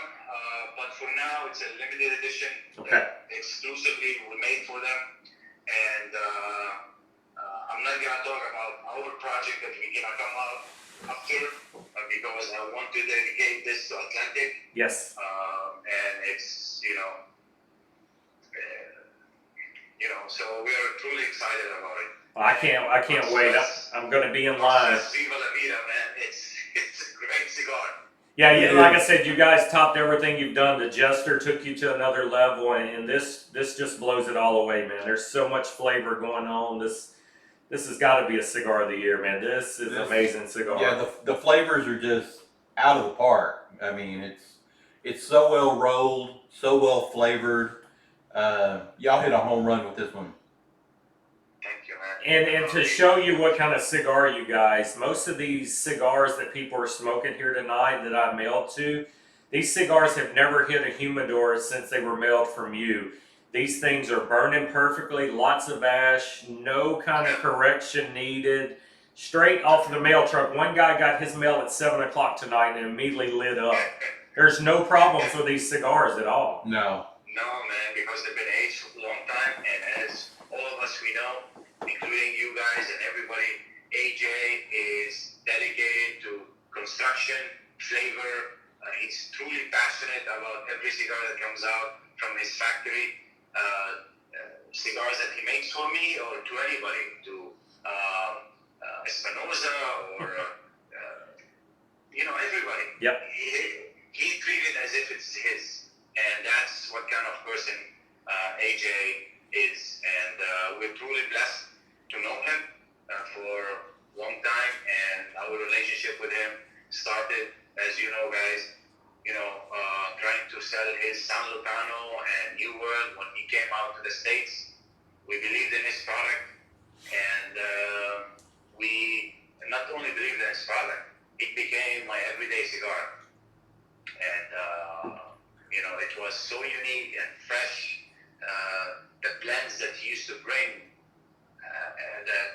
but for now, it's a limited edition. Okay. Exclusively made for them, and I'm not gonna talk about our project that we're gonna come out after because I want to dedicate this to Atlantic. Yes. And it's so we are truly excited about it. I can't wait. I'm going to be in line. Viva La Vida, man! It's a great cigar. Yeah, like I said, you guys topped everything you've done. The Jester took you to another level, and this just blows it all away, man. There's so much flavor going on. This has got to be a cigar of the year, man. This is an amazing cigar. Yeah, the flavors are just out of the park. I mean, it's so well rolled, so well flavored. Y'all hit a home run with this one. Thank you, man. And to show you what kind of cigar you guys, most of these cigars that people are smoking here tonight that I mailed to, these cigars have never hit a humidor since they were mailed from you. These things are burning perfectly, lots of ash, no kind of correction needed. Straight off of the mail truck. One guy got his mail at 7 o'clock tonight and immediately lit up. There's no problems with these cigars at all. No. No, man, because they've been aged for a long time, and as all of us we know, including you guys and everybody, AJ is dedicated to construction, flavor. He's truly passionate about every cigar that comes out from his factory. Cigars that he makes for me or to anybody, to Espinosa or everybody. Yep. He treated it as if it's his. And that's what kind of person AJ is. And we're truly blessed to know him for a long time. And our relationship with him started, as you know, guys, trying to sell his San Lucano and New World when he came out to the States. We believed in his product. And we not only believed in his product, it became my everyday cigar. And it was so unique and fresh. The blends that he used to bring, that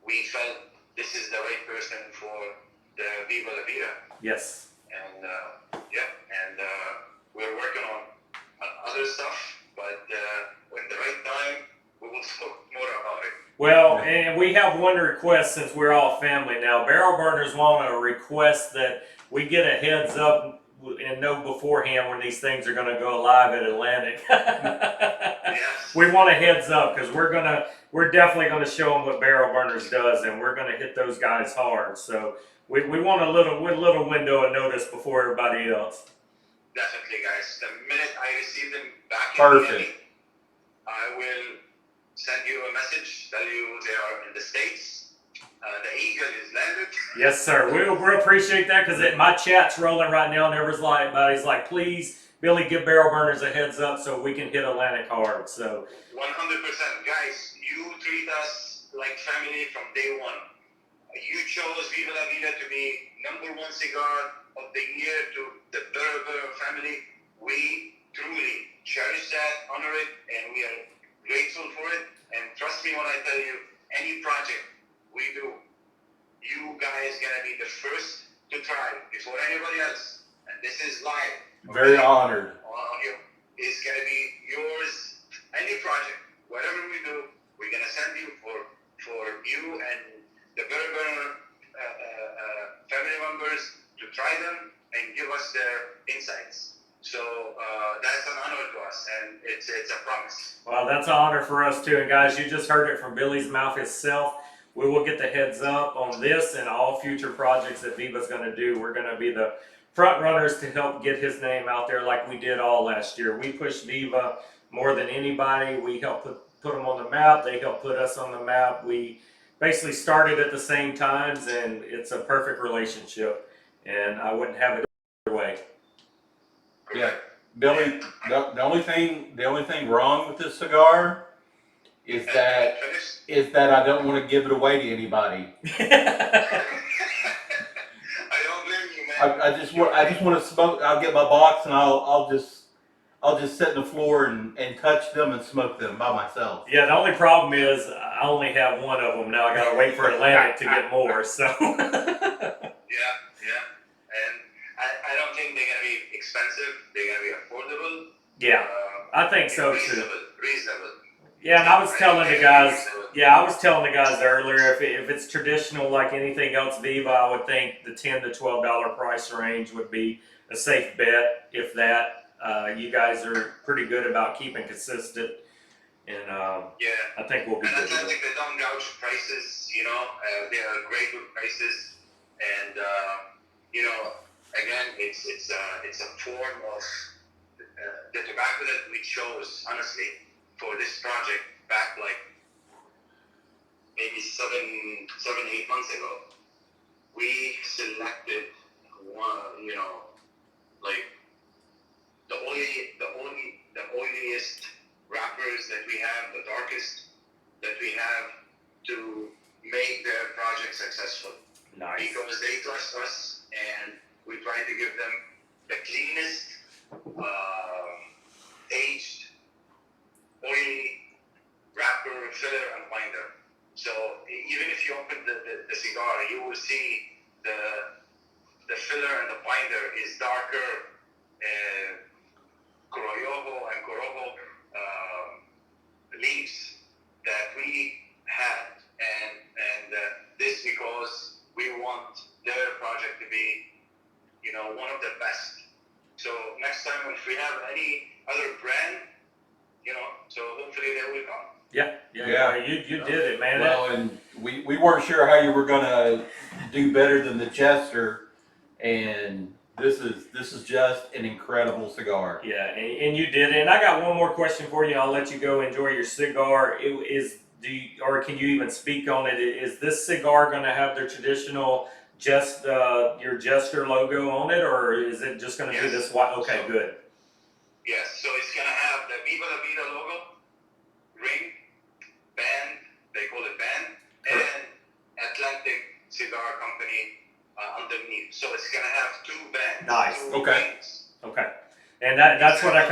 we felt this is the right person for the Viva La Vida. Yes. And we're working on other stuff, but when the right time, we will talk more about it. Well, and we have one request since we're all family now. Barrel burners want to request that we get a heads up and know beforehand when these things are going to go live at Atlantic. Yes. We want a heads up because we're definitely going to show them what Barrel Burners does, and we're going to hit those guys hard. So we want a little window of notice before everybody else. Definitely, guys. The minute I receive them back Perfect. in Miami, I will send you a message, tell you they are in the States. The Eagle is landed. Yes, sir. We'll appreciate that because my chat's rolling right now, and everybody's like, please, Billy, give Barrel Burners a heads up so we can hit Atlantic hard. So 100%. Guys, you treat us like family from day one. You chose Viva La Vida to be #1 cigar of the year to the Barrel family. We truly cherish that, honor it, and we are grateful for it. And trust me when I tell you, any project we do, you guys gonna be the first to try before anybody else. And this is live. Very honored. On you. It's gonna be yours. Any project, whatever we do, we're gonna send you for you and the Burger family members to try them and give us their insights. So that's an honor to us, and it's a promise. Well, that's an honor for us too. And guys, you just heard it from Billy's mouth itself. We will get the heads up on this and all future projects that Viva's going to do. We're going to be the front runners to help get his name out there like we did all last year. We pushed Viva more than anybody. We helped put them on the map. They helped put us on the map. We basically started at the same times, and it's a perfect relationship. And I wouldn't have it either way. Yeah, Billy. The only thing wrong with this cigar is that I don't want to give it away to anybody. I don't blame you, man. I just want to smoke. I'll get my box and I'll just sit on the floor and touch them and smoke them by myself. Yeah, the only problem is I only have one of them now. I got to wait for Atlantic to get more. So. Yeah. And I don't think they're gonna be expensive. They're gonna be affordable. Yeah, I think so too. Reasonable. Yeah, and I was telling the guys earlier, if it's traditional like anything else Viva, I would think the $10 to $12 price range would be a safe bet. If that, you guys are pretty good about keeping consistent, and I think we'll be and good. I think they don't gouge prices. They are great with prices, and again, it's a form of the tobacco that we chose, honestly, for this project back like maybe 7-8 months ago. We selected one, like the oiliest wrappers that we have, the darkest that we have, to make their project successful. Nice. Because they trust us, and we try to give them the cleanest, aged, oily wrapper, filler, and binder. So even if you open the cigar, you will see the filler and the binder is darker, Corojo and Corojo leaves that we had, and this because we want their project to be, one of the best. So next time if we have any other brand, so hopefully they will come. Yeah. You did it, man. Well, and we weren't sure how you were gonna do better than the Chester, and this is just an incredible cigar. Yeah, and you did it. And I got one more question for you. I'll let you go enjoy your cigar. Can you even speak on it? Is this cigar going to have their traditional your Jester logo on it, or is it just going to be this white? Okay, good. Yes, so it's going to have the Viva La Vida logo, ring, band, they call it band, and Atlantic Cigar Company underneath. So it's going to have two bands. Nice. Okay. Bands. Okay. And that's what I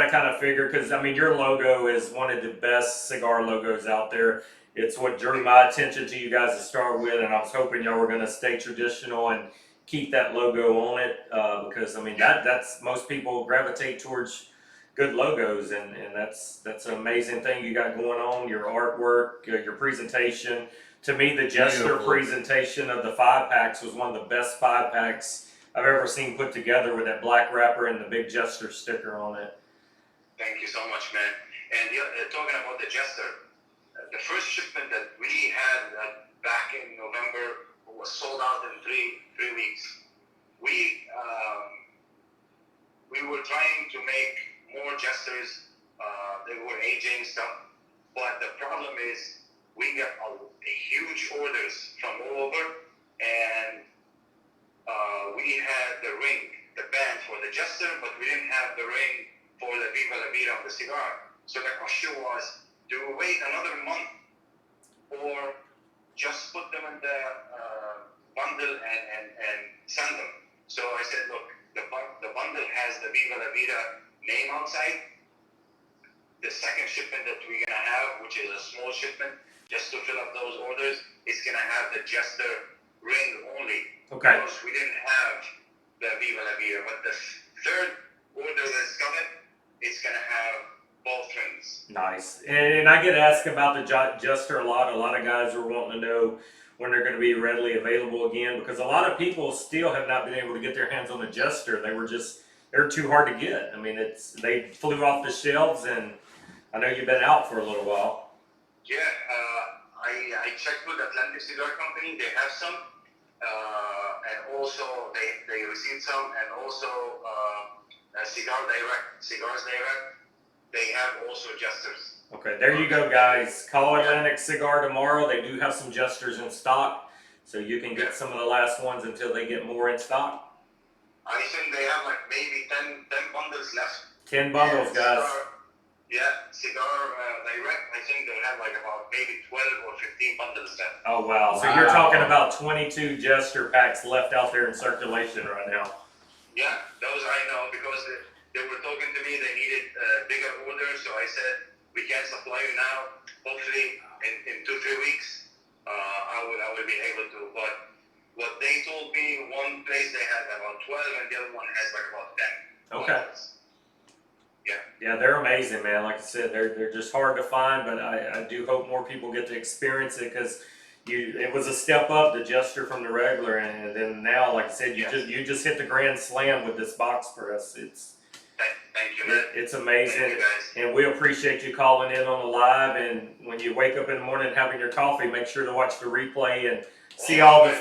kind of figured, because I mean your logo is one of the best cigar logos out there. It's what drew my attention to you guys to start with, and I was hoping y'all were going to stay traditional and keep that logo on it, because I mean that's most people gravitate towards good logos, and that's an amazing thing you got going on. Your artwork, your presentation. To me, the Jester presentation of the 5-packs was one of the best 5-packs I've ever seen put together, with that black wrapper and the big Jester sticker on it. Thank you so much, man. And talking about the Jester, the first shipment that we had back in November was sold out in three weeks. We were trying to make more Jesters. They were aging stuff, but the problem is we got a huge orders from all over, and we had the ring, the band for the Jester, but we didn't have the ring for the Viva La Vida of the cigar. So the question was, do we wait another month, or just put them in the bundle and send them? So I said, look, the bundle has the Viva La Vida name outside. The second shipment that we're gonna have, which is a small shipment, just to fill up those orders, it's gonna have the Jester ring only. Okay. Because we didn't have the Viva La Vida, but the third order that's coming, it's gonna have both rings. Nice. And I get asked about the Jester a lot. A lot of guys are wanting to know when they're going to be readily available again, because a lot of people still have not been able to get their hands on the Jester. They're too hard to get. I mean, they flew off the shelves, and I know you've been out for a little while. Yeah, I checked with Atlantic Cigar Company. They have some, and also they received some, and also Cigars Direct. They have also Jesters. Okay, there you go, guys. Call Atlantic Cigar tomorrow. They do have some Jesters in stock, so you can get some of the last ones until they get more in stock. I think they have like maybe 10 bundles left. 10 bundles, guys. Cigar Direct, I think they have like about maybe 12 or 15 bundles left. Oh, wow. So you're talking about 22 Jester packs left out there in circulation right now. Yeah, those I know, because they were talking to me, they needed bigger orders, so I said, we can't supply you now. Hopefully, in 2-3 weeks, I will be able to. But what they told me, one place they had about 12, and the other one has like about 10. Okay. Yeah, they're amazing, man. Like I said, they're just hard to find, but I do hope more people get to experience it, because it was a step up, the Jester from the regular, and then now, like I said, you just hit the grand slam with this box press. Thank you, man. It's amazing, Thank you, guys. and we appreciate you calling in on the live. And when you wake up in the morning having your coffee, make sure to watch the replay and see all the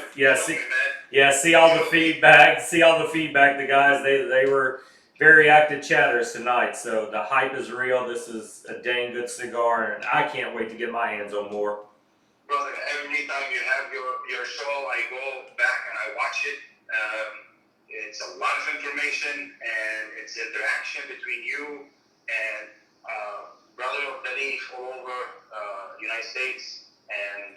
see all the feedback. See all the feedback. The guys they were very active chatters tonight, so the hype is real. This is a dang good cigar, and I can't wait to get my hands on more. Brother, every time you have your show, I go back and I watch it. It's a lot of information, and it's interaction between you and brother of the leaf all over United States. And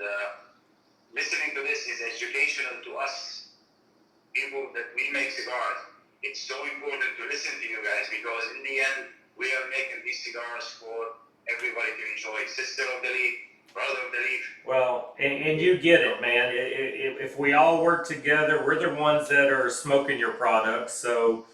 listening to this is educational to us, people that we make cigars. It's so important to listen to you guys, because in the end, we are making these cigars for everybody to enjoy. Sister of the leaf, brother of the leaf. Well, and you get it, man. If we all work together, we're the ones that are smoking your products, so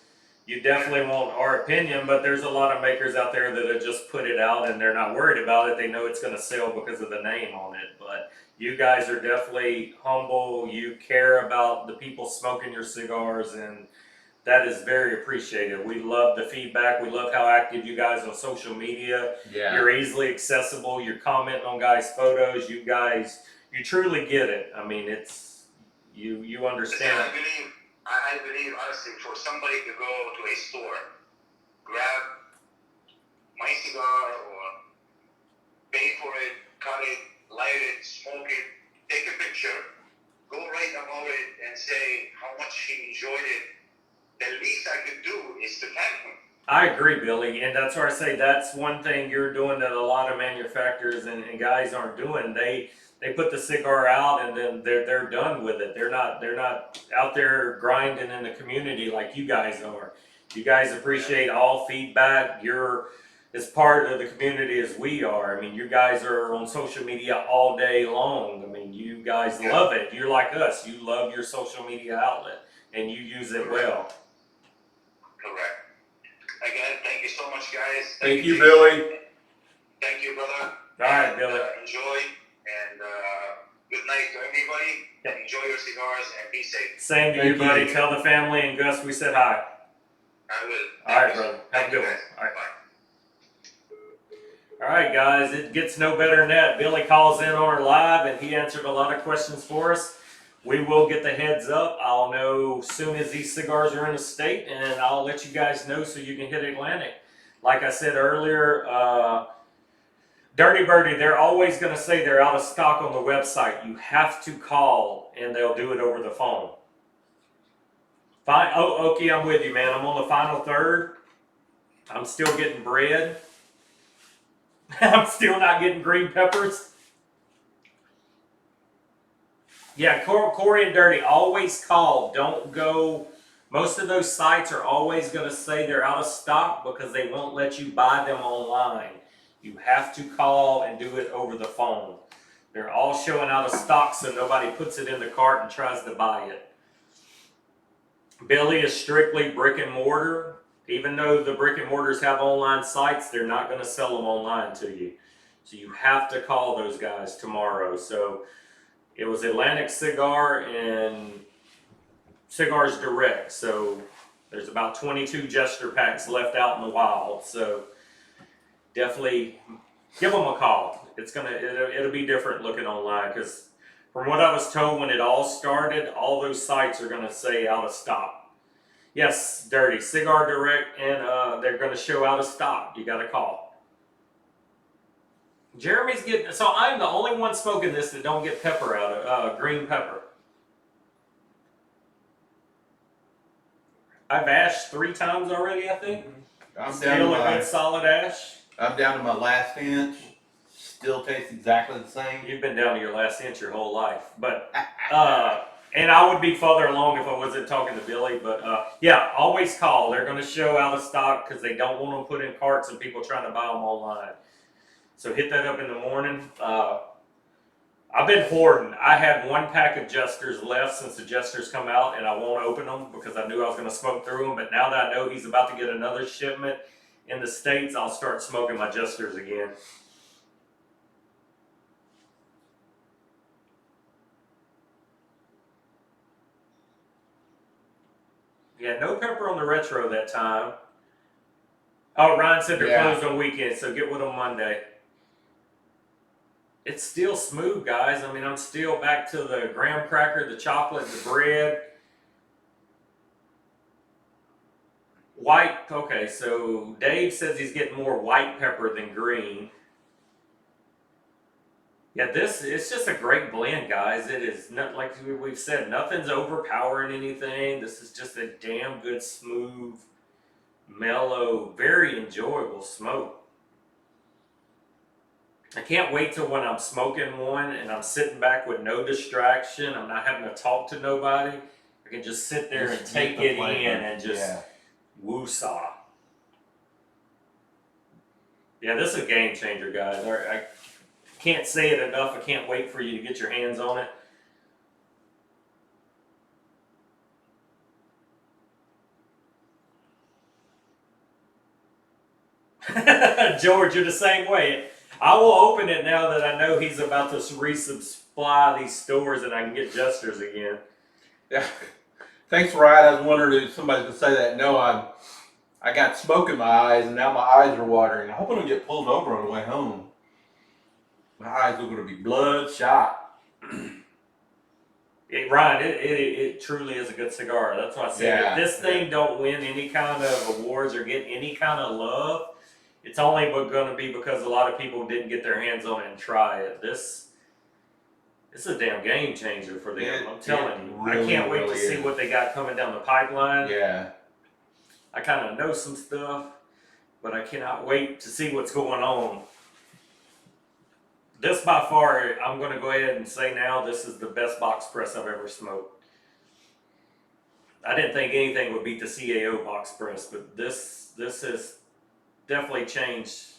you definitely want our opinion. But there's a lot of makers out there that have just put it out, and they're not worried about it. They know it's going to sell because of the name on it. But you guys are definitely humble. You care about the people smoking your cigars, and that is very appreciated. We love the feedback. We love how active you guys on social media. Yeah. You're easily accessible. You're commenting on guys' photos. You truly get it. I mean, you understand. I believe honestly, for somebody to go to a store, grab my cigar or pay for it, cut it, light it, smoke it, take a picture, go write about it and say how much he enjoyed it. The least I could do is to thank him. I agree, Billy, and that's where I say that's one thing you're doing that a lot of manufacturers and guys aren't doing. They put the cigar out and then they're done with it. They're not out there grinding in the community like you guys are. You guys appreciate all feedback. You're as part of the community as we are. I mean, you guys are on social media all day long. I mean, you guys love it. You're like us. You love your social media outlet and you use it well. Correct. Again, thank you so much, guys. Thank you, Billy. Thank you, brother. All right, Billy. Enjoy, and good night to everybody. Yep. Enjoy your cigars and be safe. Same to you, buddy. Tell the family and Gus we said hi. I will. All right, brother. Have a good one. All right. Bye. All right, guys. It gets no better than that. Billy calls in on our live, and he answered a lot of questions for us. We will get the heads up. I'll know soon as these cigars are in the state, and I'll let you guys know so you can hit Atlantic. Like I said earlier, Dirty Birdie, they're always going to say they're out of stock on the website. You have to call, and they'll do it over the phone. Fine. Oh, Okie, I'm with you, man. I'm on the final third. I'm still getting bread. I'm still not getting green peppers. Yeah, Corey and Dirty, always call. Don't go. Most of those sites are always going to say they're out of stock because they won't let you buy them online. You have to call and do it over the phone. They're all showing out of stock, so nobody puts it in the cart and tries to buy it. Billy is strictly brick and mortar. Even though the brick and mortars have online sites, they're not going to sell them online to you. So you have to call those guys tomorrow. So it was Atlantic Cigar and Cigars Direct. So there's about 22 Jester packs left out in the wild. So definitely give them a call. It'll be different looking online, because from what I was told when it all started, all those sites are going to say out of stock. Yes, Dirty Cigar Direct, and they're going to show out of stock. You got to call. Jeremy's getting, so I'm the only one smoking this that don't get pepper out of green pepper. I've ashed 3 times already, I think. I'm Still a good solid ash. I'm down to my last inch. Still tastes exactly the same. You've been down to your last inch your whole life, but and I would be further along if I wasn't talking to Billy. But yeah, always call. They're going to show out of stock because they don't want them put in carts and people trying to buy them online. So hit that up in the morning. I've been hoarding. I had 1 pack of Jesters left since the Jesters come out, and I won't open them because I knew I was going to smoke through them. But now that I know he's about to get another shipment in the States, I'll start smoking my Jesters again. Yeah, no pepper on the retro that time. Oh, Ryan said they're closed on weekends, so get with them Monday. It's still smooth, guys. I mean, I'm still back to the graham cracker, the chocolate, the bread. White, okay, so Dave says he's getting more white pepper than green. Yeah, it's just a great blend, guys. It is not, like we've said, nothing's overpowering anything. This is just a damn good, smooth, mellow, very enjoyable smoke. I can't wait till when I'm smoking one and I'm sitting back with no distraction. I'm not having to talk to nobody. I can just sit there and take it in and just woo-saw. Yeah, this is a game changer, guys. I can't say it enough. I can't wait for you to get your hands on it. George, you're the same way. I will open it now that I know he's about to resupply these stores and I can get Jesters again. Yeah. Thanks, Ryan. I was wondering if somebody could say that. No, I got smoke in my eyes and now my eyes are watering. I hope I don't get pulled over on the way home. My eyes are going to be bloodshot. Ryan, it truly is a good cigar. That's why I said if this thing don't win any kind of awards or get any kind of love, it's only going to be because a lot of people didn't get their hands on it and try it. This is a damn game changer for them. I'm telling you. Really, I can't wait to see what they got coming down the pipeline. Yeah. I kind of know some stuff, but I cannot wait to see what's going on. This by far, I'm going to go ahead and say now, this is the best box press I've ever smoked. I didn't think anything would beat the CAO box press, but this has definitely changed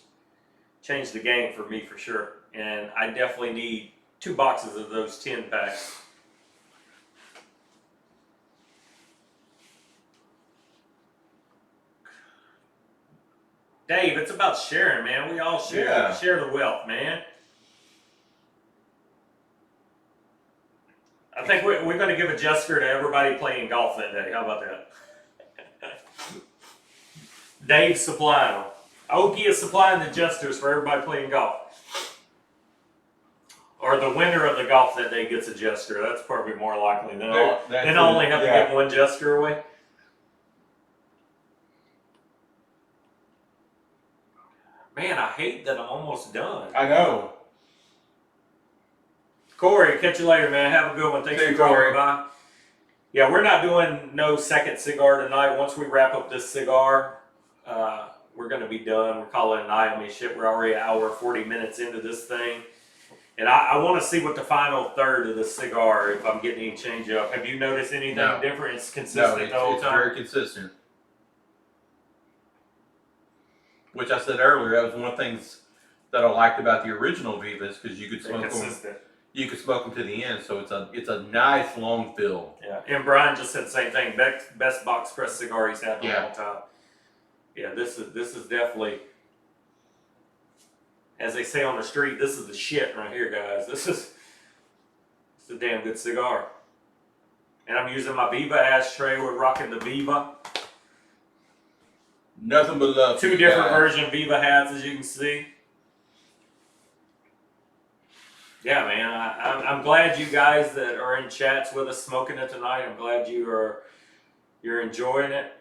the game for me for sure. And I definitely need 2 boxes of those 10 packs. Dave, it's about sharing, man. We all share. Yeah. Share the wealth, man. I think we're going to give a Jester to everybody playing golf that day. How about that? Dave's supplying them. Okie is supplying the Jesters for everybody playing golf. Or the winner of the golf that day gets a Jester. That's probably more likely. Then I'll only have to get 1 Jester away. Man, I hate that I'm almost done. I know. Corey, catch you later, man. Have a good one. Thanks for calling by. Yeah, we're not doing no second cigar tonight. Once we wrap up this cigar, we're going to be done. We're calling it a night. I mean, shit, we're already an hour, 40 minutes into this thing. And I want to see what the final third of the cigar, if I'm getting any change up. Have you noticed anything different? It's consistent the whole time? Very consistent. Which I said earlier, that was one of the things that I liked about the original Vivas, because you could They're smoke them. consistent. You could smoke them to the end, so it's a nice long fill. Yeah, and Brian just said the same thing. Best box press cigar he's had in a long time. Yeah, this is definitely, as they say on the street, this is the shit right here, guys. It's a damn good cigar. And I'm using my Viva ashtray. We're rocking the Viva. Nothing but love. Two different version Viva hats, as you can see. Yeah, man. I'm glad you guys that are in chats with us smoking it tonight. I'm glad you're enjoying it.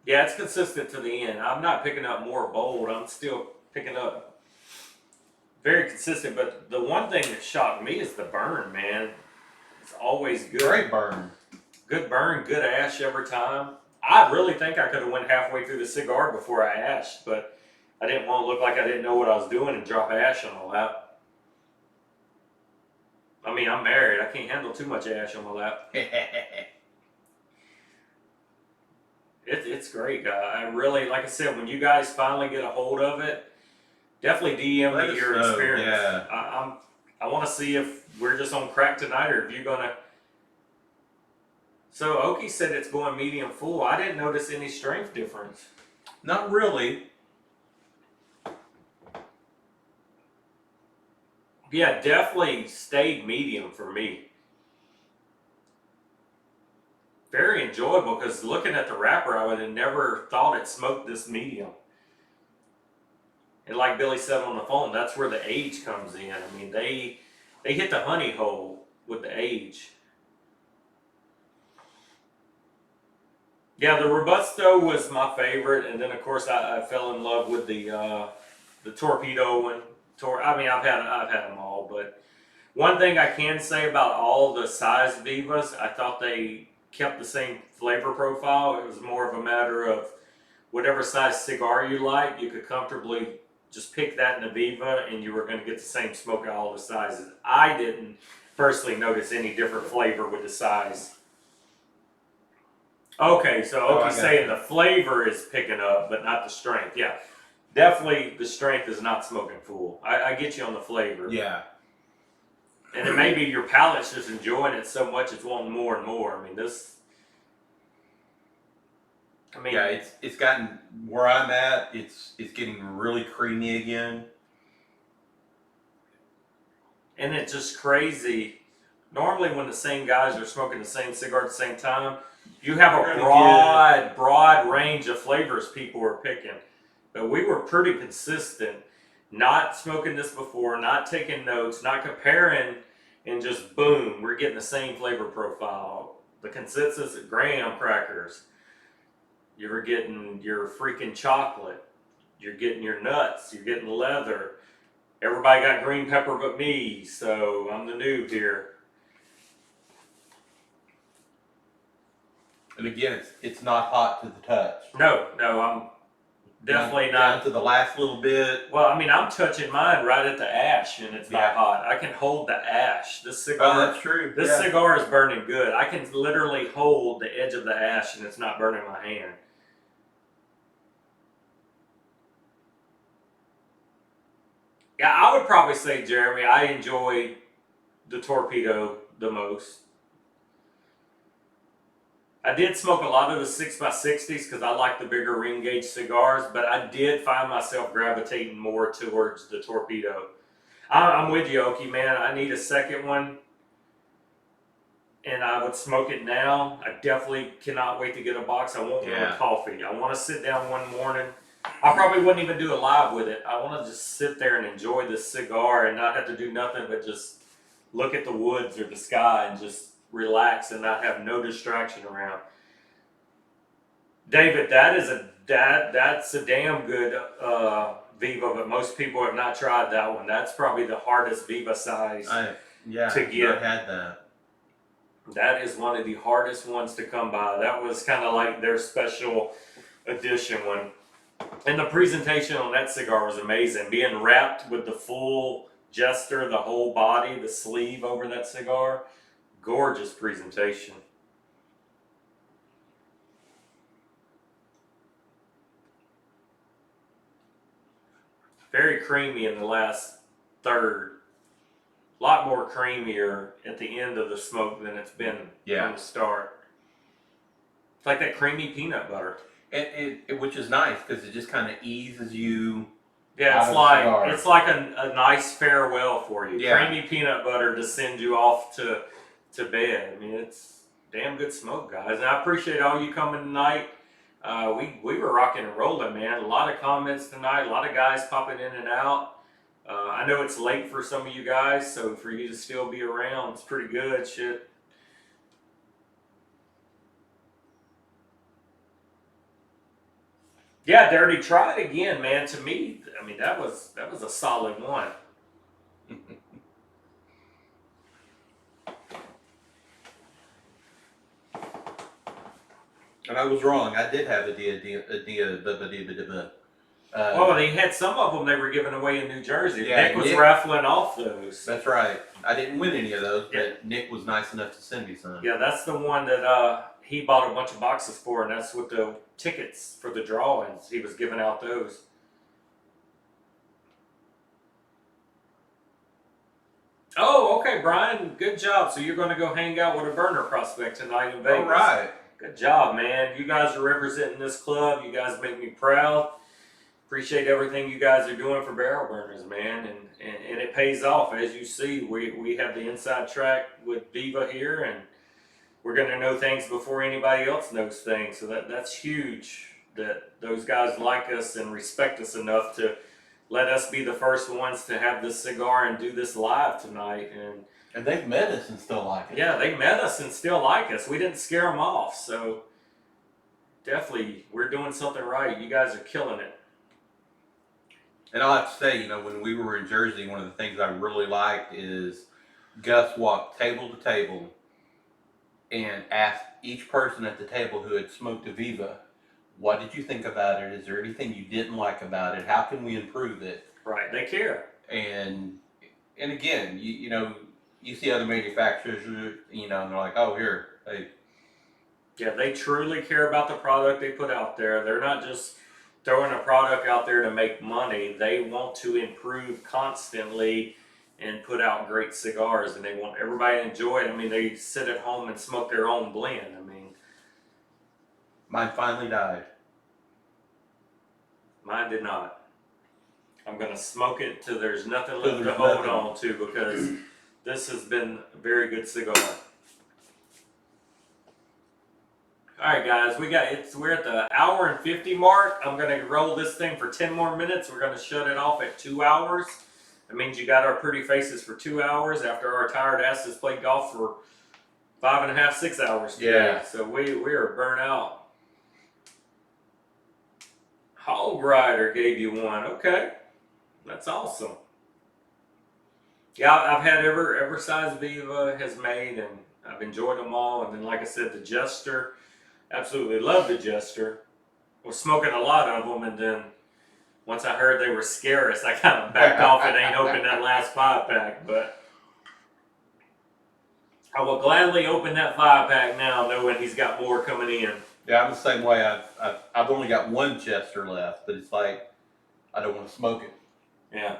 Yeah, it's consistent to the end. I'm not picking up more bold. I'm still picking up very consistent. But the one thing that shocked me is the burn, man. It's always good. Great burn. Good burn, good ash every time. I really think I could have went halfway through the cigar before I ashed, but I didn't want to look like I didn't know what I was doing and drop ash on my lap. I mean, I'm married. I can't handle too much ash on my lap. It's great, guy. I really, like I said, when you guys finally get a hold of it, definitely DM Let me us your know, experience. yeah. I want to see if we're just on crack tonight or if you're gonna. So Oki said it's going medium full. I didn't notice any strength difference. Not really. Yeah, definitely stayed medium for me. Very enjoyable because looking at the wrapper, I would have never thought it smoked this medium. And like Billy said on the phone, that's where the age comes in. I mean, they hit the honey hole with the age. Yeah, the Robusto was my favorite, and then of course I fell in love with the Torpedo one. I mean, I've had them all, but one thing I can say about all the size Vivas, I thought they kept the same flavor profile. It was more of a matter of whatever size cigar you like, you could comfortably just pick that in a Viva, and you were going to get the same smoke at all the sizes. I didn't personally notice any different flavor with the size. Okay, so Oki's saying the flavor is picking up, but not the strength. Yeah, definitely the strength is not smoking full. I get you on the flavor. Yeah. And then maybe your palate's just enjoying it so much it's wanting more and more. I mean, yeah, it's gotten where I'm at. It's getting really creamy again. And it's just crazy. Normally, when the same guys are smoking the same cigar at the same time, you have a broad range of flavors people are picking. But we were pretty consistent, not smoking this before, not taking notes, not comparing, and just boom, we're getting the same flavor profile. The consensus at graham crackers. You're getting your freaking chocolate. You're getting your nuts. You're getting leather. Everybody got green pepper but me, so I'm the noob here. And again, it's not hot to the touch. No, I'm definitely down to the last little bit. Well, I mean, I'm touching mine right at the ash, and it's not hot. I can hold the ash. This cigar, that's true. This cigar is burning good. I can literally hold the edge of the ash, and it's not burning my hand. Yeah, I would probably say, Jeremy, I enjoy the Torpedo the most. I did smoke a lot of the 6x60s because I like the bigger ring gauge cigars, but I did find myself gravitating more towards the Torpedo. I'm with you, Oki, man. I need a second one, and I would smoke it now. I definitely cannot wait to get a box. I want one with coffee. I want to sit down one morning. I probably wouldn't even do a live with it. I want to just sit there and enjoy this cigar and not have to do nothing but just look at the woods or the sky and just relax and not have no distraction around. David, that's a damn good Viva, but most people have not tried that one. That's probably the hardest Viva size to get. to get. I had that. That is one of the hardest ones to come by. That was kind of like their special edition one. And the presentation on that cigar was amazing. Being wrapped with the full jester, the whole body, the sleeve over that cigar. Gorgeous presentation. Very creamy in the last third. A lot more creamier at the end of the smoke than it's been from the start. It's like that creamy peanut butter. Which is nice because it just kind of eases you. Yeah, it's like a nice farewell for you. Yeah. Creamy peanut butter to send you off to bed. I mean, it's damn good smoke, guys. And I appreciate all you coming tonight. We were rocking and rolling, man. A lot of comments tonight. A lot of guys popping in and out. I know it's late for some of you guys, so for you to still be around, it's pretty good. Shit. Yeah, Dirty, try it again, man. To me, I mean, that was a solid one. And I was wrong. I did have well, they had some of them they were giving away in New Jersey. Yeah, Nick was raffling off those. That's right. I didn't win any of those, but Nick was nice enough to send me some. Yeah, that's the one that he bought a bunch of boxes for, and that's with the tickets for the drawings. He was giving out those. Oh, okay, Brian. Good job. So you're going to go hang out with a burner prospect tonight in Vegas. All right. Good job, man. You guys are representing this club. You guys make me proud. Appreciate everything you guys are doing for barrel burners, man. And it pays off. As you see, we have the inside track with Viva here, and we're going to know things before anybody else knows things. So that's huge that those guys like us and respect us enough to let us be the first ones to have this cigar and do this live tonight. And they've met us and still like us. Yeah, they met us and still like us. We didn't scare them off. So definitely, we're doing something right. You guys are killing it. And I'll have to say, you know, when we were in Jersey, one of the things I really liked is Gus walked table to table and asked each person at the table who had smoked a Viva, what did you think about it? Is there anything you didn't like about it? How can we improve it? Right, they care. And again, you know, you see other manufacturers, you know, and they're like, oh, here, hey. Yeah, they truly care about the product they put out there. They're not just throwing a product out there to make money. They want to improve constantly and put out great cigars, and they want everybody to enjoy it. I mean, they sit at home and smoke their own blend. I mean, mine finally died. Mine did not. I'm going to smoke it till there's nothing left to hold on to, because this has been a very good cigar. All right, guys, we're at the hour and 50 mark. I'm going to roll this thing for 10 more minutes. We're going to shut it off at 2 hours. That means you got our pretty faces for 2 hours after our tired asses played golf for 5.5, 6 hours today. Yeah. So we are burnt out. Hog Rider gave you one. Okay. That's awesome. Yeah, I've had every size Viva has made, and I've enjoyed them all. And then, like I said, the Jester, absolutely love the Jester. Was smoking a lot of them, and then once I heard they were scarce, I kind of backed off and ain't opened that last 5-pack. But I will gladly open that 5-pack now, knowing he's got more coming in. Yeah, I'm the same way. I've only got one Jester left, but it's like I don't want to smoke it. Yeah.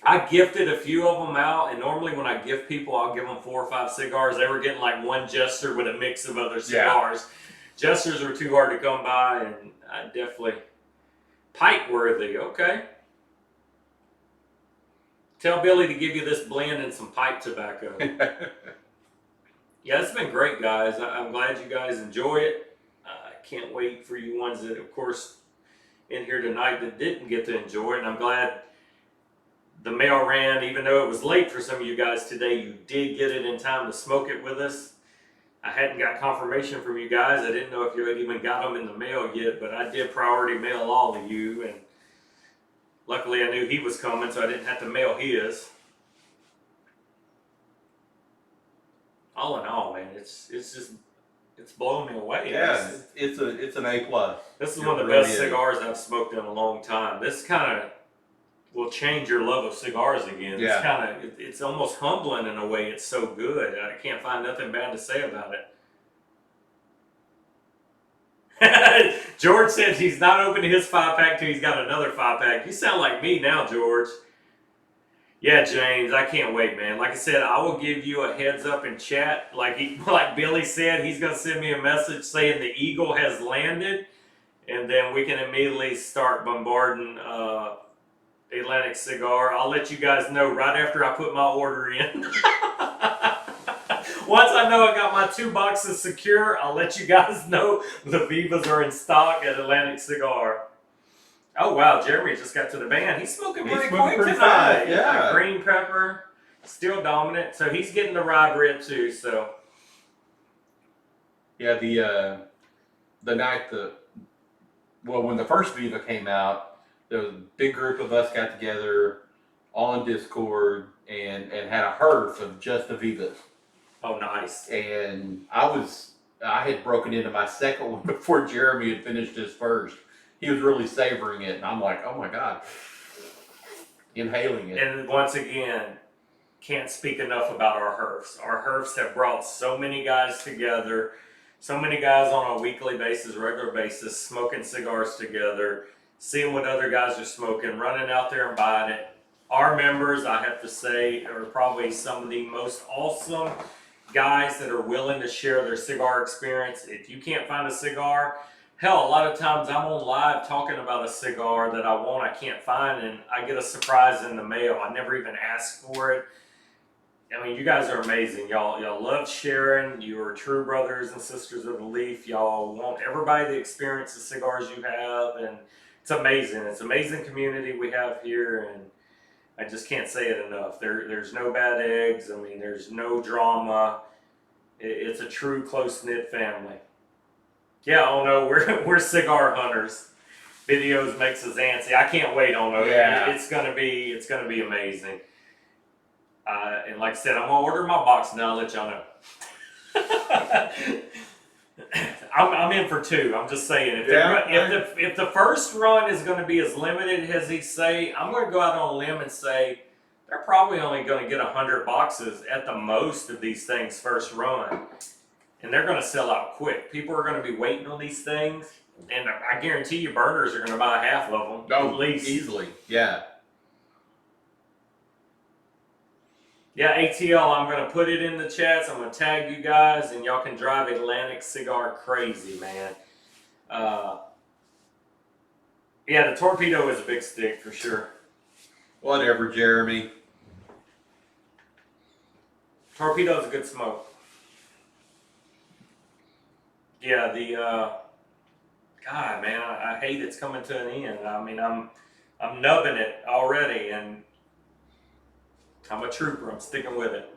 I gifted a few of them out, and normally when I gift people, I'll give them 4 or 5 cigars. They were getting like one Jester with a mix of other cigars. Yeah. Jesters were too hard to come by, and I definitely... Pipe worthy, okay. Tell Billy to give you this blend and some pipe tobacco. Yeah, it's been great, guys. I'm glad you guys enjoy it. I can't wait for you ones that, of course, in here tonight that didn't get to enjoy it. And I'm glad the mail ran, even though it was late for some of you guys today, you did get it in time to smoke it with us. I hadn't got confirmation from you guys. I didn't know if you had even got them in the mail yet, but I did priority mail all of you. And luckily I knew he was coming, so I didn't have to mail his. all in all, man, it's just it's blowing me away. Yeah, it's an A plus. This is It one of the really best is. cigars I've smoked in a long time. This kind of will change your love of cigars again. Yeah. It's kind of it's almost humbling in a way. It's so good. I can't find nothing bad to say about it. George says he's not opening his 5-pack till he's got another 5-pack. You sound like me now, George. Yeah, James, I can't wait, man. Like I said, I will give you a heads up in chat. Like Billy said, he's gonna send me a message saying the Eagle has landed, and then we can immediately start bombarding Atlantic Cigar. I'll let you guys know right after I put my order in. Once I know I got my 2 boxes secure, I'll let you guys know the Vivas are in stock at Atlantic Cigar. Oh wow, Jeremy just got to the band. He's smoking pretty quick tonight. Fast, yeah. Green pepper, still dominant. So he's getting the rye bread too. So Yeah, the night when the first Viva came out, there was a big group of us got together on Discord and had a Herf of just the Vivas. oh nice. And I had broken into my second one before Jeremy had finished his first. He was really savoring it, and I'm like, oh my God, inhaling it. And once again, can't speak enough about our Herfs. Our Herfs have brought so many guys together, so many guys on a weekly basis, regular basis, smoking cigars together, seeing what other guys are smoking, running out there and buying it. Our members, I have to say, are probably some of the most awesome guys that are willing to share their cigar experience. If you can't find a cigar, hell, a lot of times I'm on live talking about a cigar that I want, I can't find, and I get a surprise in the mail. I never even asked for it. I mean, you guys are amazing. Y'all love sharing. You are true brothers and sisters of the leaf. Y'all want everybody to experience the cigars you have, and it's amazing. It's an amazing community we have here, and I just can't say it enough. There's no bad eggs. I mean, there's no drama. It's a true close-knit family. Yeah, oh no, we're cigar hunters. Videos makes us antsy. I can't wait, oh no. Yeah. It's gonna be amazing. And like I said, I'm gonna order my box now. I'll let y'all know. I'm in for 2. I'm just saying, if the first run is going to be as limited as he say, I'm going to go out on a limb and say they're probably only going to get 100 boxes at the most of these things first run, and they're going to sell out quick. People are going to be waiting on these things, and I guarantee you, burners are going to buy half of them at least. Easily, yeah. Yeah, ATL, I'm going to put it in the chats. I'm going to tag you guys, and y'all can drive Atlantic Cigar crazy, man. Yeah, the Torpedo is a big stick for sure. Whatever, Jeremy. Torpedo's a good smoke. Yeah, God, man, I hate it's coming to an end. I mean, I'm nubbing it already, and I'm a trooper. I'm sticking with it.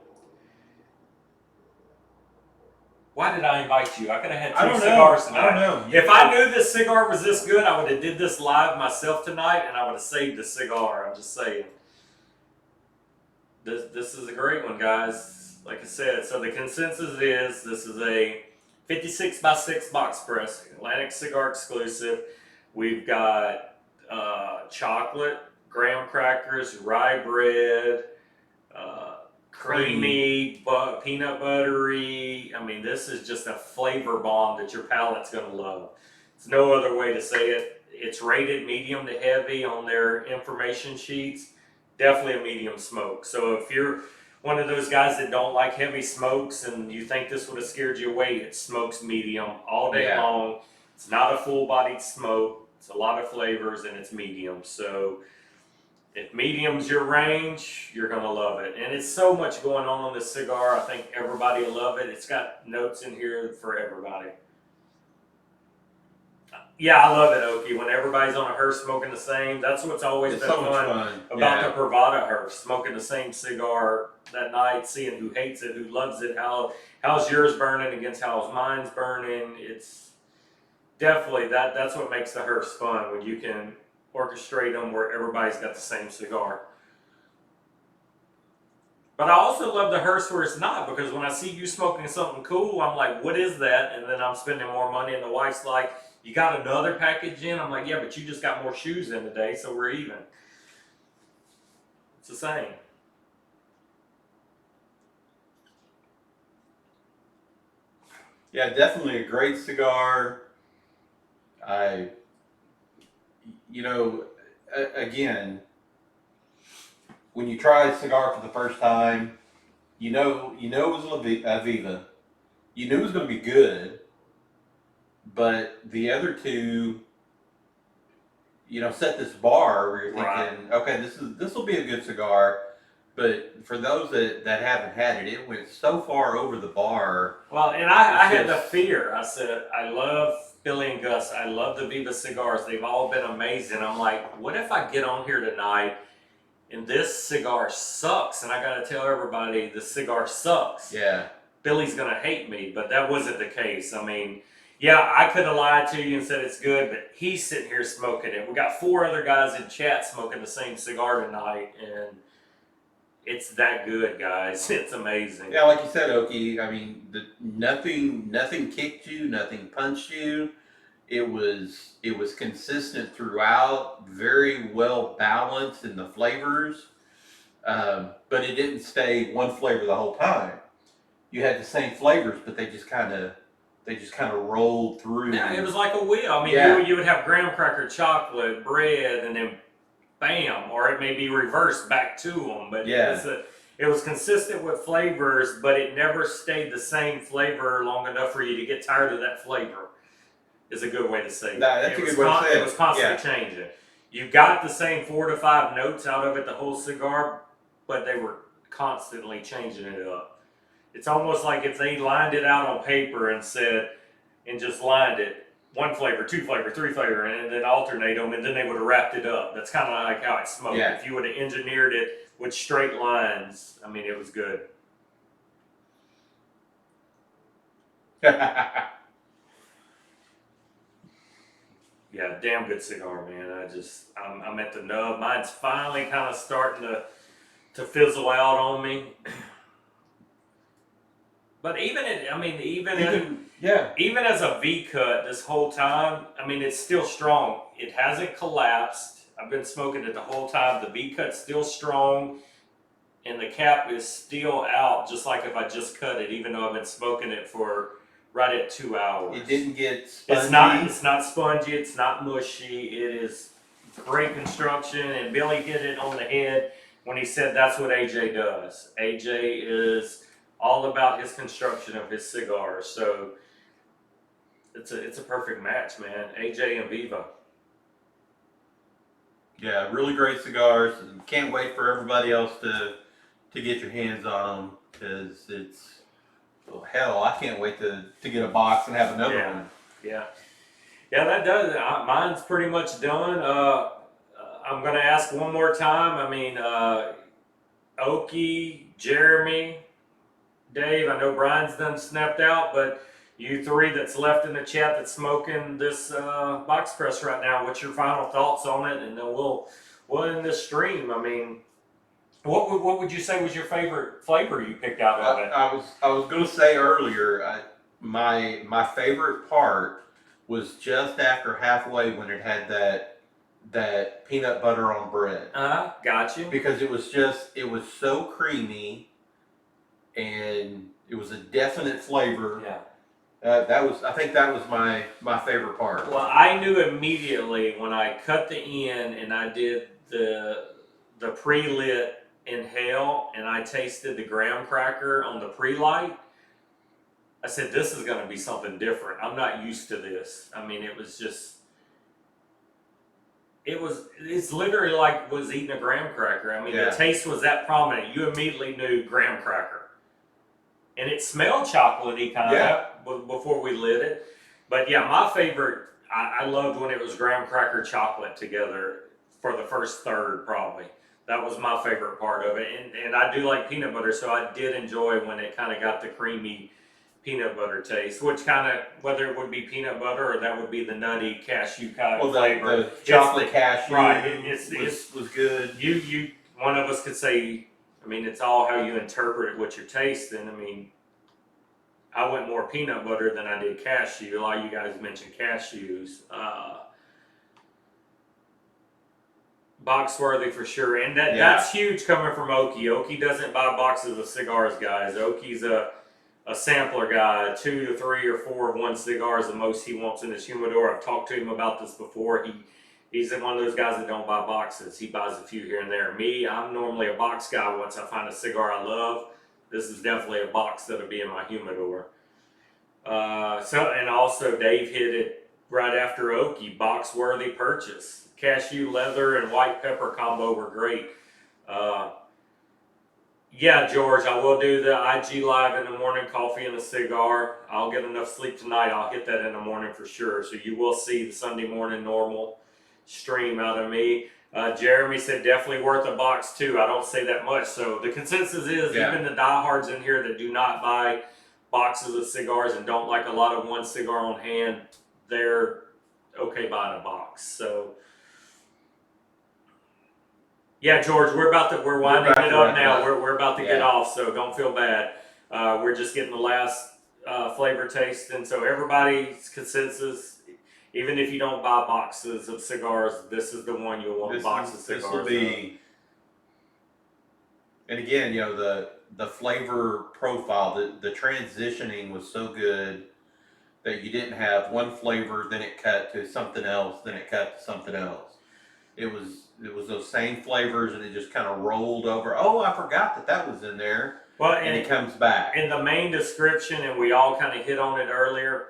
Why did I invite you? I could have had 2 cigars tonight. I don't know. If I knew this cigar was this good, I would have did this live myself tonight, and I would have saved the cigar. I'm just saying. This is a great one, guys. Like I said, so the consensus is this is a 56x6 box press, Atlantic Cigar exclusive. We've got chocolate, graham crackers, rye bread, creamy, peanut buttery. I mean, this is just a flavor bomb that your palate's going to love. There's no other way to say it. It's rated medium to heavy on their information sheets. Definitely a medium smoke. So if you're one of those guys that don't like heavy smokes and you think this would have scared you away, it smokes medium all day long. It's not a full-bodied smoke. It's a lot of flavors, and it's medium. So if medium's your range, you're going to love it. And it's so much going on this cigar. I think everybody will love it. It's got notes in here for everybody. Yeah, I love it, Okie. When everybody's on a Herf smoking the same, that's what's always been so much fun about the Pravada Herf. Smoking the same cigar that night, seeing who hates it, who loves it, how's yours burning against how's mine's burning. It's definitely, that's what makes the Herfs fun, when you can orchestrate them where everybody's got the same cigar. But I also love the Herf where it's not, because when I see you smoking something cool, I'm like, what is that? And then I'm spending more money, and the wife's like, you got another package in? I'm like, yeah, but you just got more shoes in today, so we're even. It's the same. Yeah, definitely a great cigar. You know, again, when you try a cigar for the first time, you know it was a Viva. You knew it was going to be good, but the other two, set this bar where you're thinking, okay, this will be a good cigar. But for those that haven't had it, it went so far over the bar. Well, and I had the fear. I said, I love Billy and Gus. I love the Viva cigars. They've all been amazing. I'm like, what if I get on here tonight and this cigar sucks? And I got to tell everybody the cigar sucks. Yeah. Billy's going to hate me, but that wasn't the case. I mean, yeah, I could have lied to you and said it's good, but he's sitting here smoking it. We got 4 other guys in chat smoking the same cigar tonight, and it's that good, guys. It's amazing. Yeah, like you said, Oki. I mean, nothing kicked you, nothing punched you. It was consistent throughout, very well balanced in the flavors, but it didn't stay one flavor the whole time. You had the same flavors, but they just kind of rolled through. Yeah, it was like a wheel. I mean, Yeah. you would have graham cracker, chocolate, bread, and then bam, or it may be reversed back to them. But Yeah. it was consistent with flavors, but it never stayed the same flavor long enough for you to get tired of that flavor. Is a good way to say it. That's a good way to say it. It was constantly changing. You got the same 4 to 5 notes out of it the whole cigar, but they were constantly changing it up. It's almost like if they lined it out on paper and just lined it, 1 flavor, 2 flavor, 3 flavor, and then alternate them, and then they would have wrapped it up. That's kind of like how it smoked. Yeah. If you would have engineered it with straight lines, I mean, it was good. Yeah, damn good cigar, man. I'm at the nub. Mine's finally kind of starting to fizzle out on me. But even as a V cut this whole time, I mean, it's still strong. It hasn't collapsed. I've been smoking it the whole time. The V cut's still strong, and the cap is still out, just like if I just cut it, even though I've been smoking it for right at 2 hours. It didn't get spongy. It's not spongy. It's not mushy. It is great construction, and Billy hit it on the head when he said that's what AJ does. AJ is all about his construction of his cigars. So it's a perfect match, man. AJ and Viva. Yeah, really great cigars. And can't wait for everybody else to get your hands on them, because it's, well, hell, I can't wait to get a box and have another one. Yeah, that does it. Mine's pretty much done. I'm gonna ask one more time. I mean, Oki, Jeremy, Dave, I know Brian's done snapped out, but you 3 that's left in the chat that's smoking this box press right now, what's your final thoughts on it? And then we'll end this stream. I mean, what would you say was your favorite flavor you picked out of it? I was going to say earlier, my favorite part was just after halfway when it had that peanut butter on bread. Got you. Because it was so creamy, and it was a definite flavor. Yeah. I think that was my favorite part. Well, I knew immediately when I cut the end and I did the pre-lit inhale and I tasted the graham cracker on the pre-light. I said, this is going to be something different. I'm not used to this. I mean, it's literally like was eating a graham cracker. I mean, the taste was that prominent. You immediately knew graham cracker. And it smelled chocolatey kind of before we lit it. But yeah, my favorite, I loved when it was graham cracker chocolate together for the first third probably. That was my favorite part of it. And I do like peanut butter, so I did enjoy when it kind of got the creamy peanut butter taste, which kind of, whether it would be peanut butter or that would be the nutty cashew kind of flavor. The chocolate cashew right, was good. You one of us could say, I mean, it's all how you interpret what you're tasting. I mean, I went more peanut butter than I did cashew. A lot of you guys mentioned cashews. Box worthy for sure, and that's huge coming from Okie. Okie doesn't buy boxes of cigars, guys. Okie's a sampler guy. 2 to 3 or 4 of one cigar is the most he wants in his humidor. I've talked to him about this before. He's one of those guys that don't buy boxes. He buys a few here and there. Me, I'm normally a box guy once I find a cigar I love. This is definitely a box that'll be in my humidor. And also Dave hit it right after Okie. Box worthy purchase. Cashew, leather, and white pepper combo were great. Yeah, George, I will do the IG live in the morning, coffee and a cigar. I'll get enough sleep tonight. I'll hit that in the morning for sure. So you will see the Sunday morning normal stream out of me. Jeremy said definitely worth a box too. I don't say that much. So the consensus is even the diehards in here that do not buy boxes of cigars and don't like a lot of one cigar on hand, they're okay buying a box. So yeah, George, we're winding it up now. We're about to get off, so don't feel bad. We're just getting the last flavor taste, and so everybody's consensus, even if you don't buy boxes of cigars, this is the one you'll want a box of cigars. This will be, and again, you know, the flavor profile, the transitioning was so good that you didn't have one flavor, then it cut to something else, then it cut to something else. It was those same flavors, and it just kind of rolled over. Oh, I forgot that was in there. Well, and it comes back. In the main description, and we all kind of hit on it earlier,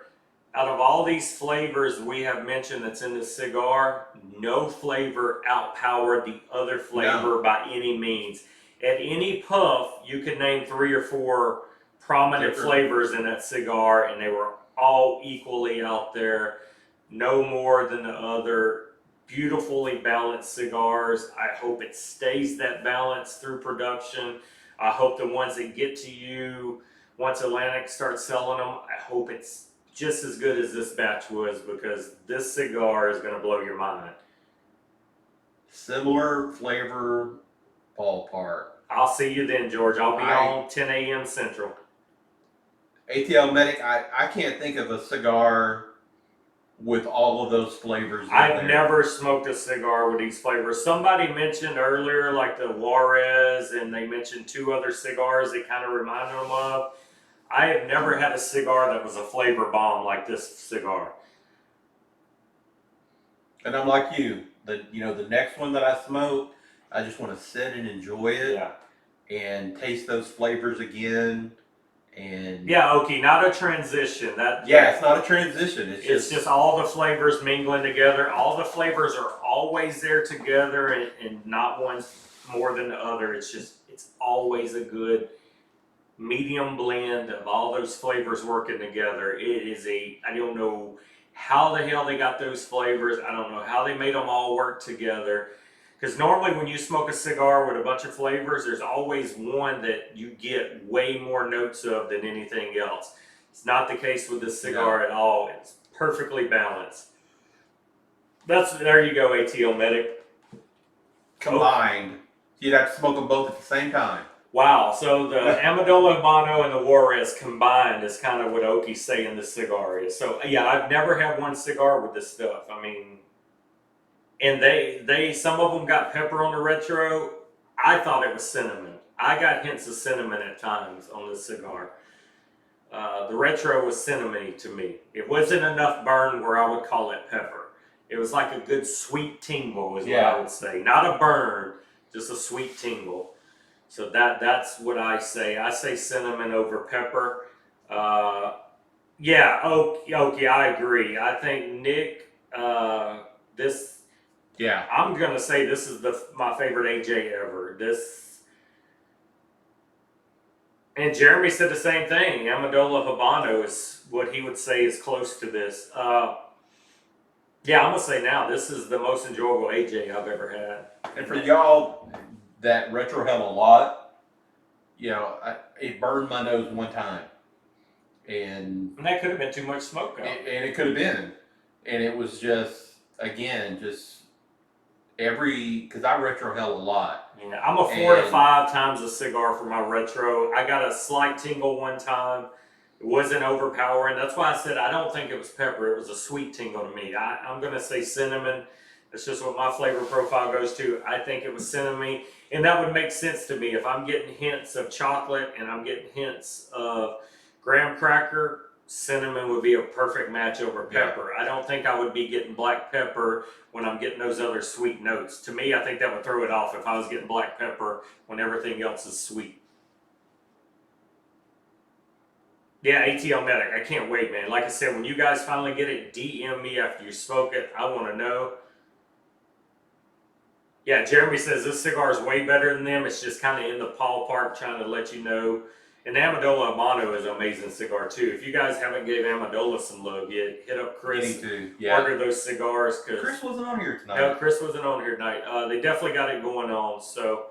out of all these flavors we have mentioned that's in the cigar, no flavor outpowered the other flavor by any means. At any puff, you could name 3 or 4 prominent flavors in that cigar, and they were all equally out there, no more than the other. Beautifully balanced cigars. I hope it stays that balance through production. I hope the ones that get to you once Atlantic starts selling them, I hope it's just as good as this batch was, because this cigar is going to blow your mind. Similar flavor ballpark. I'll see you then, George. I'll be on 10 a.m. Central. ATL Medic, I can't think of a cigar with all of those flavors. I've never smoked a cigar with these flavors. Somebody mentioned earlier, like the Juarez, and they mentioned 2 other cigars that kind of reminded them of. I have never had a cigar that was a flavor bomb like this cigar. And I'm like you. The next one that I smoke, I just want to sit and enjoy it and taste those flavors again. And okay, not a transition. It's not a transition. It's just all the flavors mingling together. All the flavors are always there together, and not one more than the other. It's always a good medium blend of all those flavors working together. It is I don't know how the hell they got those flavors. I don't know how they made them all work together. Because normally when you smoke a cigar with a bunch of flavors, there's always one that you get way more notes of than anything else. It's not the case with this cigar at all. It's perfectly balanced. There you go, ATL Medic. Combined. You'd have to smoke them both at the same time. Wow, so the Amadolo Habano and the Juarez combined is kind of what Okie's saying this cigar is. So yeah, I've never had one cigar with this stuff. I mean, and they some of them got pepper on the retro. I thought it was cinnamon. I got hints of cinnamon at times on this cigar. The retro was cinnamony to me. It wasn't enough burn where I would call it pepper. It was like a good sweet tingle is what I would say. Not a burn, just a sweet tingle. So that's what I say. I say cinnamon over pepper. Okay, I agree. I think Nick, this... Yeah, I'm gonna say this is my favorite AJ ever. And Jeremy said the same thing. Amendola Habano is what he would say is close to this. I'm gonna say now this is the most enjoyable AJ I've ever had. And for y'all that retro held a lot, it burned my nose one time, and that could have been too much smoke. And it could have been, and it was just because I retro hell a lot. Yeah, I'm a 4 to And- 5 times a cigar for my retro. I got a slight tingle one time. It wasn't overpowering. That's why I said I don't think it was pepper. It was a sweet tingle to me. I'm going to say cinnamon. That's just what my flavor profile goes to. I think it was cinnamon. And that would make sense to me. If I'm getting hints of chocolate and I'm getting hints of graham cracker, cinnamon would be a perfect match over pepper. I don't think I would be getting black pepper when I'm getting those other sweet notes. To me, I think that would throw it off if I was getting black pepper when everything else is sweet. Yeah, ATL Medic, I can't wait, man. Like I said, when you guys finally get it, DM me after you smoke it. I want to know. Yeah, Jeremy says this cigar is way better than them. It's just kind of in the ballpark, trying to let you know. And the Amendola Amano is an amazing cigar too. If you guys haven't gave Amendola some love yet, hit up Chris. Me too. Yeah. Order those cigars. Chris wasn't on here tonight. No, Chris wasn't on here tonight. They definitely got it going on. So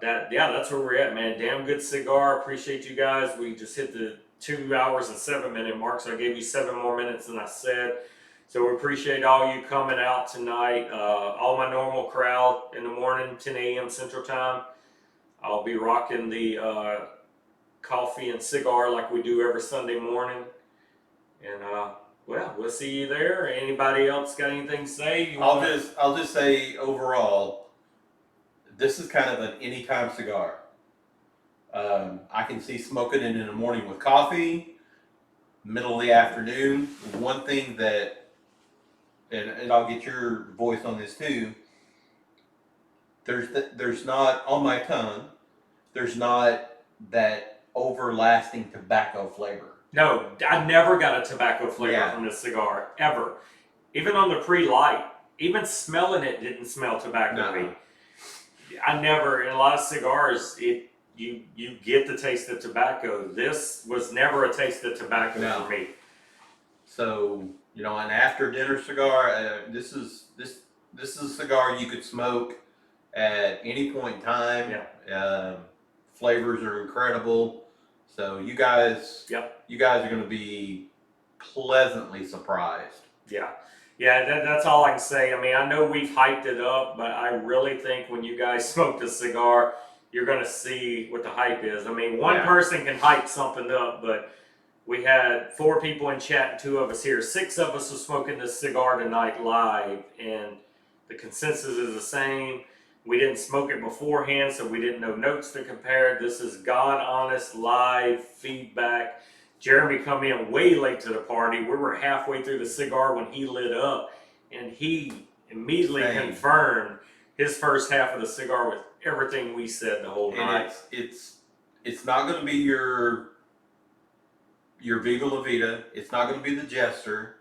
that's where we're at, man. Damn good cigar. Appreciate you guys. We just hit the 2 hours and 7 minute mark, so I gave you 7 more minutes than I said. So we appreciate all you coming out tonight. All my normal crowd in the morning, 10 a.m. Central Time. I'll be rocking the coffee and cigar like we do every Sunday morning. And well, we'll see you there. Anybody else got anything to say? I'll just say overall, this is kind of an anytime cigar. I can see smoking it in the morning with coffee, middle of the afternoon. One thing that, and I'll get your voice on this too. There's not on my tongue. There's not that overlasting tobacco flavor. No, I never got a tobacco flavor from this cigar, ever. Even on the pre-light, even smelling it didn't smell tobacco to me. I never, in a lot of cigars, you get the taste of tobacco. This was never a taste of tobacco for me. So, an after dinner cigar, this is a cigar you could smoke at any point in time. Flavors are incredible. So you guys are going to be pleasantly surprised. That's all I can say. I mean, I know we've hyped it up, but I really think when you guys smoke the cigar, you're going to see what the hype is. I mean, one person can hype something up, but we had 4 people in chat and 2 of us here. 6 of us are smoking this cigar tonight live, and the consensus is the same. We didn't smoke it beforehand, so we didn't know notes to compare. This is God honest live feedback. Jeremy come in way late to the party. We were halfway through the cigar when he lit up, and he immediately confirmed his first half of the cigar with everything we said the whole night. It's not going to be your Viva La Vida. It's not going to be the Jester,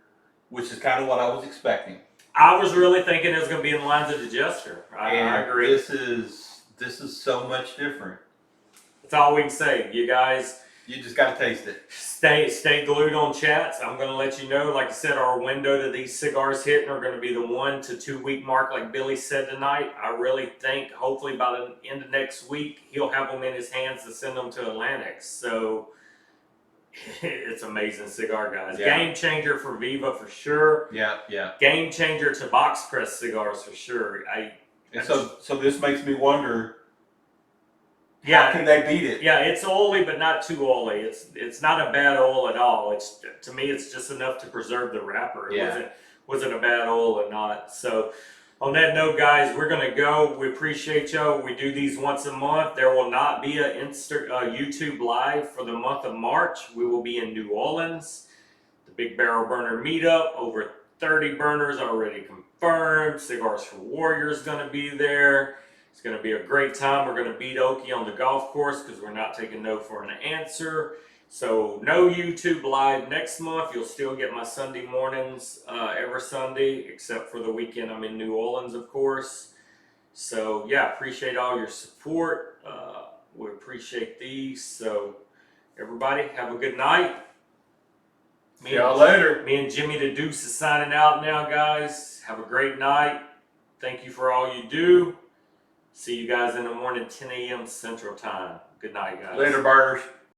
which is kind of what I was expecting. I was really thinking it was going to be in the lines of the Jester. I agree. This is so much different. That's all we can say. You guys, you just got to taste it. Stay glued on chats. I'm going to let you know, like I said, our window to these cigars hitting are going to be the 1 to 2 week mark, like Billy said tonight. I really think, hopefully by the end of next week, he'll have them in his hands to send them to Atlantic. So it's amazing cigar, guys. Game changer for Viva for sure. Game changer to box press cigars for sure. So this makes me wonder, how can they beat it? Yeah, it's oily, but not too oily. It's not a bad oil at all. To me, it's just enough to preserve the wrapper. It wasn't a bad oil or not. So on that note, guys, we're going to go. We appreciate y'all. We do these once a month. There will not be a YouTube live for the month of March. We will be in New Orleans. The Big Barrel Burner meetup. Over 30 burners already confirmed. Cigars for Warriors going to be there. It's going to be a great time. We're going to beat Okie on the golf course because we're not taking no for an answer. So no YouTube live next month. You'll still get my Sunday mornings every Sunday, except for the weekend I'm in New Orleans, of course. So yeah, appreciate all your support. We appreciate these. So everybody, have a good night. See y'all later. Me and Jimmy the Deuce is signing out now, guys. Have a great night. Thank you for all you do. See you guys in the morning, 10 a.m. Central Time. Good night, guys. Later, burners.